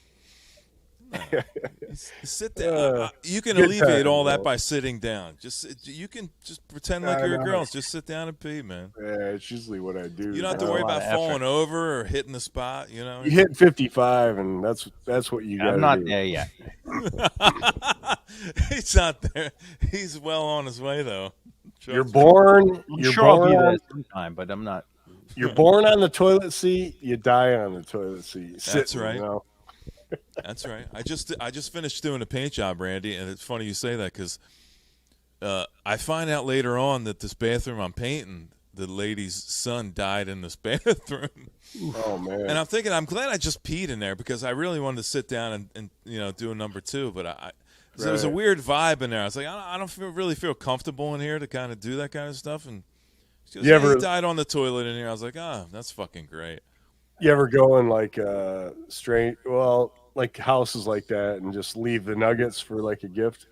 Sit down. You can alleviate all that by sitting down. You can just pretend like you're a girl. Just sit down and pee, man. Yeah, it's usually what I do. You don't have to worry about falling over or hitting the spot. You know, you hit 55, and that's what you got. I'm not there yet. He's not there. He's well on his way, though. You're born. I'm sure I'll be there sometime, but I'm not. You're born on the toilet seat. You die on the toilet seat. That's right. You know? That's right. I just finished doing a paint job, Randy, and it's funny you say that because I find out later on that this bathroom I'm painting, the lady's son died in this bathroom. Oh man! And I'm thinking, I'm glad I just peed in there because I really wanted to sit down and do a number two, but there was a weird vibe in there. I was like, I don't really feel comfortable in here to kind of do that kind of stuff. And she goes, he died on the toilet in here. I was like, that's fucking great. You ever go in like like houses like that and just leave the nuggets for like a gift?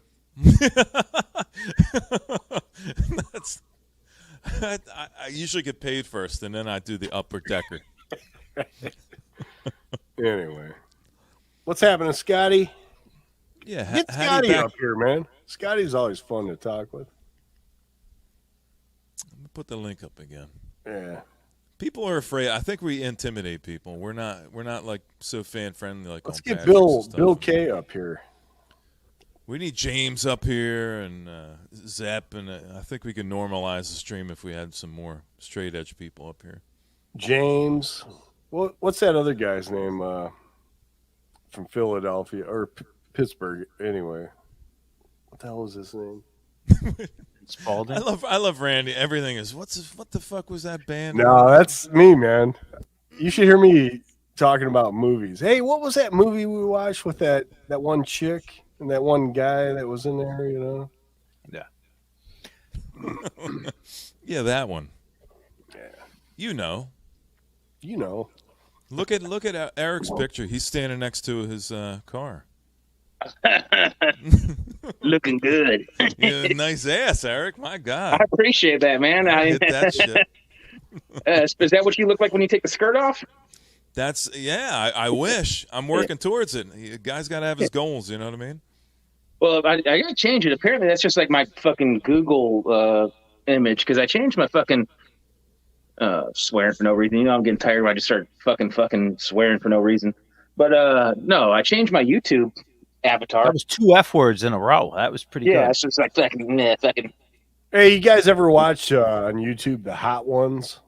I usually get paid first, and then I do the upper decker. Anyway, what's happening, Scotty? Yeah, get Scotty up here, man. Scotty's always fun to talk with. Let me put the link up again. Yeah. People are afraid. I think we intimidate people. We're not like so fan friendly. Like let's get Bill K up here. We need James up here and Zepp, and I think we can normalize the stream if we had some more straight edge people up here. James, what's that other guy's name from Philadelphia or Pittsburgh? Anyway, what the hell is his name? Spalding. I love Randy. Everything is what the fuck was that band? No, that's me, man. You should hear me talking about movies. Hey, what was that movie we watched with that one chick and that one guy that was in there? You know. Yeah. Yeah, that one. Yeah. You know. Look at Eric's picture. He's standing next to his car. Looking good. Yeah, nice ass, Eric. My God. I appreciate that, man. I hit that shit. Is that what you look like when you take the skirt off? I wish. I'm working towards it. A guy's got to have his goals, you know what I mean? Well, I got to change it. Apparently, that's just like my fucking Google image because I changed my fucking swearing for no reason. You know, I'm getting tired when I just start fucking swearing for no reason. But no, I changed my YouTube avatar. That was 2 F words in a row. That was pretty good. Yeah, it's just like fucking. Hey, you guys ever watch on YouTube the Hot Ones,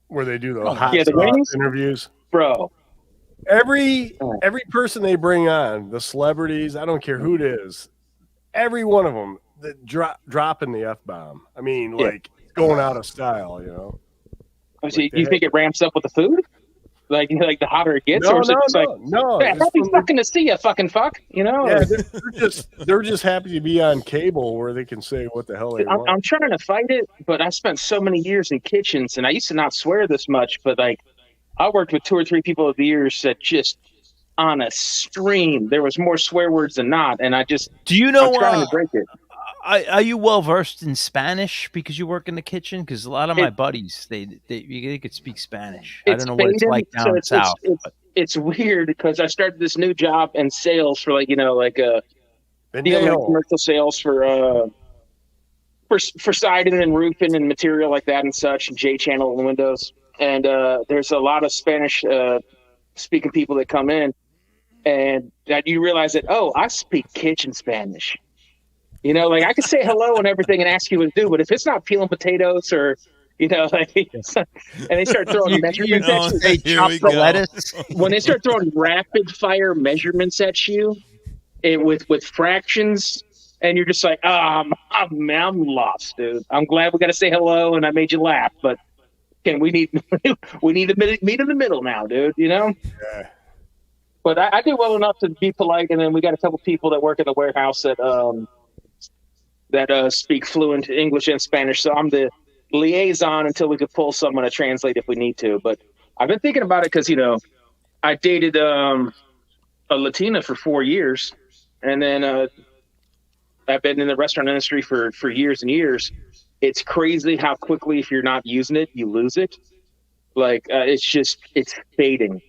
where they do the the interviews? Bro, every person they bring on, the celebrities, I don't care who it is, every one of them that dropping the F-bomb. I mean, like going out of style, you know. So you think it ramps up with the food? Like the hotter it gets, No, or is it just like, no. yeah, happy fucking to see you, fucking fuck, you know? Yeah, they're just happy to be on cable where they can say what the hell they want. I'm trying to fight it, but I spent so many years in kitchens, and I used to not swear this much, but like I worked with 2 or 3 people over the years that just on a stream, there was more swear words than not, and I just Do you know? I'm trying to break it. Are you well versed in Spanish because you work in the kitchen? Because a lot of my buddies, they could speak Spanish. I don't know what it's like down south. It's weird because I started this new job in sales for commercial sales for siding and roofing and material like that and such, and J channel and windows. And there's a lot of Spanish speaking people that come in, and that you realize that I speak kitchen Spanish. You know, like I can say hello and everything and ask you what to do, but if it's not peeling potatoes or, you know, like, and they start throwing measurements at you, they chop the lettuce. When they start throwing rapid fire measurements at you, with fractions, and you're just like, I'm lost, dude. I'm glad we got to say hello and I made you laugh, but we need to meet in the middle now, dude. You know. Yeah. But I do well enough to be polite, and then we got a couple people that work at the warehouse that speak fluent English and Spanish. So I'm the liaison until we could pull someone to translate if we need to. But I've been thinking about it because, you know, I dated a Latina for 4 years, and then I've been in the restaurant industry for years and years. It's crazy how quickly, if you're not using it, you lose it. Like it's fading.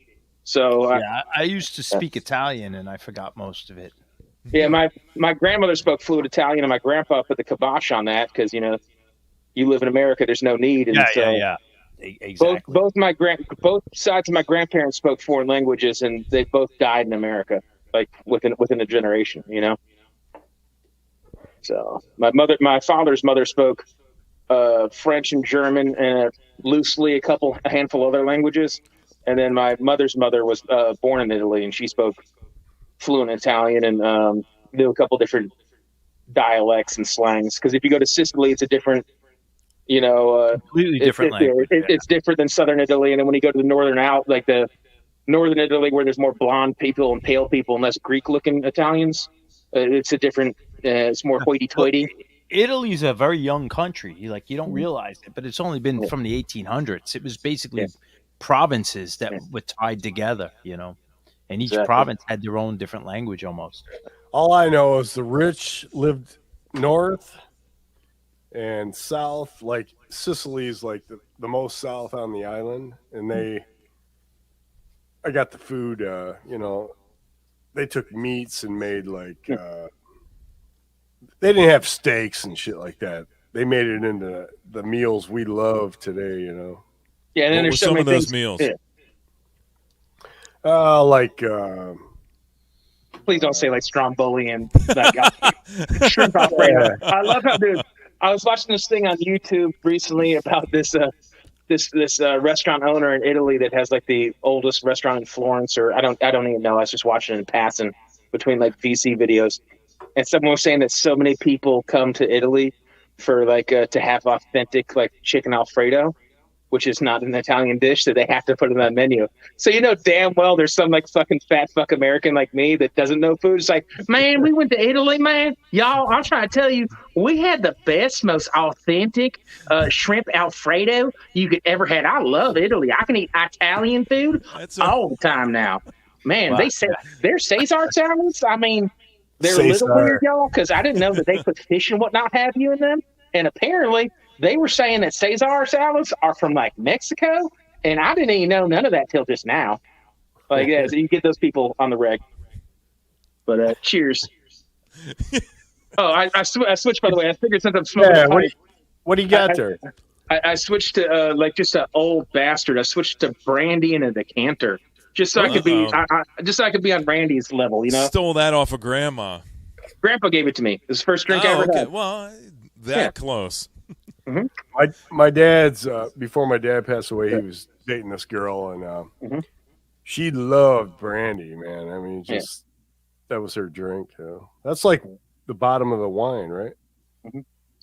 So I used to speak Italian, and I forgot most of it. Yeah, my grandmother spoke fluent Italian, and my grandpa put the kibosh on that because, you know, you live in America, there's no need. And Exactly. Both sides of my grandparents spoke foreign languages, and they both died in America, like within a generation, you know. So my father's mother spoke French and German and loosely a handful of other languages, and then my mother's mother was born in Italy, and she spoke fluent Italian and knew a couple different dialects and slangs. Because if you go to Sicily, it's a different, you know, completely different language. It's different than Southern Italy, and then when you go to the the Northern Italy, where there's more blonde people and pale people and less Greek-looking Italians, it's a different. It's more hoity-toity. Italy's a very young country. You don't realize it, but it's only been from the 1800s. It was basically provinces that were tied together, you know. And each province had their own different language almost. All I know is the rich lived north and south. Like Sicily's like the most south on the island. And I got the food, you know, they took meats and made like, they didn't have steaks and shit like that. They made it into the meals we love today, you know. Yeah, and then there's so many those things. meals? Yeah. Please don't say like Stromboli and shrimp Alfredo. I love how, dude. I was watching this thing on YouTube recently about this restaurant owner in Italy that has like the oldest restaurant in Florence, or I don't even know. I was just watching it in passing between like VC videos, and someone was saying that so many people come to Italy for like to have authentic like chicken Alfredo, which is not an Italian dish, that they have to put it on the menu. So you know damn well there's some like fucking fat fuck American like me that doesn't know food. It's like, man, we went to Italy, man. Y'all, I'm trying to tell you, we had the best, most authentic shrimp Alfredo you could ever had. I love Italy. I can eat Italian food all the time now. Man, they say their Caesar salads, I mean, they're a little weird, y'all, because I didn't know that they put fish and whatnot have you in them. And apparently they were saying that Caesar salads are from like Mexico, and I didn't even know none of that till just now. Like, yeah, so you get those people on the reg. But cheers. I switched, by the way. I figured since I'm smoking, what do you got there? I switched to like just an old bastard. I switched to brandy and a decanter, just so I could be, just so I could be on Randy's level. You know, stole that off of Grandma. Grandpa gave it to me. It was the first drink I ever had. Well, that close. Mm-hmm. My dad's before my dad passed away, he was dating this girl, and she loved brandy, man. I mean, just that was her drink. That's like the bottom of the wine, right? Mm-hmm.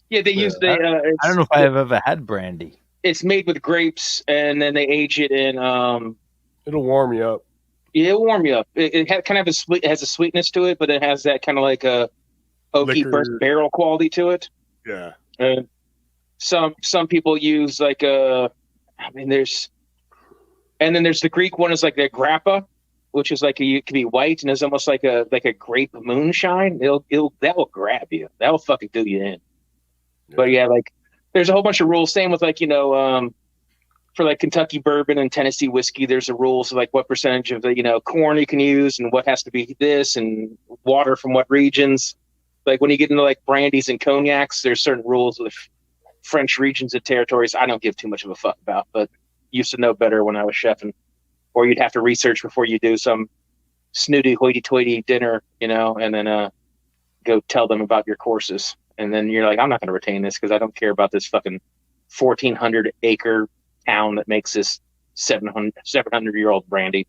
Yeah, they use I don't know if I've ever had brandy. It's made with grapes, and then they age it in It'll warm you up. Yeah, it'll warm you up. It kind of has a sweetness to it, but it has that kind of like a oaky Liquor. first barrel quality to it. Yeah. Some people use like there's the Greek one is like the grappa, which is like it can be white and is almost like a grape moonshine. That will grab you. That will fucking do you in. Yeah. But yeah, like there's a whole bunch of rules. Same with like for like Kentucky bourbon and Tennessee whiskey, there's the rules of like what percentage of the corn you can use and what has to be this and water from what regions. Like when you get into like brandies and cognacs, there's certain rules with French regions and territories I don't give too much of a fuck about, but used to know better when I was chefing. Or you'd have to research before you do some snooty hoity-toity dinner, and then go tell them about your courses. And then you're like, I'm not going to retain this because I don't care about this fucking 1,400-acre town that makes this 700-year-old brandy.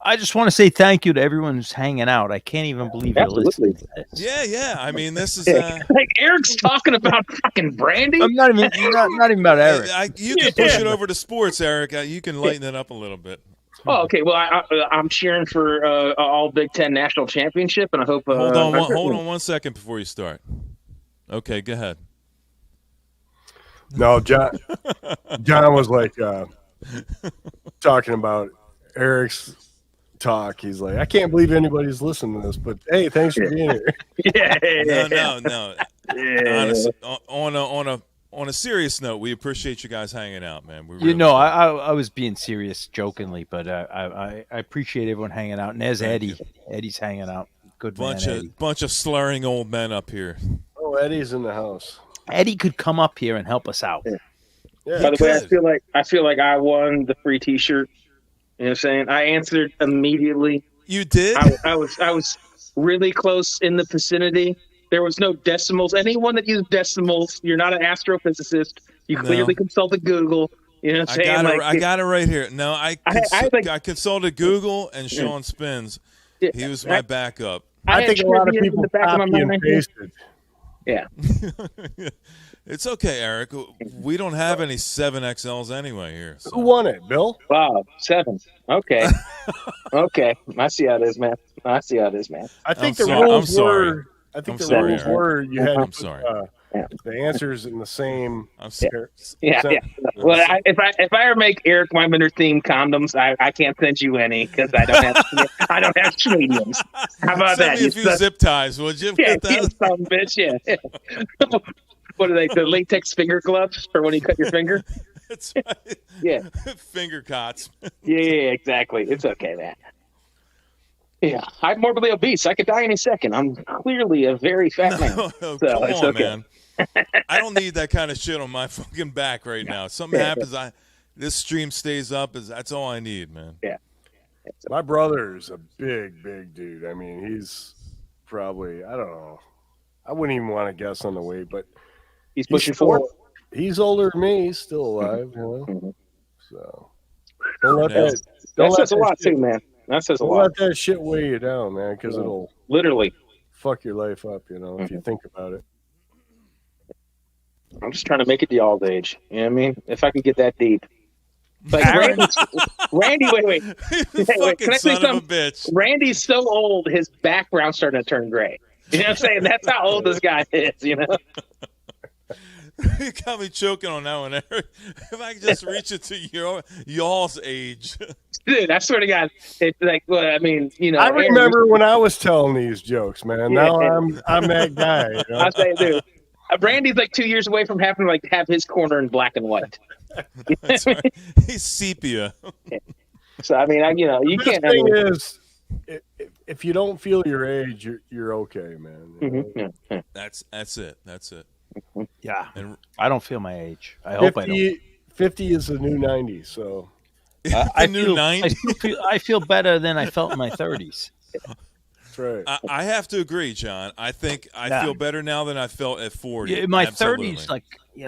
I just want to say thank you to everyone who's hanging out. I can't even believe you're listening to this. Yeah. I mean, this is like Eric's talking about fucking brandy. I'm not even about Eric. You can push it over to sports, Eric. You can lighten it up a little bit. Oh, okay. Well, I'm cheering for all Big Ten national championship, and I hope. Hold on 1 second before you start. Okay, go ahead. No, John was like talking about Eric's talk. He's like, I can't believe anybody's listening to this, but hey, thanks for being here. No. Honestly, on a serious note, we appreciate you guys hanging out, man. I was being serious jokingly, but I appreciate everyone hanging out. And there's Eddie. Eddie's hanging out. Good bunch of slurring old men up here. Oh, Eddie's in the house. Eddie could come up here and help us out. Yeah, by the way, I feel like I won the free T-shirt. You know what I'm saying? I answered immediately. You did? I was really close in the vicinity. There was no decimals. Anyone that used decimals, you're not an astrophysicist. You clearly consulted Google. You know what I'm saying? I got it right here. No, I consulted Google and Sean Spins. He was my backup. I think a lot of people copy and pasted. Yeah. It's okay, Eric. We don't have any 7XLs anyway here. So. Who won it, Bill? Wow, 7. Okay. Okay. I see how it is, man. I think the rules were. I think the rules were you had the answers in the same. Yeah. Well, if I ever make Eric Weinbender themed condoms, I can't send you any because I don't have mediums. How about send that? Me a few zip ties, would you? Yeah, some bitch. Yeah. What are they? The latex finger gloves for when you cut your finger? That's right. Yeah. Finger cots. Yeah, exactly. It's okay, man. Yeah, I'm morbidly obese. I could die any second. I'm clearly a very fat man. Come on, man. I don't need that kind of shit on my fucking back right now. If something happens, this stream stays up. That's all I need, man. Yeah. My brother's a big dude. I mean, he's probably, I don't know. I wouldn't even want to guess on the weight, but he's pushing 4. He's older than me. He's still alive, Mm-hmm. So don't let that says a lot too, man. That says a lot. Let that shit weigh you down, man, because it'll literally fuck your life up, if you think about it. I'm just trying to make it the old age. You know what I mean? If I can get that deep. Like Randy, wait. Can I say something? Bitch. Randy's so old, his background's starting to turn gray. You know what I'm saying? That's how old this guy is, you know? You got me choking on that one, Eric. If I could just reach it to y'all's age. Dude, I swear to God, it's like, well, I mean, I remember when I was telling these jokes, man. Now I'm that guy. I say, dude, Brandy's like 2 years away from having to have his corner in black and white. That's right. He's sepia. So I mean, you can't. The thing is, if you don't feel your age, you're okay, man. Mm-hmm. That's it. Yeah, and I don't feel my age. I hope I don't. 50 is the new 90, so I feel better than I felt in my 30s. That's right. I have to agree, John. I think I feel better now than I felt at 40. Yeah, in my 30s,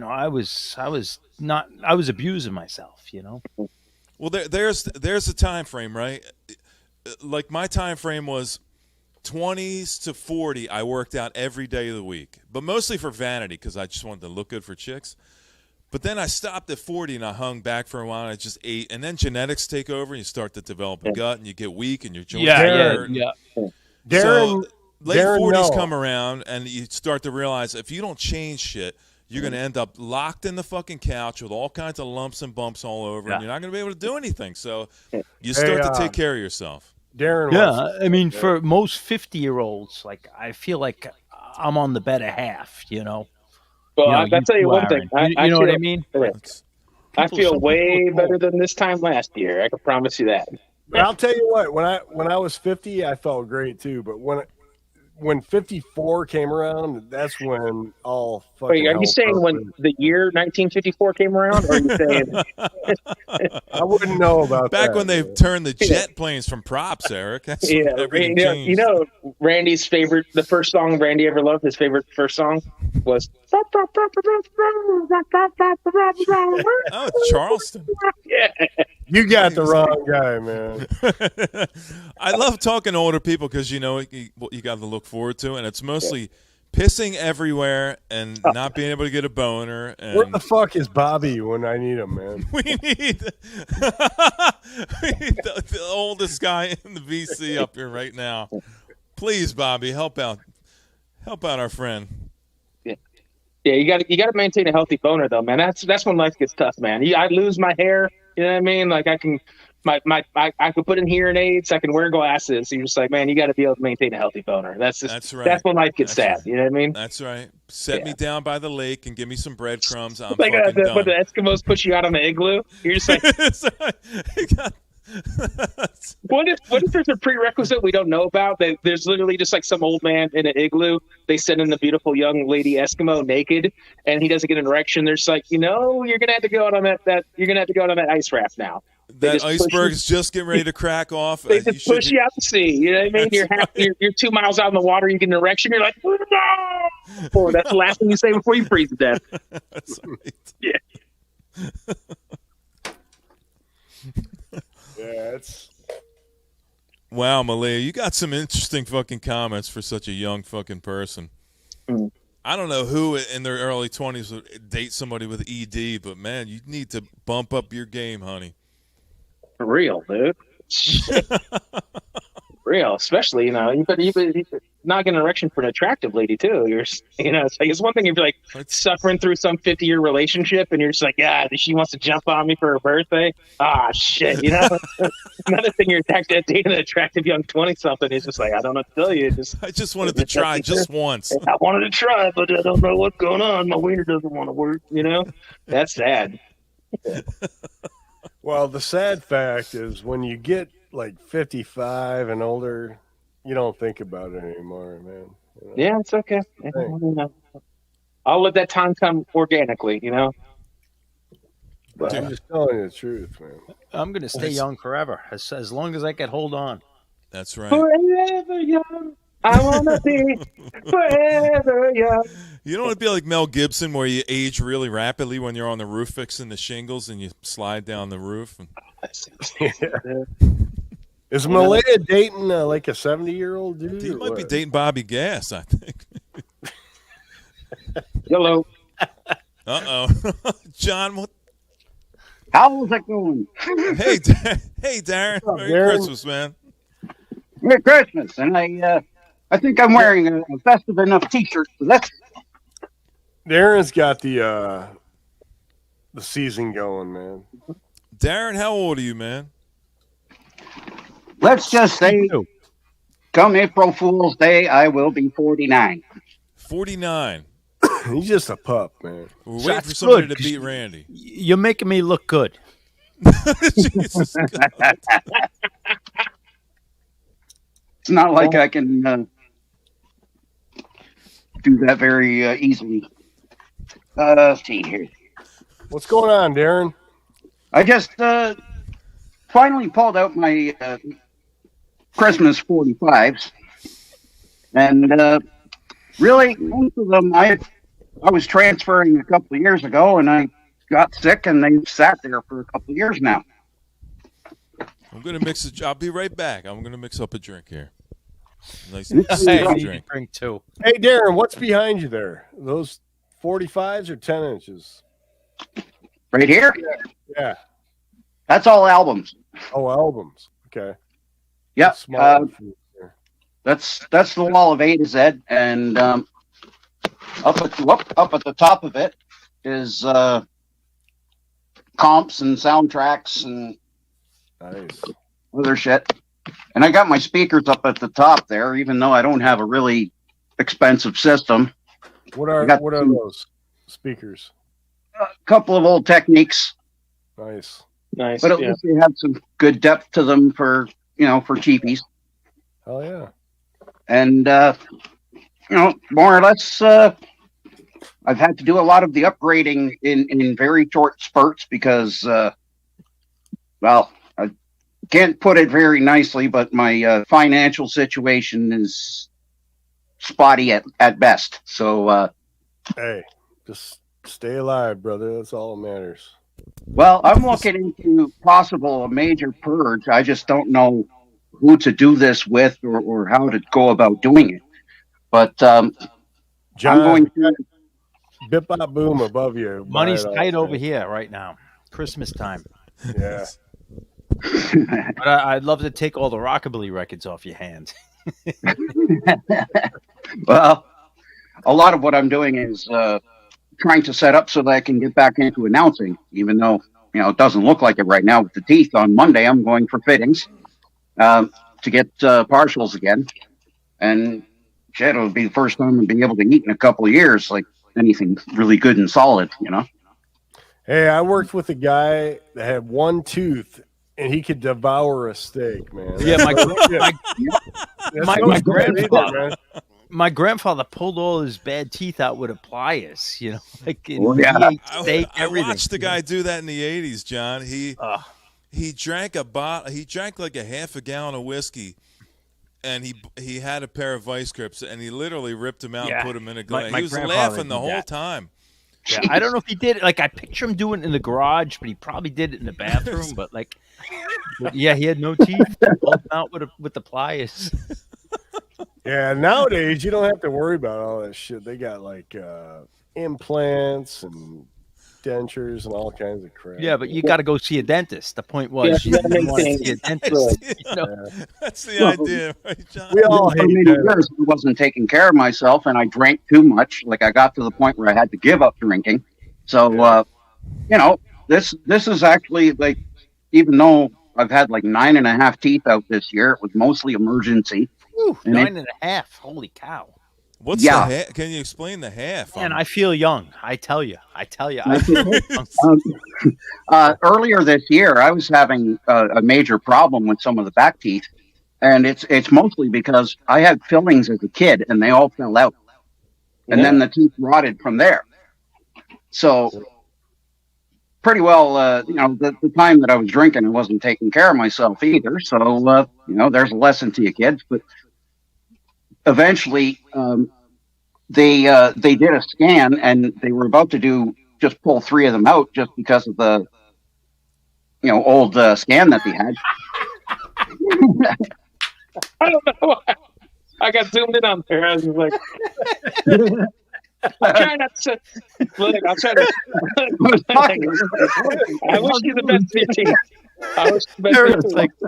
I was abusing myself. Well, there's a time frame, right? Like my time frame was 20s to 40. I worked out every day of the week, but mostly for vanity because I just wanted to look good for chicks. But then I stopped at 40 and I hung back for a while. And I just ate, and then genetics take over, and you start to develop a gut, and you get weak, and your joints hurt. Darren, So late Darren, 40s no. come around, and you start to realize if you don't change shit, you're going to end up locked in the fucking couch with all kinds of lumps and bumps all over, and you're not going to be able to do anything. So you start to take care of yourself. Darren, Yeah, I mean, for most 50-year-olds, like I feel like I'm on the better half. You know. Well, You know, I'll tell you too, one thing. Aaron. I You know feel, what I mean? I feel some way people- better than this time last year. I can promise you that. But I'll tell you what, when I was 50, I felt great too. But when 54 came around, that's when all fucking. Wait, are hell you saying broke when loose. the year 1954 came around, or are you saying I wouldn't know about Back that, when they man. turned the jet planes from props, Eric? That's when everything changed. you know, Randy's favorite, the first song Randy ever loved, his favorite first song was. Oh, it's Charleston. Yeah. You got the wrong guy, man. I love talking to older people because you know what you got to look forward to, and it's mostly pissing everywhere and not being able to get a boner. And Where the fuck is Bobby when I need him, man? we need the oldest guy in the VC up here right now. Please, Bobby, help out our friend. Yeah, you got to maintain a healthy boner though, man. That's when life gets tough, man. I lose my hair, you know what I mean? Like I can, I could put in hearing aids, I can wear glasses. You're just like, man, you got to be able to maintain a healthy boner. That's right. That's when life gets sad. Right. You know what I mean? That's right. Set me down by the lake and give me some breadcrumbs. I'm like fucking done. but the Eskimos push you out on the igloo. You're just like, what if there's a prerequisite we don't know about? That there's literally just like some old man in an igloo. They send in the beautiful young lady Eskimo naked, and he doesn't get an erection. There's like, you're gonna have to go out on that. You're gonna have to go out on that ice raft now. That iceberg is just getting ready to crack off. They just push you out to sea. You know what I mean? You're 2 miles out in the water. You get an erection. You're like, no! Oh, that's the last thing you say before you freeze to death. That's right. Yeah. Yeah, it's. Wow, Malia, you got some interesting fucking comments for such a young fucking person. Mm. I don't know who in their early 20s would date somebody with ED, but man, you need to bump up your game, honey. For real, dude. Real, especially, you could not get an erection for an attractive lady too. It's like it's one thing if you're like suffering through some 50-year relationship and you're just like, yeah, she wants to jump on me for her birthday. Ah, shit, Another thing, you're dating an attractive young 20-something. It's just like, I don't know what to tell you. I just wanted to try just once. I wanted to try, but I don't know what's going on. My wiener doesn't want to work. That's sad. Well, the sad fact is when you get like 55 and older, you don't think about it anymore, man. Yeah, it's okay. I'll let that time come organically, But I'm just telling you the truth, man. I'm gonna stay young forever, as long as I can hold on. That's right. Forever young. I wanna be forever young. You don't want to be like Mel Gibson, where you age really rapidly when you're on the roof fixing the shingles and you slide down the roof. Is Malaya dating like a 70-year-old dude? He might be dating Bobby Gass, I think. Hello. Uh-oh. John, what? How's it going? Hey, Darren. Merry Darren? Christmas, man. Merry Christmas. And I think I'm wearing a festive enough t-shirt. So that's Darren's got the season going, man. Darren, how old are you, man? Let's just say, come April Fool's Day, I will be 49. 49. He's just a pup, man. We're waiting That's for somebody good, to beat Randy. You're making me look good. Jesus God. It's not like I can do that very easily. Let's see here. What's going on, Darren? I just finally pulled out my Christmas 45s. And really, most of them I was transferring a couple of years ago, and I got sick, and they sat there for a couple of years now. I'm going to mix it. I'll be right back. I'm going to mix up a drink here. Nice Hey, steady you drink. drink too. Hey, Darren, what's behind you there? Those 45s or 10 inches? Right here? Yeah. That's all albums. Oh, albums. Okay. Yep. Small. That's the wall of A to Z, and up at the top of it is comps and soundtracks and nice other shit. And I got my speakers up at the top there, even though I don't have a really expensive system. What are those speakers? A couple of old Techniques. Nice. But at least they have some good depth to them for cheapies. Oh yeah. And more or less, I've had to do a lot of the upgrading in very short spurts because, well, I can't put it very nicely, but my financial situation is spotty at best. So, hey, just stay alive, brother. That's all that matters. Well, I'm looking into a major purge. I just don't know who to do this with or how to go about doing it. But John, I'm going to Bipbopboom above you. Money's tight over here right now. Christmas time. Yeah. But I'd love to take all the rockabilly records off your hands. Well, a lot of what I'm doing is trying to set up so that I can get back into announcing, even though it doesn't look like it right now with the teeth. On Monday, I'm going for fittings to get partials again, and shit, it'll be the first time I've been able to eat in a couple of years, like anything really good and solid, Hey, I worked with a guy that had one tooth, and he could devour a steak, man. Yeah, my grandfather pulled all his bad teeth out with a pliers, like he ate steak, everything. I watched the guy do that in the 80s, John. He drank like a half a gallon of whiskey, and he had a pair of vice grips, and he literally ripped them out and put them in a glass. He was laughing the whole time. Yeah, I don't know if he did it. Like, I picture him doing it in the garage, but he probably did it in the bathroom. But he had no teeth. Pulled them out with the pliers. Yeah, nowadays you don't have to worry about all that shit. They got like implants and dentures and all kinds of crap. Yeah, but you got to go see a dentist. The point was you want to see a dentist. That's the idea, right, John? We all hate that. Years I wasn't taking care of myself, and I drank too much. Like, I got to the point where I had to give up drinking. So, this is actually, like, even though I've had like 9.5 teeth out this year, it was mostly emergency. Whew, 9.5. Holy cow. What's the half? Can you explain the half? Man, I feel young. I tell you. Earlier this year, I was having a major problem with some of the back teeth, and it's mostly because I had fillings as a kid, and they all fell out, and then the teeth rotted from there. So, pretty well, the time that I was drinking, I wasn't taking care of myself either. So, there's a lesson to you kids, but. Eventually, they did a scan, and they were about to pull 3 of them out just because of the old scan that they had. I don't know why. I got zoomed in on there. I was like, I'm trying not to. Look, I'll try to. I wish you the best, BT. I wish you the best.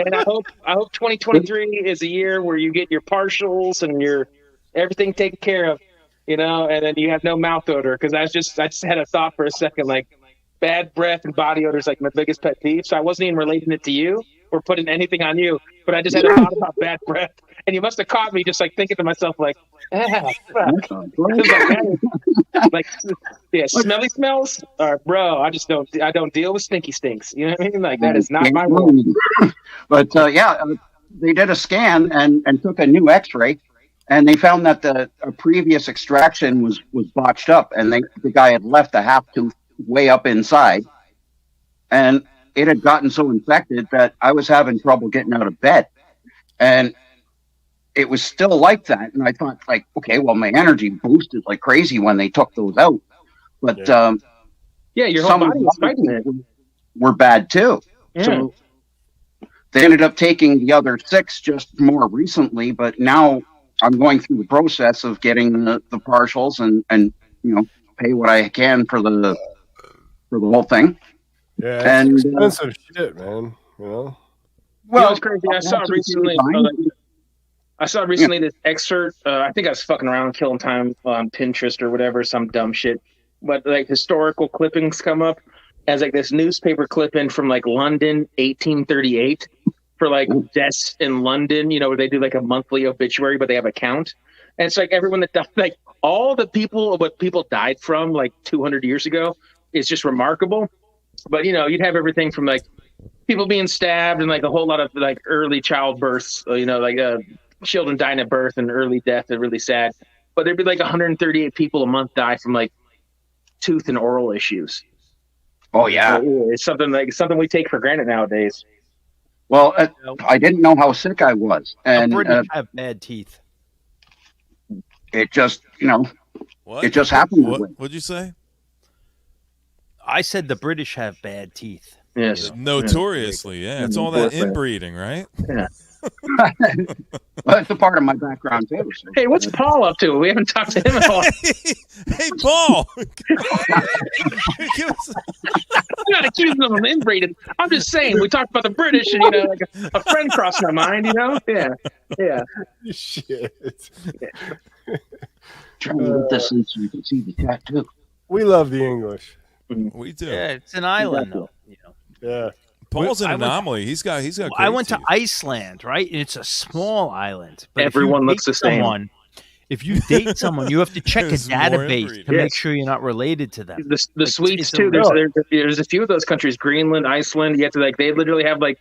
And I hope 2023 is a year where you get your partials and your everything taken care of, and then you have no mouth odor. Because I just had a thought for a second, like bad breath and body odor is like my biggest pet peeve. So I wasn't even relating it to you or putting anything on you, but I just had a thought about bad breath, and you must have caught me just like thinking to myself like, smelly smells. Bro, I don't deal with stinky stinks. You know what I mean? Like, that is not my role. But they did a scan and took a new X-ray, and they found that the previous extraction was botched up, and the guy had left a half tooth way up inside, and it had gotten so infected that I was having trouble getting out of bed, and it was still like that. And I thought, like, okay, well, my energy boosted like crazy when they took those out, but your whole body was fighting it. Were bad too. Yeah. So they ended up taking the other 6 just more recently, but now I'm going through the process of getting the partials and pay what I can for the for the whole thing. Yeah, And it's expensive shit, man. You know. well, it's crazy. I saw recently. I saw recently this excerpt. I think I was fucking around killing time on Pinterest or whatever, some dumb shit. But like historical clippings come up as like this newspaper clipping from like London, 1838, for like deaths in London. You know, where they do like a monthly obituary, but they have a count, and it's like everyone that died, like all the people, what people died from like 200 years ago, is just remarkable. But you know, you'd have everything from like people being stabbed and like a whole lot of like early childbirths. You know, like children dying at birth and early death are really sad. But there'd be like 138 people a month die from like tooth and oral issues. Oh yeah, it's something we take for granted nowadays. Well, I didn't know how sick I was, and British have bad teeth. It just, What? it just happened. that way. What'd you say? I said the British have bad teeth. Yes, Notoriously, yeah. It's all that inbreeding, right? Yeah. Well, it's a part of my background too. So. Hey, what's Paul up to? We haven't talked to him at all. Hey, Paul. I'm not accusing them of inbreeding. I'm just saying we talked about the British, and like a friend crossed my mind. Yeah. Shit. Trying to get this in so you can see the tattoo. We love the English. We do. Yeah, it's an island though. Yeah. Paul's an anomaly. He's got. Great I went teeth. to Iceland, right? And it's a small island. But everyone looks the same. If you date someone, you have to check a There's more database inbreeding. to make sure you're not related to them. The Swedes it's too. There's a few of those countries. Greenland, Iceland. You have to they literally have like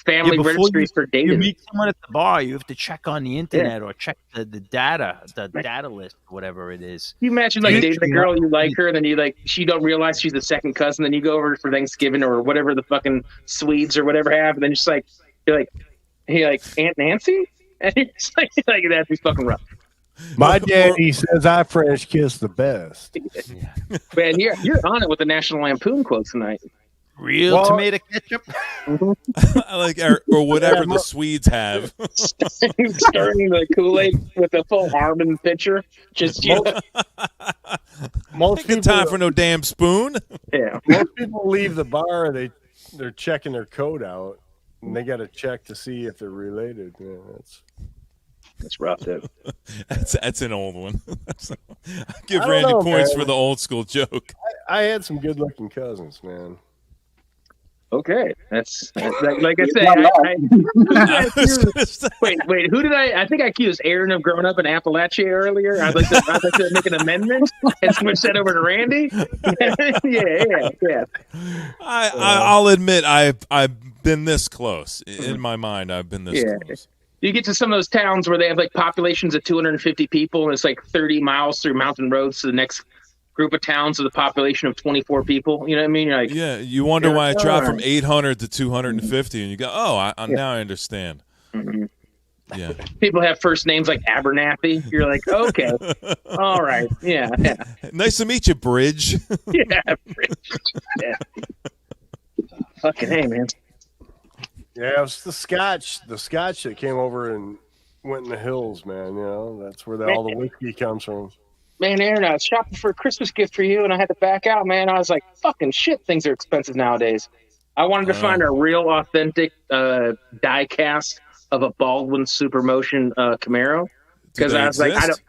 family before registries for dating. You meet someone at the bar, you have to check on the internet or check the data list, whatever it is. You imagine like dating a girl, you like her, then she don't realize she's the second cousin, then you go over for Thanksgiving or whatever the fucking Swedes or whatever have, and then you're like Aunt Nancy, and it's like that'd be fucking rough. My daddy says I French kiss the best. Man, you're on it with the National Lampoon quotes tonight. Real tomato ketchup, like or whatever the Swedes have. Stirring the Kool-Aid with a full Harmon pitcher. Just most people time for no damn spoon. Yeah, most people leave the bar. They're checking their code out, and they got to check to see if they're related. Yeah, that's rough, dude. That's an old one. I give I don't Randy know, points man. for the old school joke. I had some good looking cousins, man. Okay, that's like I said. Wait, who did I think I accused Aaron of growing up in Appalachia earlier. I'd like to make an amendment and switch that over to Randy. Yeah. I'll admit I've been this close in my mind. I've been this close. You get to some of those towns where they have like populations of 250 people, and it's like 30 miles through mountain roads to the next group of towns with a population of 24 people. You know what I mean? You're like, yeah, you wonder why it dropped from 800 to 250, and you go, oh, now I understand. Mm-hmm. Yeah. People have first names like Abernathy. You're like, okay, all right, yeah. Nice to meet you, Bridge. Yeah, Bridge. Yeah. Fucking hey, man. Yeah, it was the Scotch that came over and went in the hills, man. That's where all the whiskey comes from. Man, Aaron, I was shopping for a Christmas gift for you, and I had to back out, man. I was like, fucking shit, things are expensive nowadays. I wanted to find a real, authentic die cast of a Baldwin Supermotion Camaro. Because I was like, I don't...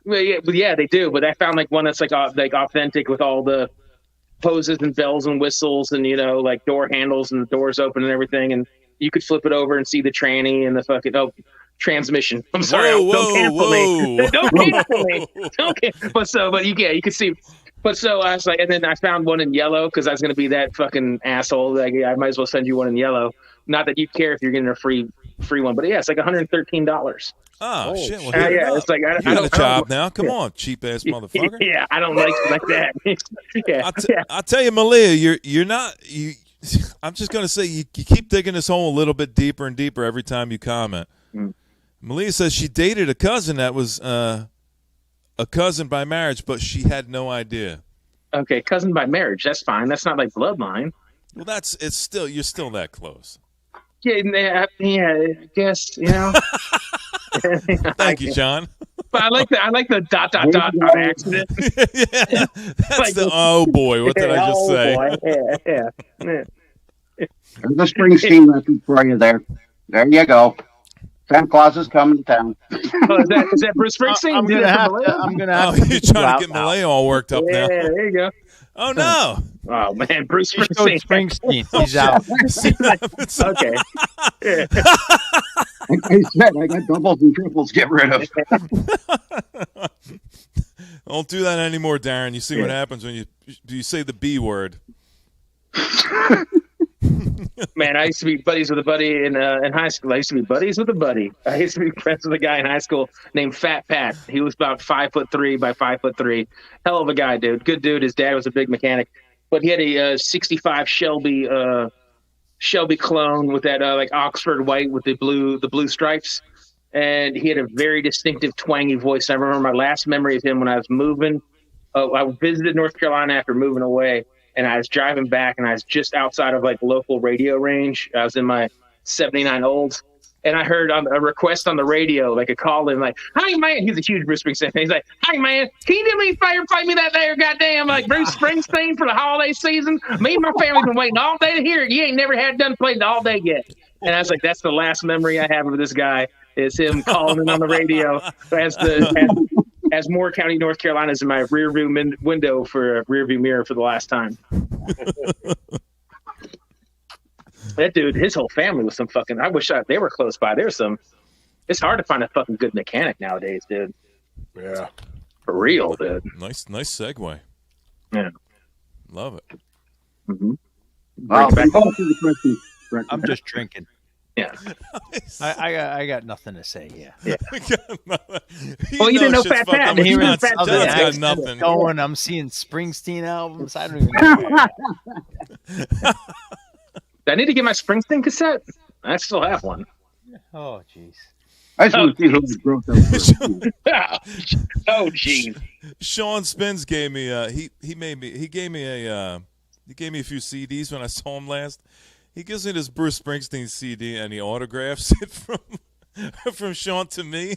Well, yeah, they do. But I found like one that's like authentic with all the poses and bells and whistles and, like door handles and the doors open and everything. And you could flip it over and see the tranny and the fucking... transmission. I'm sorry. Don't cancel me. Don't cancel me. But you could see. But so I was like, and then I found one in yellow because I was going to be that fucking asshole. Like, I might as well send you one in yellow. Not that you care if you're getting a free one, but yeah, it's like $113. Oh shit! Well, yeah, it's like I got a job now. Come on, cheap ass motherfucker. Yeah, I don't like that. I'll tell you, Malia, you're not. I'm just gonna say you keep digging this hole a little bit deeper and deeper every time you comment. Malia says she dated a cousin that was a cousin by marriage, but she had no idea. Okay, cousin by marriage. That's fine. That's not like bloodline. Well, you're still that close. Yeah, I guess, Thank you, John. But I like the dot on accident. Yeah, that's Like- oh boy, what did I just Oh, say? boy. Yeah. There's the Springsteen record for you there. There you go. Santa Claus is coming to town. Oh, is that Bruce Springsteen? I'm Did gonna it for have Malay? to. I'm gonna Oh, have to. you're kick you trying out to get now. Malay all worked up Yeah, now. there you go. Oh no! Oh man, Bruce You showed Springsteen. Springsteen. He's out. Okay. Yeah. Like I said, I got doubles and triples to get rid of. Don't do that anymore, Darren. You see what happens when you say the B word. Man, I used to be buddies with a buddy in high school. I used to be buddies with a buddy. I used to be friends with a guy in high school named Fat Pat. He was about 5'3" by 5'3". Hell of a guy, dude. Good dude. His dad was a big mechanic, but he had a '65 Shelby clone with that like Oxford white with the blue stripes, and he had a very distinctive twangy voice. I remember my last memory of him when I was moving. I visited North Carolina after moving away. And I was driving back, and I was just outside of like local radio range. I was in my '79 Olds, and I heard on a request on the radio, like a call in, like, "Hi man," he's a huge Bruce Springsteen fan. He's like, "Hi man, can you do me a favor, play me that there goddamn like Bruce Springsteen for the holiday season? Me and my family been waiting all day to hear it. You ain't never had done played all day yet." And I was like, "That's the last memory I have of this guy is him calling in on the radio as Moore County, North Carolina is in my rear view window for a rear view mirror for the last time." That dude, his whole family was some fucking. I wish they were close by. There's some. It's hard to find a fucking good mechanic nowadays, dude. Yeah. For real, dude. Nice segue. Yeah. Love it. Mm-hmm. Well, back back to the Christmas record. I'm just drinking. Yeah. I got nothing to say here. Well, you didn't know Fat Pat. John's Hearing Fat got John's nothing. going. I'm seeing Springsteen albums. I don't even know. I need to get my Springsteen cassette. I still have one. Oh, jeez. I just want to see who was broke up first. Oh, jeez. Sean Spins gave me he gave me a few CDs when I saw him last. He gives me this Bruce Springsteen CD and he autographs it from Sean to me.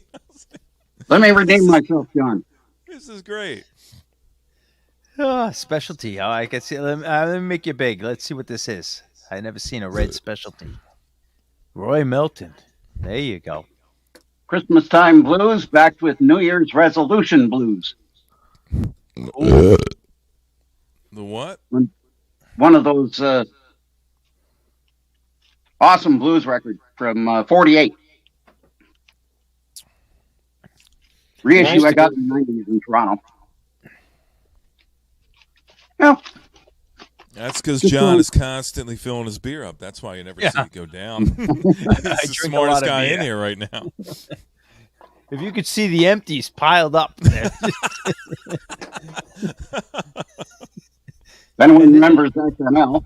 Let me redeem myself, John. This is great. Specialty. Oh, I can see. Let me make you big. Let's see what this is. I never seen a red specialty. Roy Milton. There you go. Christmas time blues backed with New Year's resolution blues. The what? One of those awesome blues records from 48. Reissue Nice I to got in the 90s in Toronto. Well, That's because John is constantly filling his beer up. That's why you never see it go down. He's the drink a lot smartest of guy beer. in here right now. If you could see the empties piled up there. if anyone remembers XML,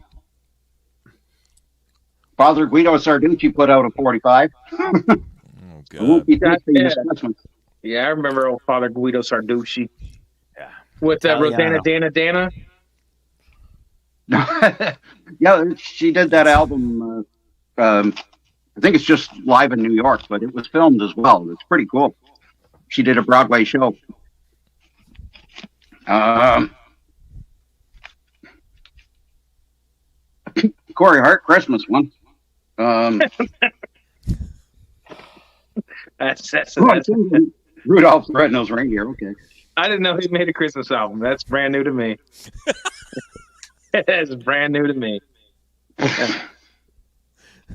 Father Guido Sarducci put out a 45. Oh, It won't God. be tasting Yeah. this Christmas. Yeah, I remember old Father Guido Sarducci. Yeah. With Italiano. Rosanna Dana. Yeah, she did that album. I think it's just live in New York, but it was filmed as well. It's pretty cool. She did a Broadway show. Corey Hart Christmas one. That's Rudolph the Red-Nosed Reindeer. Okay. I didn't know he made a Christmas album. That's brand new to me. That's brand new to me.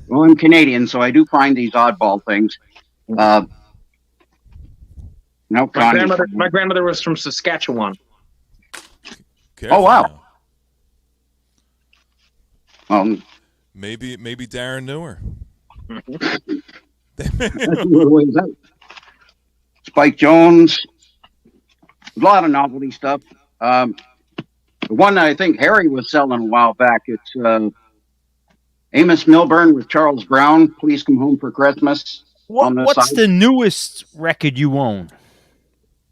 Well, I'm Canadian, so I do find these oddball things. No, My grandmother was from Saskatchewan. Careful Oh, wow. now. Maybe Darren knew her. That's what it was out. Spike Jones, a lot of novelty stuff. The one I think Harry was selling a while back, it's Amos Milburn with Charles Brown, Please Come Home for Christmas. on the What's side. the newest record you own?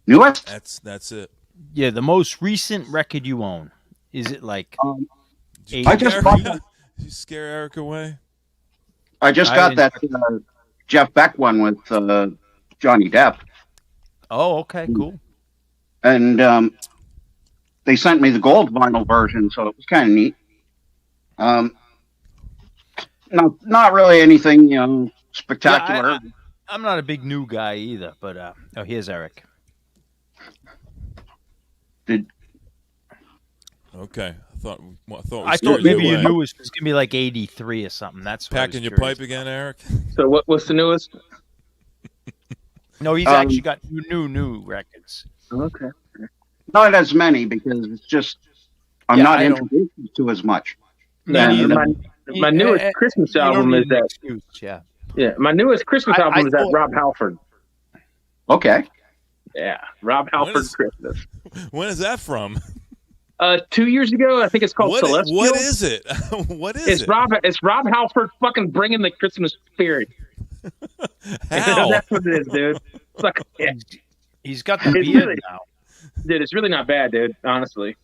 Newest? That's it. Yeah, the most recent record you own. Is it like Did I just bought that. Did you scare Eric away? I just got that Jeff Beck one with Johnny Depp. Oh, okay, cool. And they sent me the gold vinyl version, so it was kind of neat. Not really anything, spectacular. Yeah, I'm not a big new guy either, but oh, here's Eric. Okay, I thought I thought maybe your newest was gonna be like 83 or something. That's what packing your pipe again, Eric. So what's the newest? No, he's actually got new records. Okay. Not as many because it's just I'm not introduced to as much. My newest Christmas album is that. Excuse, yeah. Yeah, my newest Christmas album is that Rob Halford. Okay. Yeah, Rob Halford Christmas. When is that from? 2 years ago, I think it's called Celestial. What is it? What is it? It's Rob Halford fucking bringing the Christmas spirit. How? That's what it is, dude. Fuck, yeah. He's got the beard now. Dude, it's really not bad, dude, honestly.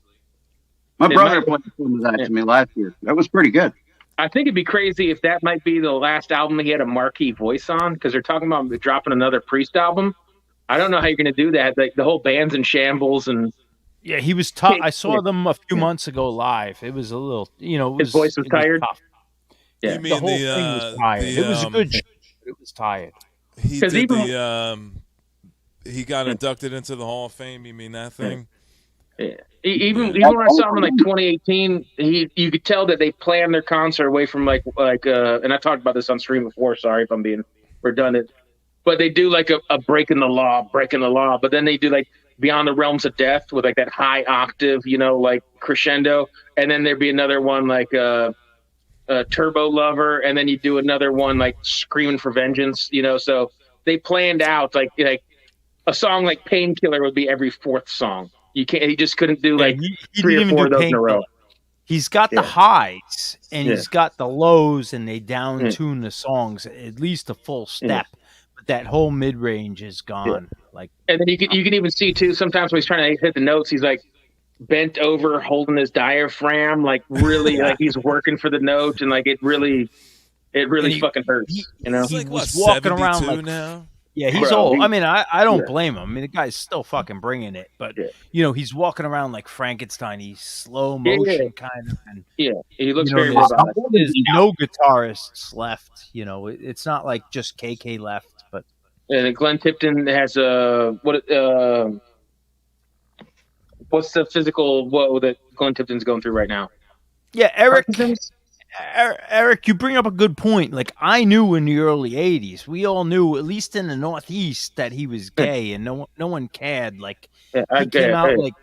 My brother played some of that to me last year. That was pretty good. I think it'd be crazy if that might be the last album he had a marquee voice on, because they're talking about dropping another Priest album. I don't know how you're going to do that. Like, the whole band's in shambles, and yeah, he was tough. I saw them a few months ago live. It was a little, his voice was tired. Tough. Yeah, you mean the whole thing was tired. It was a good show, but it was tired. He did he got inducted into the Hall of Fame. You mean that thing? Yeah. Even when I saw him in like 2018, you could tell that they planned their concert away from and I talked about this on stream before. Sorry if I'm being redundant, but they do like a breaking the law, but then they do like Beyond the Realms of Death with like that high octave, like crescendo, and then there'd be another one like Turbo Lover, and then you do another one like Screaming for Vengeance, So they planned out like a song like Painkiller would be every fourth song. You can't. He just couldn't do like three or four of those in a row. He's got the highs and he's got the lows, and they down tune the songs at least a full step. But that whole mid range is gone. Like, and then you can even see too. Sometimes when he's trying to hit the notes, he's like bent over, holding his diaphragm, like really, like he's working for the note, and like it really fucking hurts. He's like, was walking around like now. Yeah, he's old. I mean, I don't blame him. I mean, the guy's still fucking bringing it, but he's walking around like Frankenstein. He's slow motion kind of. And, he looks very robotic. There's no guitarists left. It's not like just KK left, but. And Glenn Tipton has what's the physical woe that Glenn Tipton's going through right now? Yeah, Eric, you bring up a good point. Like, I knew in the early 80s, we all knew, at least in the Northeast, that he was gay, and no one cared. Like, he came out like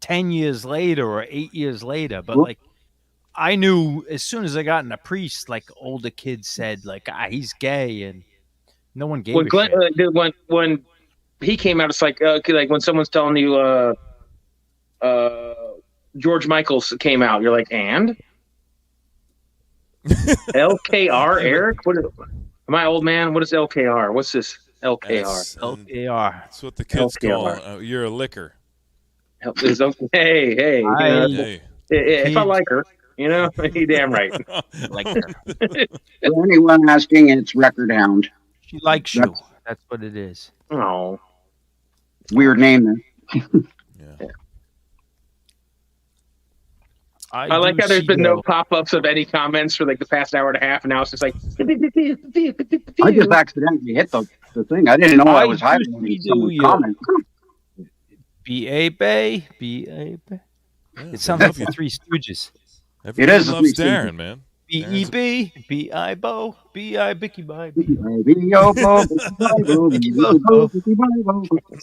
10 years later or 8 years later. But, like, I knew as soon as I got in a Priest, like, older kids said, like, he's gay, and no one gave a shit. When he came out, it's like when someone's telling you George Michael came out, you're like, and? LKR, Eric? Am I old man? What is LKR? What's this LKR? LKR. That's what the kids call you're a liquor. Hey. If I like her, you damn right. Like her. For anyone asking, it's Record Hound. She likes you. That's what it is. Oh. Weird name there. Yeah. I like how there's been no pop-ups of any comments for like the past hour and a half, and now it's just like. I just accidentally hit the thing. I didn't know I was hiding some comments. B.A. Bay. It sounds like the Three Stooges. It is loves Darren, man. B.E.B. B.I.Bo. B.I. Bicky Bye.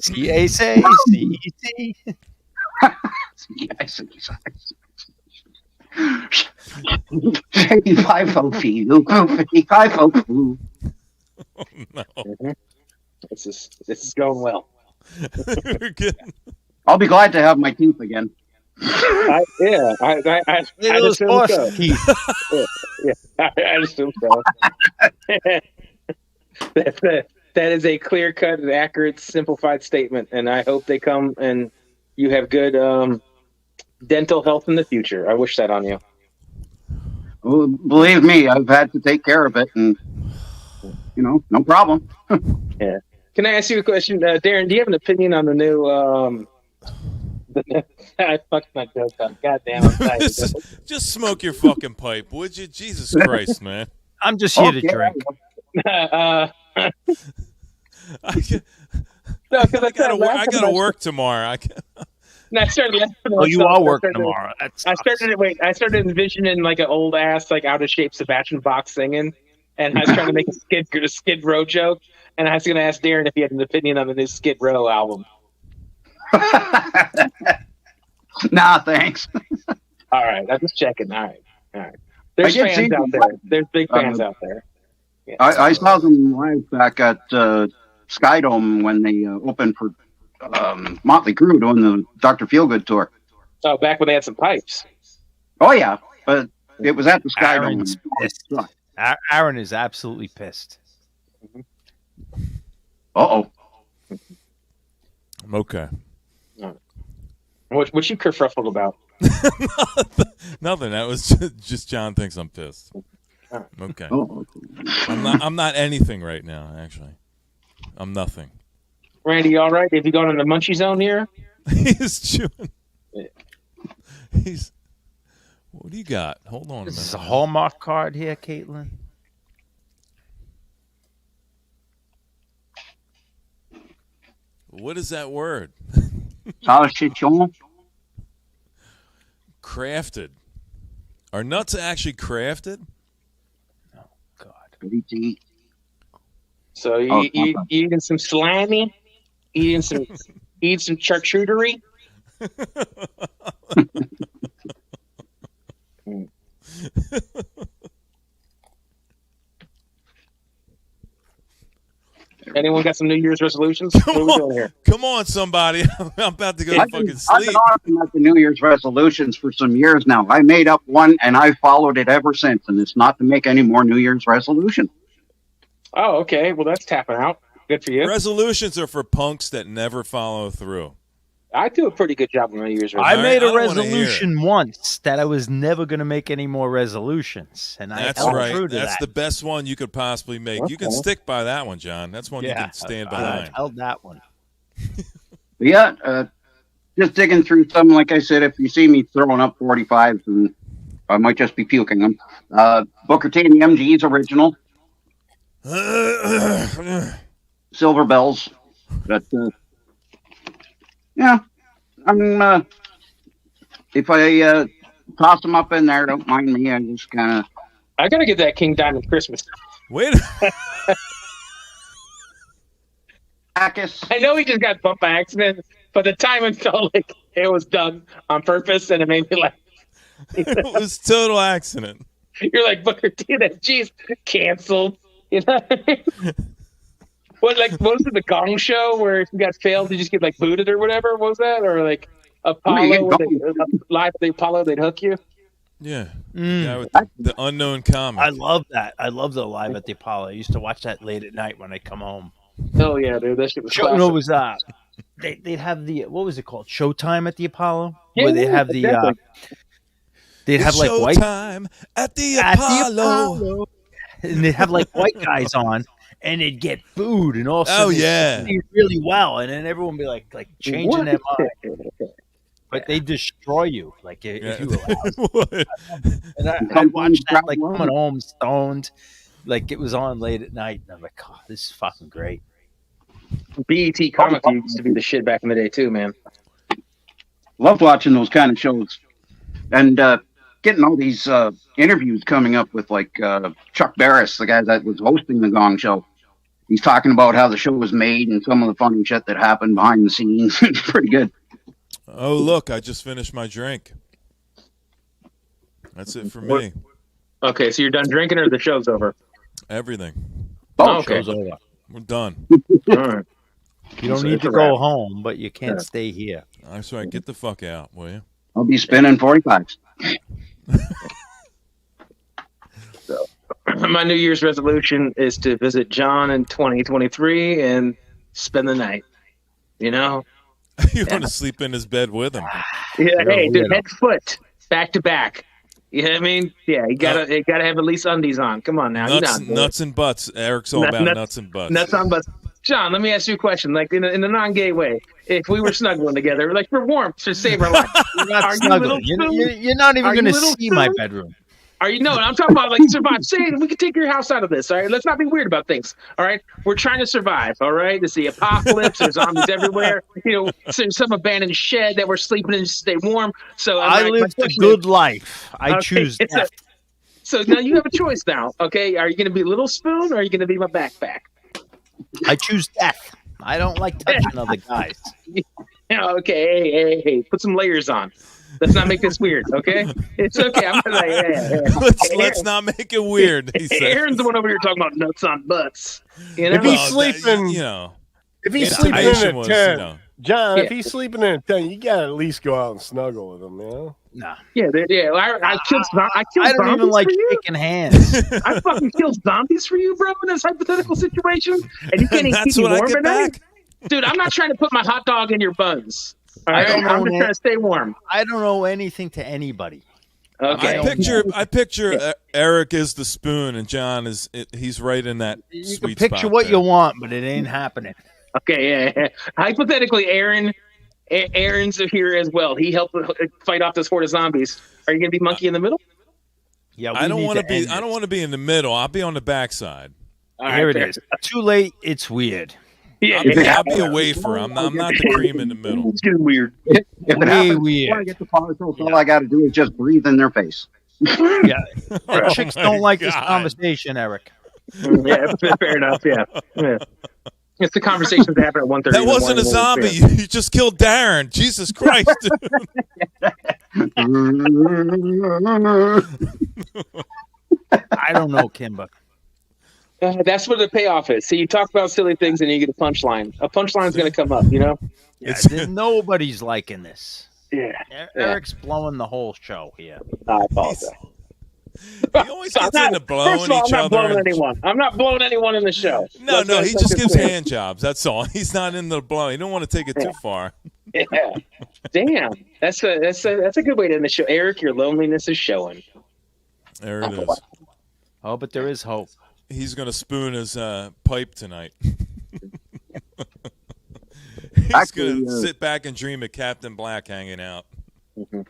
C.A.C. C.E.C. No. This is going well. I'll be glad to have my teeth again. I just assume so. I assume so. That is a clear-cut and accurate, simplified statement, and I hope they come and you have good dental health in the future. I wish that on you. Well, believe me, I've had to take care of it, and no problem. Yeah. Can I ask you a question, Darren? Do you have an opinion on the new? I fucked my joke up. God damn, I'm tired. Just smoke your fucking pipe, would you? Jesus Christ, man. I'm just here to drink. I gotta work tomorrow. I started laughing at Oh, you myself. are working tomorrow. I started envisioning like an old ass, like out of shape Sebastian Bach singing, and I was trying to make a Skid Row joke, and I was going to ask Darren if he had an opinion on the new Skid Row album. Nah, thanks. All right, I'm just checking. All right. There's fans out there. There's big fans out there. Yeah. I saw them live back at Skydome when they opened for Motley Crue doing the Dr. Feelgood tour. Oh, back when they had some pipes. Oh yeah, but it was at the Skydome. Aaron's pissed. Aaron is absolutely pissed. Uh-oh. Okay. What you kerfuffled about? Nothing. That was just John thinks I'm pissed. Okay. Oh. I'm not anything right now, actually. I'm nothing. Randy, you all right? Have you gone in the munchie zone here? He's chewing. He's. What do you got? Hold on a minute. This is a Hallmark card here, Caitlin. What is that word? Salchichon. Crafted. Are nuts actually crafted? Oh God. Ready to eat. So you eating some salami? Eating some charcuterie? Anyone got some New Year's resolutions? What are we doing here? Come on, somebody. I'm about to go to fucking I've sleep. been on at the New Year's resolutions for some years now. I made up one, and I followed it ever since, and it's not to make any more New Year's resolutions. Oh, okay. Well, that's tapping out. Good for you. Resolutions are for punks that never follow through. I do a pretty good job on my New Year's I resolution. made a I don't wanna hear resolution once that I was never going to make any more resolutions, and I That's held right. true to That's that. the best one you could possibly make. You can Okay. stick by that one, John. That's one you can stand I behind. held that one. Yeah, just digging through some. Like I said, if you see me throwing up 45s, and I might just be puking them. Booker T and the MG's original. Silver Bells. But, yeah. If I toss them up in there, don't mind me. I just kind of. I gotta get that King Diamond Christmas. Wait. I know he just got bumped by accident, but the timing felt like it was done on purpose, and it made me like. It was total accident. You're like Booker T. That geez, canceled. You know. What was it, the Gong Show where if you got failed, you just get like booted or whatever? What was that? Or like Apollo, live at the Apollo, they'd hook you? Yeah. Yeah, with the unknown comic. I love that. I love the Live at the Apollo. I used to watch that late at night when I come home. Oh yeah, dude, that shit was You know, classic. it was they'd have the what was it called? Showtime at the Apollo, Yeah, where they'd have the they'd have like white time at the Apollo. and they'd have like white guys on, and they'd get booed, and all of a sudden Oh, yeah. they'd do really well, and then everyone would be like changing their mind. But they destroy you, like if you were. And I'd watch that like coming home stoned, like it was on late at night, and I'm like, oh, this is fucking great. BET Comic View used to be the shit back in the day too, man. Loved watching those kind of shows, and getting all these interviews coming up with like Chuck Barris, the guy that was hosting the Gong Show. He's talking about how the show was made and some of the funny shit that happened behind the scenes. It's pretty good. Oh, look, I just finished my drink. That's it for me. Okay, so you're done drinking or the show's over? Everything. Oh, okay. Show's over. We're done. All right. You don't need to go home, but you can't stay here. That's right. Get the fuck out, will you? I'll be spinning 45s. So, my New Year's resolution is to visit John in 2023 and spend the night. You know? You want to sleep in his bed with him. Yeah, hey, dude, head foot, back to back. You know what I mean? Yeah, you gotta have at least undies on. Come on now, Nuts and butts. Eric's all about nuts and butts. Nuts on butts. John, let me ask you a question. Like in a non-gay way, if we were snuggling together, like for warmth, to save our life, You're not are you snuggling. little spoon? You're not even Are you going to little see my spoon? bedroom. Are you no? I'm talking about like survive. Say we could take your house out of this. All right, let's not be weird about things. All right, we're trying to survive. All right, it's the apocalypse. There's zombies everywhere. Some abandoned shed that we're sleeping in to stay warm. So I lived a good life. I choose death. So now you have a choice now. Okay, are you going to be little spoon or are you going to be my backpack? I choose death. I don't like touching other guys. Okay, hey, put some layers on. Let's not make this weird, okay? It's okay. I'm like, Let's not make it weird. He said. Aaron's the one over here talking about nuts on butts. If he's sleeping, if he's sleeping in a tent, John, if he's sleeping in a tent, you gotta at least go out and snuggle with him, you know? Nah. Yeah. I killed I don't even like shaking hands. I fucking killed zombies for you, bro, in this hypothetical situation, and you can't even keep me warm at night. Dude, I'm not trying to put my hot dog in your buns. All right? I'm just trying to stay warm. I don't owe anything to anybody. Okay. I picture Eric is the spoon and John he's right in that You sweet can picture spot what there. you want, but it ain't happening. Okay, yeah. Hypothetically, Aaron's here as well. He helped fight off this horde of zombies. Are you gonna be monkey in the middle? Yeah, I don't want to be. I don't want to be in the middle. I'll be on the backside. Here it is. Too late. It's weird. Yeah, I'll be a wafer. I'm not the cream in the middle. It's getting weird. If it Way happens weird. before I get to politics, all I got to do is just breathe in their face. Yeah, chicks my don't like this God. conversation, Eric. Yeah, fair enough. Yeah. It's the conversations that happen at 1:30. That wasn't a zombie. You just killed Darren. Jesus Christ. I don't know, Kimba. That's what the payoff is. So you talk about silly things and you get a punchline. A punchline's going to come up, you know? Yeah, nobody's liking this. Yeah. Eric's blowing the whole show here. I apologize. He always gets into blowing First of all, each I'm not other. blowing anyone. I'm not blowing anyone in the show. No, he just gives hand jobs. That's all. He's not in the blow. You don't want to take it too far. Yeah. Damn. That's a good way to end the show. Eric, your loneliness is showing. There it is. Oh, but there is hope. He's going to spoon his pipe tonight. He's going to sit back and dream of Captain Black hanging out. Mm-hmm.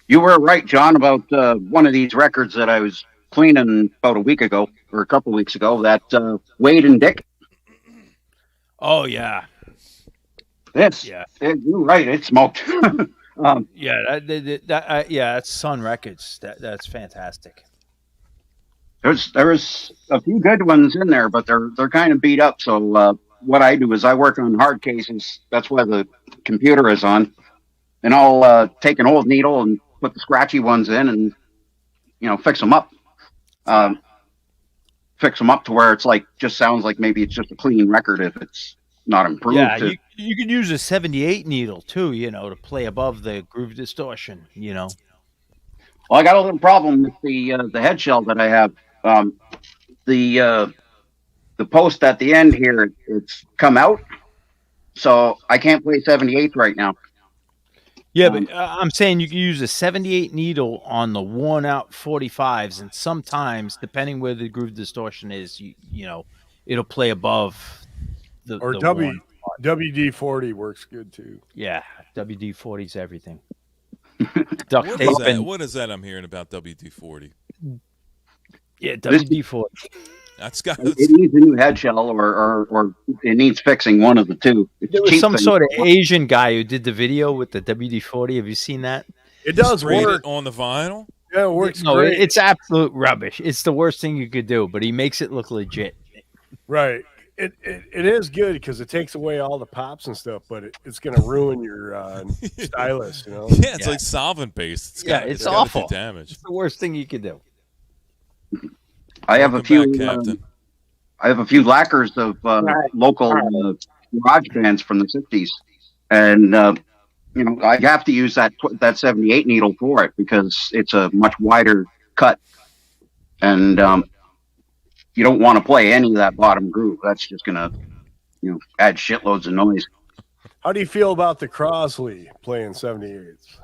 You were right, John, about one of these records that I was cleaning about a week ago or a couple weeks ago. That Wade and Dick. Oh yeah. You're right. It smoked. Yeah, that's Sun Records. That's fantastic. There's a few good ones in there, but they're kind of beat up. So what I do is I work on hard cases. That's why the computer is on, and I'll take an old needle and put the scratchy ones in, and fix them up. Fix them up to where it's like just sounds like maybe it's just a clean record if it's not improved. Yeah, you could use a 78 needle too, to play above the groove distortion. Well, I got a little problem with the head shell that I have. The post at the end here, it's come out, so I can't play 78 right now. Yeah, but I'm saying you can use a 78 needle on the worn out 45s, and sometimes, depending where the groove distortion is, it'll play above the WD-40 works good too. Yeah, WD-40 is everything. What is that I'm hearing about WD-40? Yeah, WD-40. That's got. It needs a new head shell, or it needs fixing. One of the two. There was some sort of Asian guy who did the video with the WD-40. Have you seen that? It does work on the vinyl. Yeah, it works. No, great. it's absolute rubbish. It's the worst thing you could do, but he makes it look legit. Right. It is good because it takes away all the pops and stuff, but it's going to ruin your stylus. Yeah, it's like solvent based. It's awful. Damage. It's the worst thing you could do. I have a few. I have a few lacquers of local garage bands from the 60s, and I have to use that 78 needle for it because it's a much wider cut, and you don't want to play any of that bottom groove. That's just gonna add shitloads of noise. How do you feel about the Crosley playing 78s?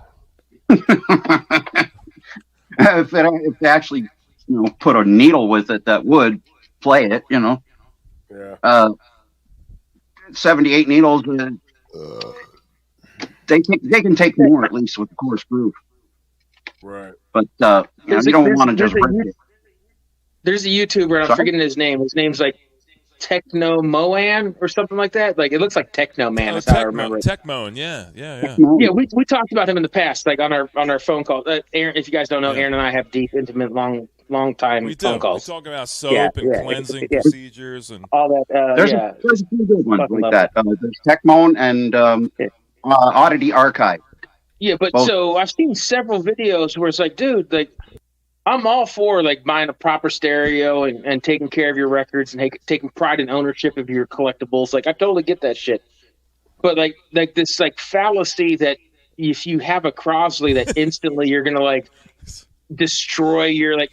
If they actually put a needle with it that would play it, Yeah. 78 needles. They can take more, at least with the coarse groove. Right. But you don't want to just rip it. There's a YouTuber, I'm forgetting his name. His name's like Techno Moan or something like that. Like it looks like Techno Man. That's how I remember it. Techmoan, yeah. Yeah, we talked about him in the past, like on our phone call. Aaron, if you guys don't know, Aaron and I have deep, intimate, long time phone calls. We talk about soap and cleansing procedures and all that. There's a few good ones like that. There's Techmoan and Oddity Archive. Yeah, but so I've seen several videos where it's like, dude, like I'm all for like buying a proper stereo and taking care of your records and taking pride and ownership of your collectibles. Like I totally get that shit. But like this like fallacy that if you have a Crosley that instantly you're gonna like destroy your like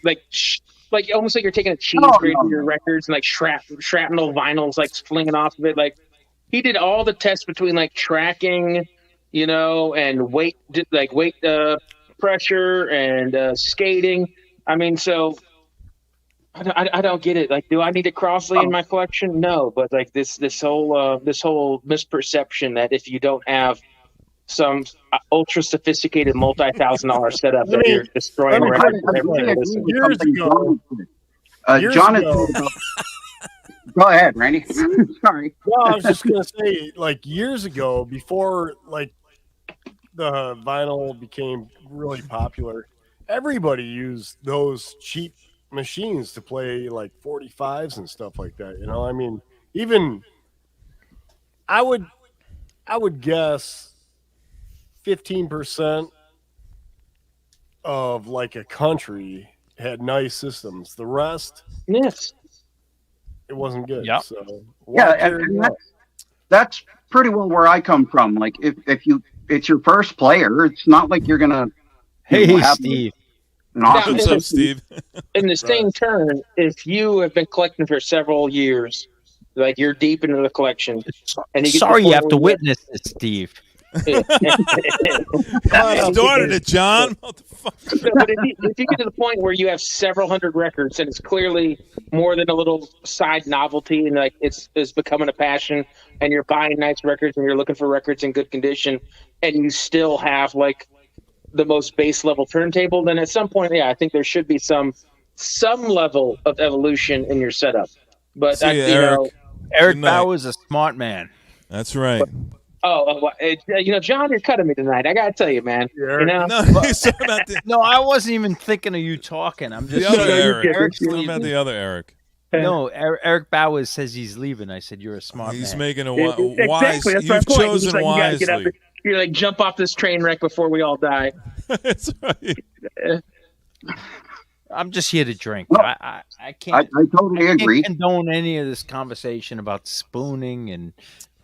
almost like you're taking a cheese grade of your records and like shrapnel vinyls like flinging off of it. Like he did all the tests between like tracking, and weight pressure and skating. I mean, so I don't get it. Like, do I need a Crosley in my collection? No, but like this whole misperception that if you don't have some ultra sophisticated multi-$1,000 setup that you're destroying records. Years ago, John go ahead, Randy. Sorry. No, I was just gonna say, like years ago, before like the vinyl became really popular, everybody used those cheap machines to play like 45s and stuff like that. I mean, even I would guess 15% of like a country had nice systems. The rest, yes, it wasn't good. Yep. So and that's pretty well where I come from. Like if it's your first player, it's not like you're gonna. Hey, Steve. What's up, Steve? In the same turn, if you have been collecting for several years, like you're deep into the collection, and you have to witness this, Steve. You started it, John. But if you get to the point where you have several hundred records and it's clearly more than a little side novelty and like it's becoming a passion and you're buying nice records and you're looking for records in good condition and you still have like the most base level turntable, then at some point, I think there should be some level of evolution in your setup. But Eric Bauer is a smart man. That's right. John, you're cutting me tonight. I gotta tell you, man. No, I wasn't even thinking of you talking. I'm just the other Eric. About the other Eric. No, Eric Bauer says he's leaving. I said you're a smart man. He's making a wise. You've chosen like, wisely. You're like jump off this train wreck before we all die. That's right. I'm just here to drink. Well, I can't. I totally agree. I can't condone any of this conversation about spooning and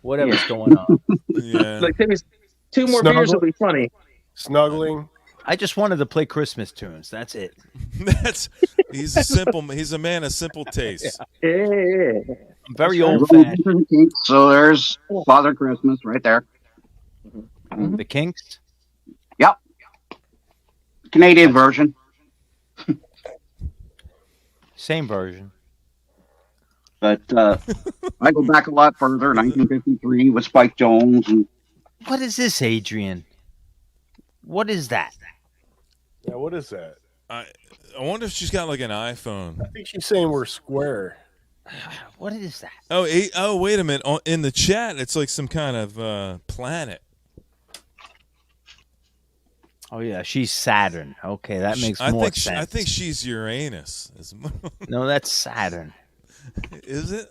whatever's going on. Yeah. Like two more beers will be funny. Snuggling. I just wanted to play Christmas tunes. That's it. He's a man of simple taste. Yeah. I'm very old fashioned. So there's Father Christmas right there. The Kinks? Yep. Canadian version. Same version. But I go back a lot further, 1953 with Spike Jones. And what is this, Adrian? What is that? Yeah, what is that? I wonder if she's got like an iPhone. I think she's saying we're square. What is that? Oh, wait a minute. In the chat, it's like some kind of planet. Oh, yeah, she's Saturn. Okay, that makes more sense. I think she's Uranus. No, that's Saturn. Is it?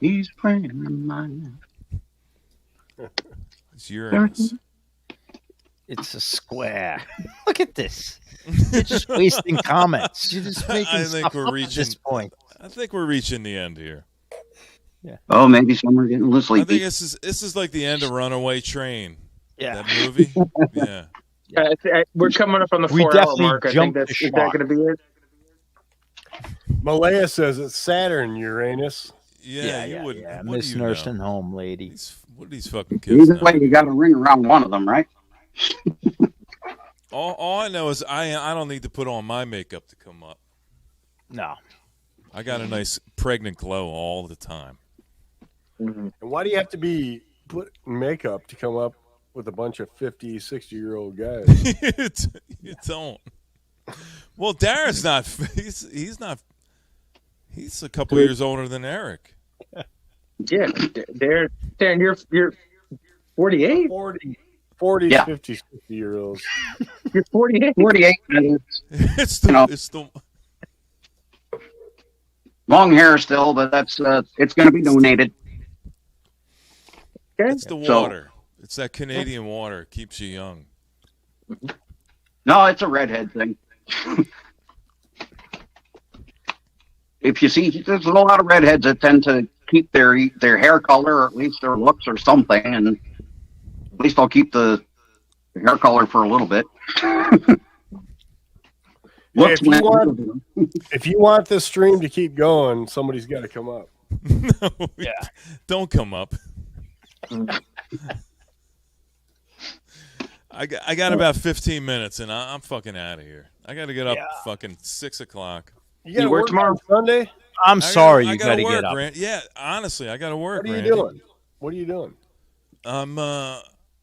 He's praying in mine. It's Uranus. It's a square. Look at this. You're just wasting comments. You're just making stuff up at this point. I think we're reaching the end here. Yeah. Oh, maybe some are getting a little sleepy. I think this is like the end of Runaway Train. Yeah. That movie. Yeah. We're coming up on the 4-hour mark. I think is that going to be it. Malaya says it's Saturn, Uranus. Yeah, you would. Yeah. Miss Nursing Home lady. What are these fucking kids? Either way, you got a ring around one of them, right? all I know is I don't need to put on my makeup to come up. No. I got a nice pregnant glow all the time. And why do you have to be put in makeup to come up with a bunch of 50, 60-year-old guys? You don't. Well, Darren's not. He's not. He's a couple years older than Eric. Yeah, Darren, you're 48. 40, Yeah. 50, 60-year-olds. You're 48. 48. It's the Long hair still, but that's it's going to be donated. it's the So- water. It's that Canadian water. It keeps you young. No, it's a redhead thing. If you see, there's a lot of redheads that tend to keep their hair color, or at least their looks, or something, and at least I'll keep the hair color for a little bit. Looks If you want this stream to keep going, somebody's got to come up. No, Yeah. don't come up. I got about 15 minutes, and I'm fucking out of here. I got to get up fucking 6 o'clock. You got to work work tomorrow? on Sunday? I'm sorry, I you gotta got to work, get up. Rand. Yeah, honestly, I got to work. What are you Randy. doing? What are you doing?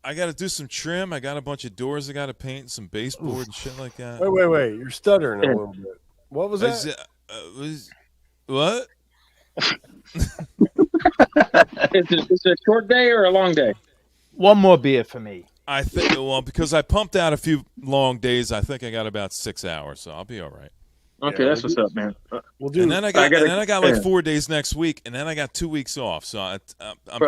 I got to do some trim. I got a bunch of doors I got to paint, some baseboard and shit like that. Wait. You're stuttering a little bit. What was Is that? What? Is it a short day or a long day? One more beer for me. I think because I pumped out a few long days. I think I got about 6 hours, so I'll be all right. Okay, that's what's up, man. We'll do. And then I got like yeah. 4 days next week, and then I got 2 weeks off. So I'm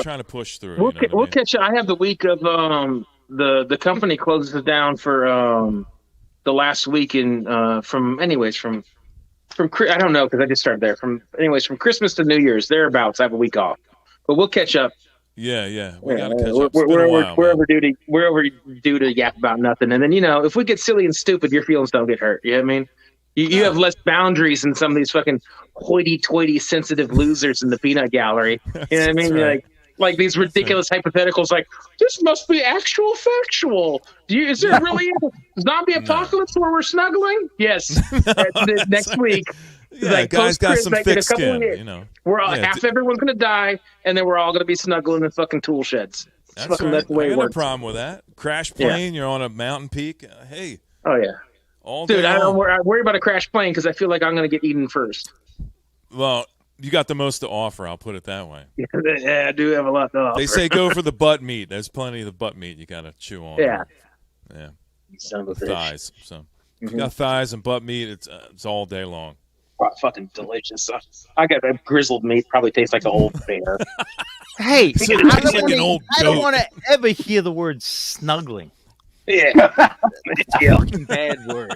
trying to push through. We'll, you know what I we'll mean? catch you. I have the week of the company closes down for the last week in from I don't know because I just started there from Christmas to New Year's thereabouts. I have a week off, but we'll catch up. Yeah. We got to catch up. We're overdue to yap about nothing, and then if we get silly and stupid, your feelings don't get hurt. You know what I mean? You have less boundaries than some of these fucking hoity-toity sensitive losers in the peanut gallery. You know what I mean? right. Like these ridiculous hypotheticals like, this must be actual factual. Is there really a zombie apocalypse where we're snuggling? Yes. Next week. Yeah, like, guys got some in thick a couple of skin, years, you know. We're all, half everyone's going to die, and then we're all going to be snuggling in fucking tool sheds. That's right. That's the way I it got no works. problem with that. Crash plane, you're on a mountain peak. Hey. Oh, yeah. All Dude, day I long. worry about a crash plane because I feel like I'm going to get eaten first. Well, you got the most to offer. I'll put it that way. Yeah, I do have a lot to offer. They say go for the butt meat. There's plenty of the butt meat you got to chew on. Yeah. Yeah. Son of a bitch. Thighs. So if you got thighs and butt meat, it's all day long. Oh, fucking delicious. I got that grizzled meat. Probably tastes like an old bear. Hey, Tastes I like an old don't goat. want to ever hear the word snuggling. Yeah. Fucking bad word.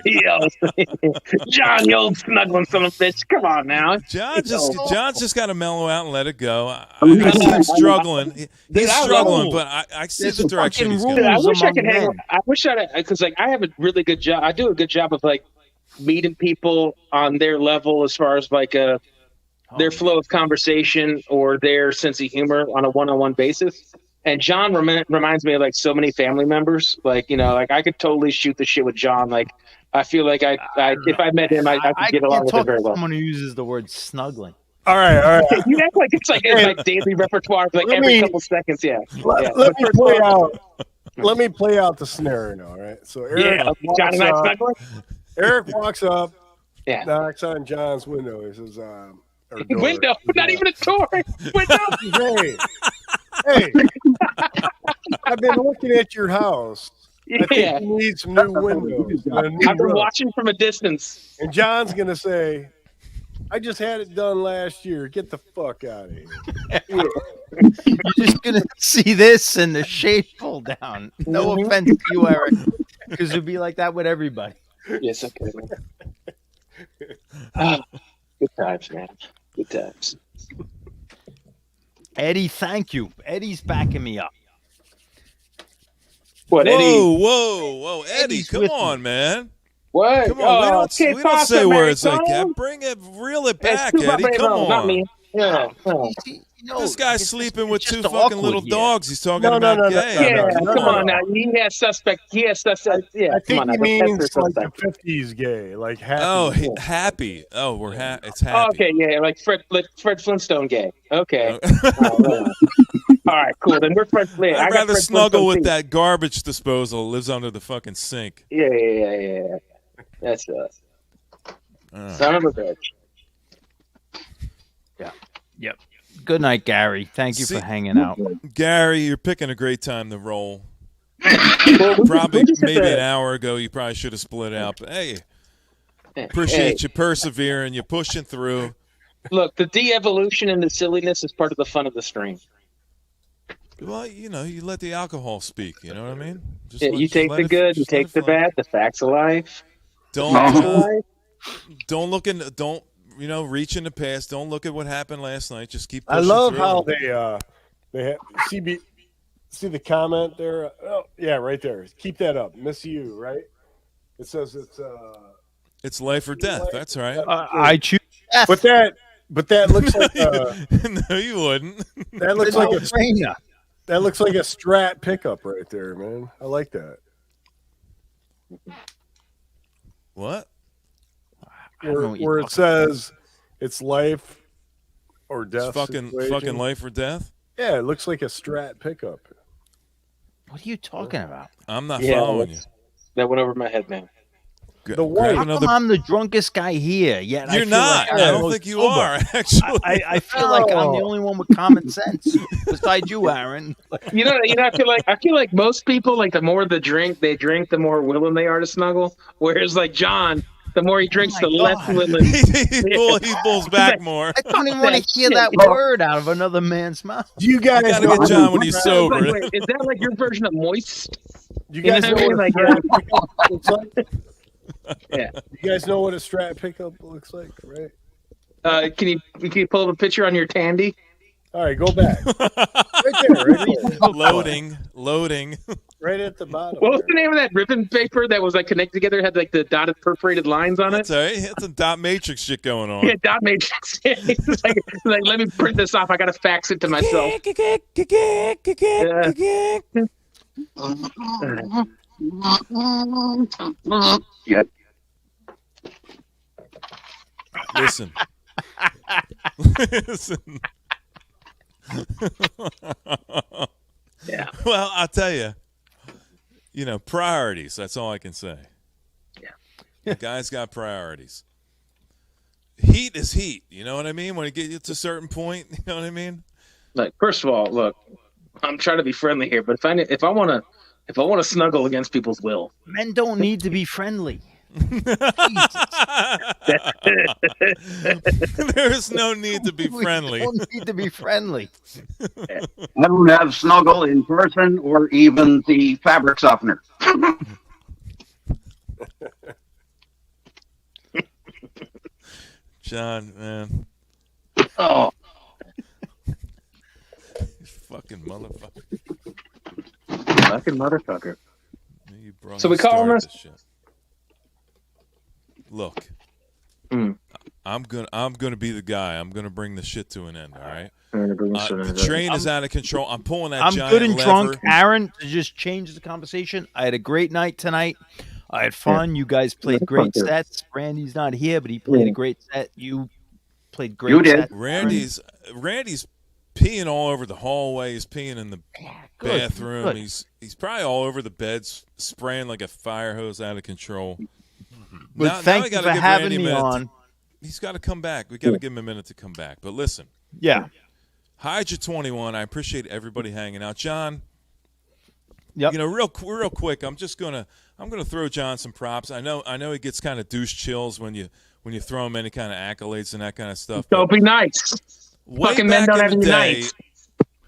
John, you old snuggling son of a bitch. Come on now. John's just got to mellow out and let it go. I see him struggling. He's struggling, but I see the direction he's Dude, going. I wish I among could hang. men. I wish because I have a really good job. I do a good job of like meeting people on their level as far as like their flow of conversation or their sense of humor on a one-on-one basis. And John reminds me of like so many family members. Like like I could totally shoot the shit with John. Like I feel like I if I met him, I could get along with him very well. Someone who uses the word snuggling. All right. You act like it's like in my daily repertoire, like every couple seconds. Yeah. Let me play out. Let me play out the scenario. All right. So Eric, John and I walks up, snuggling. Eric walks up, Yeah. knocks on John's window. He says, or door. Window, not even a door. Window. Hey, I've been looking at your house. I think you need some new windows. and a new I've been roof." watching from a distance. And John's gonna say, "I just had it done last year. Get the fuck out of here." You're just gonna see this and the shade pull down. No offense to you, Eric, because it'd be like that with everybody. Yes, okay. Man. Good times, man. Good times. Eddie, thank you. Eddie's backing me up. What, Eddie? Whoa, Eddie, Eddie's come with on, man. What? Come on, we don't say words like that. Americano. Bring it, reel it It's back, Cuba Eddie. Come Bravo, not on. me. Yeah. This guy's sleeping with just two fucking awkward little here. dogs. He's talking No, no, about no, no, gay. no, Yeah, no, come no, on no. now. He has suspect. Yeah, I come on think now. he That's means their like suspect. the 50s gay, like happy. Oh, happy. Oh, we're it's Oh, happy. okay, yeah, like Fred Flintstone gay. Okay. Oh. All right, cool. Then we're Fred. I I'd got rather Fred snuggle Flintstone with too. that garbage disposal that lives under the fucking sink. Yeah. That's son of a bitch. Yep. Good night, Gary. Thank you See- for hanging out. Gary, you're picking a great time to roll. Well, Probably we just hit maybe the- an hour ago, you probably should have split out. But hey, appreciate you persevering, you pushing through. Look, the de-evolution and the silliness is part of the fun of the stream. Well, you know, you let the alcohol speak. You know what I mean? Just Yeah, you take the good, you take the bad, the facts of life. Don't look in. Don't reach in the past. Don't look at what happened last night. Just keep. I Pushing love through. how they have see the comment there. Oh yeah, right there. Keep that up. Miss you, right? It says it's life or death. That's right. I choose. But that looks like no, you wouldn't. that looks like a no-brainer. that looks like a Strat pickup right there, man. I like that. What? I don't know what you're Where it talking says it's life or It's death. fucking situation. life or death. Yeah, it looks like a Strat pickup. What are you talking about? I'm not Yeah, following you. That went over my head, man. The white. How come I'm the drunkest guy here? Yet You're I feel not. Like I I'm don't most think you sober. are. Actually, I feel like I'm the only one with common sense besides you, Aaron. You know, I feel like most people, like the more they drink, the more willing they are to snuggle. Whereas like John, the more he drinks, the less willing. he pulls back more. I don't even want to hear that word out of another man's mouth. Do you guys You gotta know get John when he's sober. Wait, is that like your version of moist? You guys You know know what what a I mean? Strat pickup looks like? Yeah. You guys know what a Strat pickup looks like, right? Can you pull up a picture on your Tandy? All right, go back. Right there. Loading. Right at the bottom. What was the name of that ribbon paper that was like connected together? Had like the dotted perforated lines on it. That's all right. That's some dot matrix shit going on. Yeah, dot matrix. It's like, let me print this off. I gotta fax it to myself. Yeah. Listen. Listen. Yeah. Well, I'll tell you. Priorities. That's all I can say. Yeah. The guy's got priorities. Heat is heat. You know what I mean? When it gets to a certain point, you know what I mean? Like, first of all, look, I'm trying to be friendly here, but if I want to snuggle against people's will, Men don't need to be friendly. There's no need to be friendly. We don't need to be friendly. I don't have snuggle in person or even the fabric softener. John, man. Oh, You fucking motherfucker. fucking motherfucker. You brought So we me call started him this shit. Look. Mm. I'm gonna be the guy. I'm gonna bring the shit to an end. All right. I'm gonna bring this shit The in. train is out of control. I'm pulling that I'm giant good and lever. drunk. Aaron, to just change the conversation, I had a great night tonight. I had fun. You guys played great sets. Randy's not here, but he played a great set. You played great You did. sets. Randy's peeing all over the hallway. He's peeing in the good, bathroom. good. He's probably all over the beds, spraying like a fire hose out of control. Well, Now thank we you gotta for give having Randy a me minute on. He's got to come back. We got to give him a minute to come back. But listen, Yeah. Hydra 21. I appreciate everybody hanging out. John, Yep. real quick. I'm gonna throw John some props. I know he gets kind of douche chills when you throw him any kind of accolades and that kind of stuff. Don't be nice. Way Fucking men back don't in have the any day,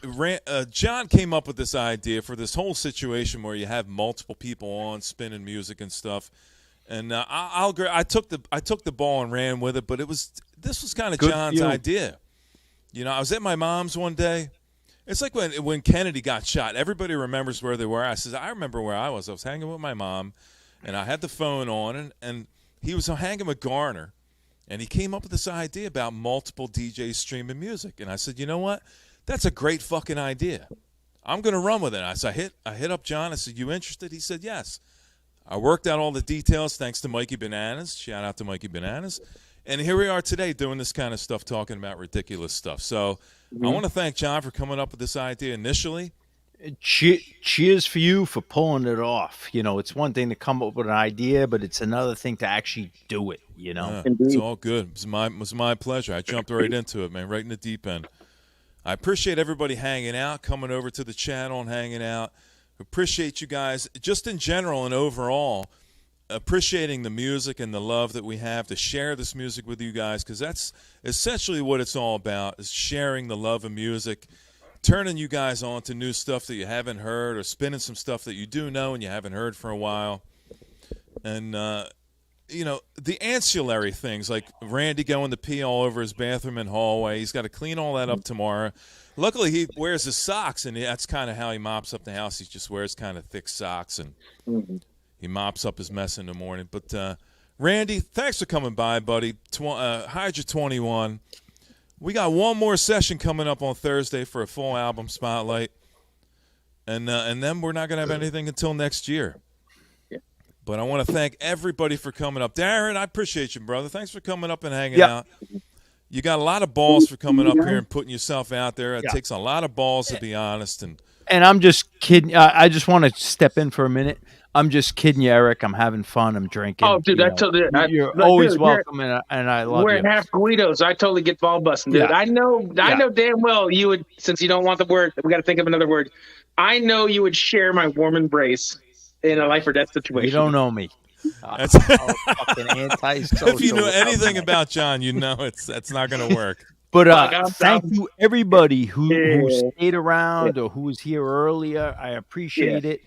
nights. John came up with this idea for this whole situation where you have multiple people on spinning music and stuff. And I'll agree. I took the ball and ran with it, but this was kind of Good John's for you. idea. I was at my mom's one day. It's like when Kennedy got shot. Everybody remembers where they were. I remember where I was. I was hanging with my mom, and I had the phone on, and he was hanging with Garner. And he came up with this idea about multiple DJs streaming music. And I said, you know what? That's a great fucking idea. I'm going to run with it. I hit up John. I said, you interested? He said, yes. I worked out all the details thanks to Mikey Bananas. Shout out to Mikey Bananas. And here we are today doing this kind of stuff, talking about ridiculous stuff. So I want to thank John for coming up with this idea initially. Cheers for you for pulling it off. You know, it's one thing to come up with an idea, but it's another thing to actually do it, you know? Yeah, it's all good. It was my pleasure. I jumped right into it, man, right in the deep end. I appreciate everybody hanging out, coming over to the channel and hanging out. Appreciate you guys just in general and overall, appreciating the music and the love that we have to share this music with you guys, because that's essentially what it's all about, is sharing the love of music, turning you guys on to new stuff that you haven't heard, or spinning some stuff that you do know and you haven't heard for a while. And, you know, the ancillary things, like Randy going to pee all over his bathroom and hallway. He's got to clean all that up tomorrow. Luckily, he wears his socks, and that's kind of how he mops up the house. He just wears kind of thick socks, and he mops up his mess in the morning. But, Randy, thanks for coming by, buddy. Hydra 21. We got one more session coming up on Thursday for a full album spotlight, and then we're not going to have anything until next year. But I want to thank everybody for coming up. Darren, I appreciate you, brother. Thanks for coming up and hanging out. You got a lot of balls for coming up here and putting yourself out there. It takes a lot of balls, to be honest. And I'm just kidding. I just want to step in for a minute. I'm just kidding you, Eric. I'm having fun. I'm drinking. Oh, dude, you're always welcome, and I love we're you. We're half Guidos. I totally get ball busting, dude. Yeah. I know damn well you would, since you don't want the word, we got to think of another word. I know you would share my warm embrace in a life or death situation. You don't know me. That's fucking anti-social. If you knew anything about John, you know that's not going to work. But thank you, everybody who stayed around or who was here earlier. I appreciate it.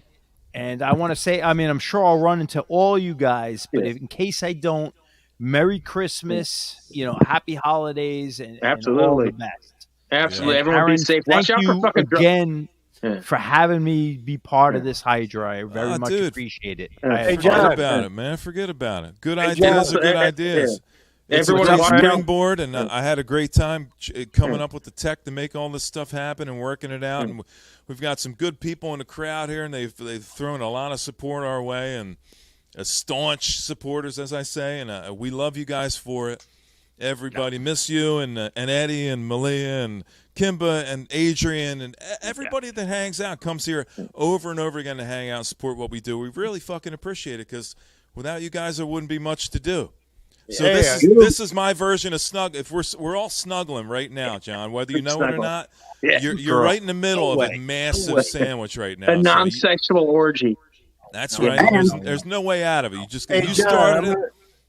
And I want to say, I mean, I'm sure I'll run into all you guys, but in case I don't, Merry Christmas, you know, Happy Holidays, and all the best. Absolutely. And Everyone Aaron, be safe. Watch out for fucking again for having me be part of this Hydra. I very much appreciate it. Forget about it, man. Forget about it. Good ideas are good ideas. It's a Everyone springboard, and I had a great time coming up with the tech to make all this stuff happen and working it out. And we've got some good people in the crowd here, and they've thrown a lot of support our way, and staunch supporters, as I say. And we love you guys for it. Everybody, miss you, and Eddie, and Malia, and Kimba, and Adrian, and everybody that hangs out, comes here over and over again to hang out and support what we do. We really fucking appreciate it, because without you guys, there wouldn't be much to do. So this is my version of snug. If we're all snuggling right now, John, whether you know it or not, you're right in the middle of a massive sandwich right now. A non-sexual orgy. That's right. There's no way out of it. You started it.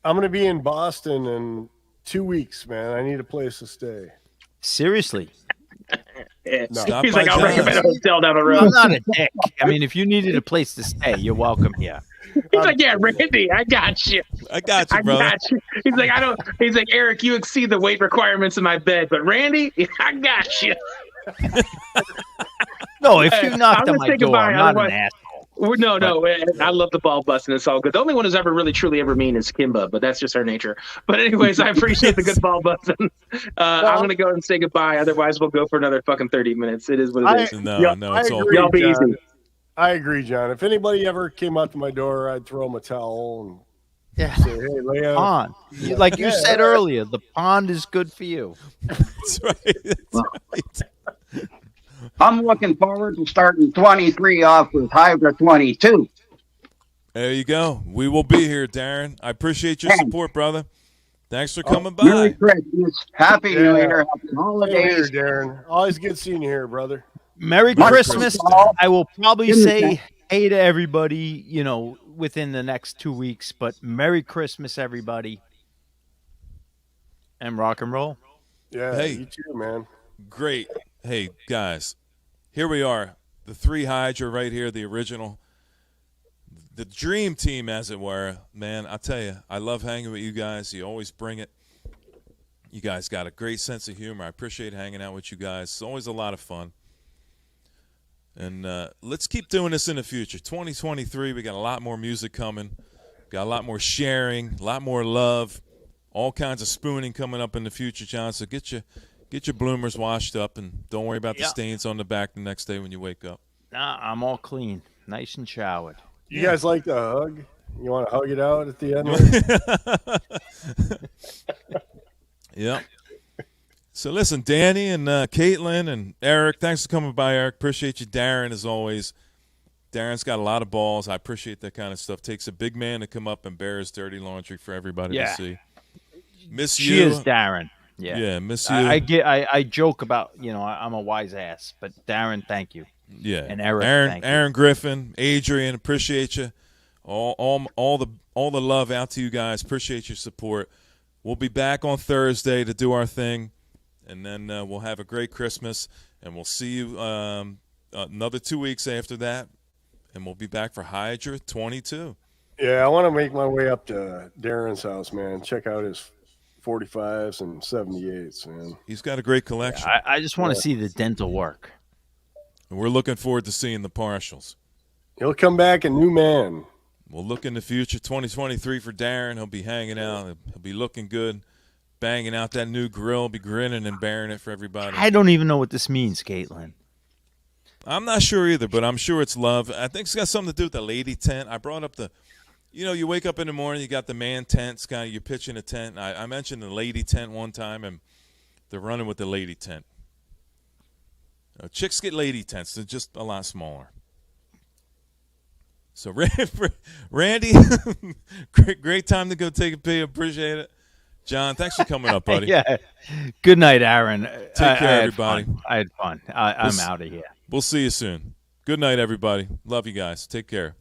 I'm gonna be in Boston in 2 weeks, man. I need a place to stay. Seriously. No. He's like, I'll recommend a hotel down the road. I'm not a dick. I mean, if you needed a place to stay, you're welcome here. He's like, yeah, Randy, I got you. I got you, brother. Got you. He's like, He's like, Eric, you exceed the weight requirements in my bed, but Randy, I got you. No, if you knocked on my door, I'm not an asshole. No, I love the ball busting. It's all good. The only one who's ever really, truly ever mean is Kimba, but that's just her nature. But anyways, I appreciate the good ball busting. I'm going to go and say goodbye. Otherwise, we'll go for another fucking 30 minutes. It is what it is. No, it's all good. Y'all be easy. I agree, John. If anybody ever came out to my door, I'd throw them a towel and say, hey, lay out. Pond. Like you said earlier, the pond is good for you. That's right. That's right. I'm looking forward to starting 23 off with Hydra 22. There you go. We will be here, Darren. I appreciate your support, brother. Thanks for coming by. Merry Christmas. Happy New Year. Happy holidays. Here, Darren. Always good seeing you here, brother. Merry Christmas. I will probably say hey to everybody, you know, within the next 2 weeks, but Merry Christmas, everybody. And rock and roll. Yeah, hey, you too, man. Great. Hey, guys, here we are. The three Hydra right here, the original. The dream team, as it were. Man, I'll tell you, I love hanging with you guys. You always bring it. You guys got a great sense of humor. I appreciate hanging out with you guys. It's always a lot of fun. And let's keep doing this in the future. 2023, we got a lot more music coming. Got a lot more sharing, a lot more love. all kinds of spooning coming up in the future, John. So get your bloomers washed up, and don't worry about the stains on the back the next day when you wake up. Nah, I'm all clean, nice and showered. You guys like the hug? You want to hug it out at the end? Yeah. So listen, Danny and Caitlin and Eric, thanks for coming by, Eric. Appreciate you. Darren, as always. Darren's got a lot of balls. I appreciate that kind of stuff. Takes a big man to come up and bear his dirty laundry for everybody to see. Miss you. She is Darren. Yeah. Yeah, miss you. I joke about, I'm a wise ass, but Darren, thank you. Yeah. And Eric, thank you. Aaron Griffin, Adrian, appreciate you. All the love out to you guys. Appreciate your support. We'll be back on Thursday to do our thing, and then we'll have a great Christmas, and we'll see you another 2 weeks after that, and we'll be back for Hydra 22. Yeah, I want to make my way up to Darren's house, man. Check out his 45s and 78s, man. He's got a great collection. Yeah, I just want to see the dental work. And we're looking forward to seeing the partials. He'll come back a new man. We'll look in the future, 2023 for Darren. He'll be hanging out. He'll be looking good, banging out that new grill, be grinning and bearing it for everybody. I don't even know what this means, Caitlin. I'm not sure either, but I'm sure it's love. I think it's got something to do with the lady tent. I brought up you wake up in the morning, you got the man tent, you're pitching a tent. I mentioned the lady tent one time, and they're running with the lady tent. Chicks get lady tents. They're just a lot smaller. So, Randy, great time to go take a pee. Appreciate it. John, thanks for coming up, buddy. Yeah. Good night, Aaron. Take care, everybody. I had fun. I'm out of here. We'll see you soon. Good night, everybody. Love you guys. Take care.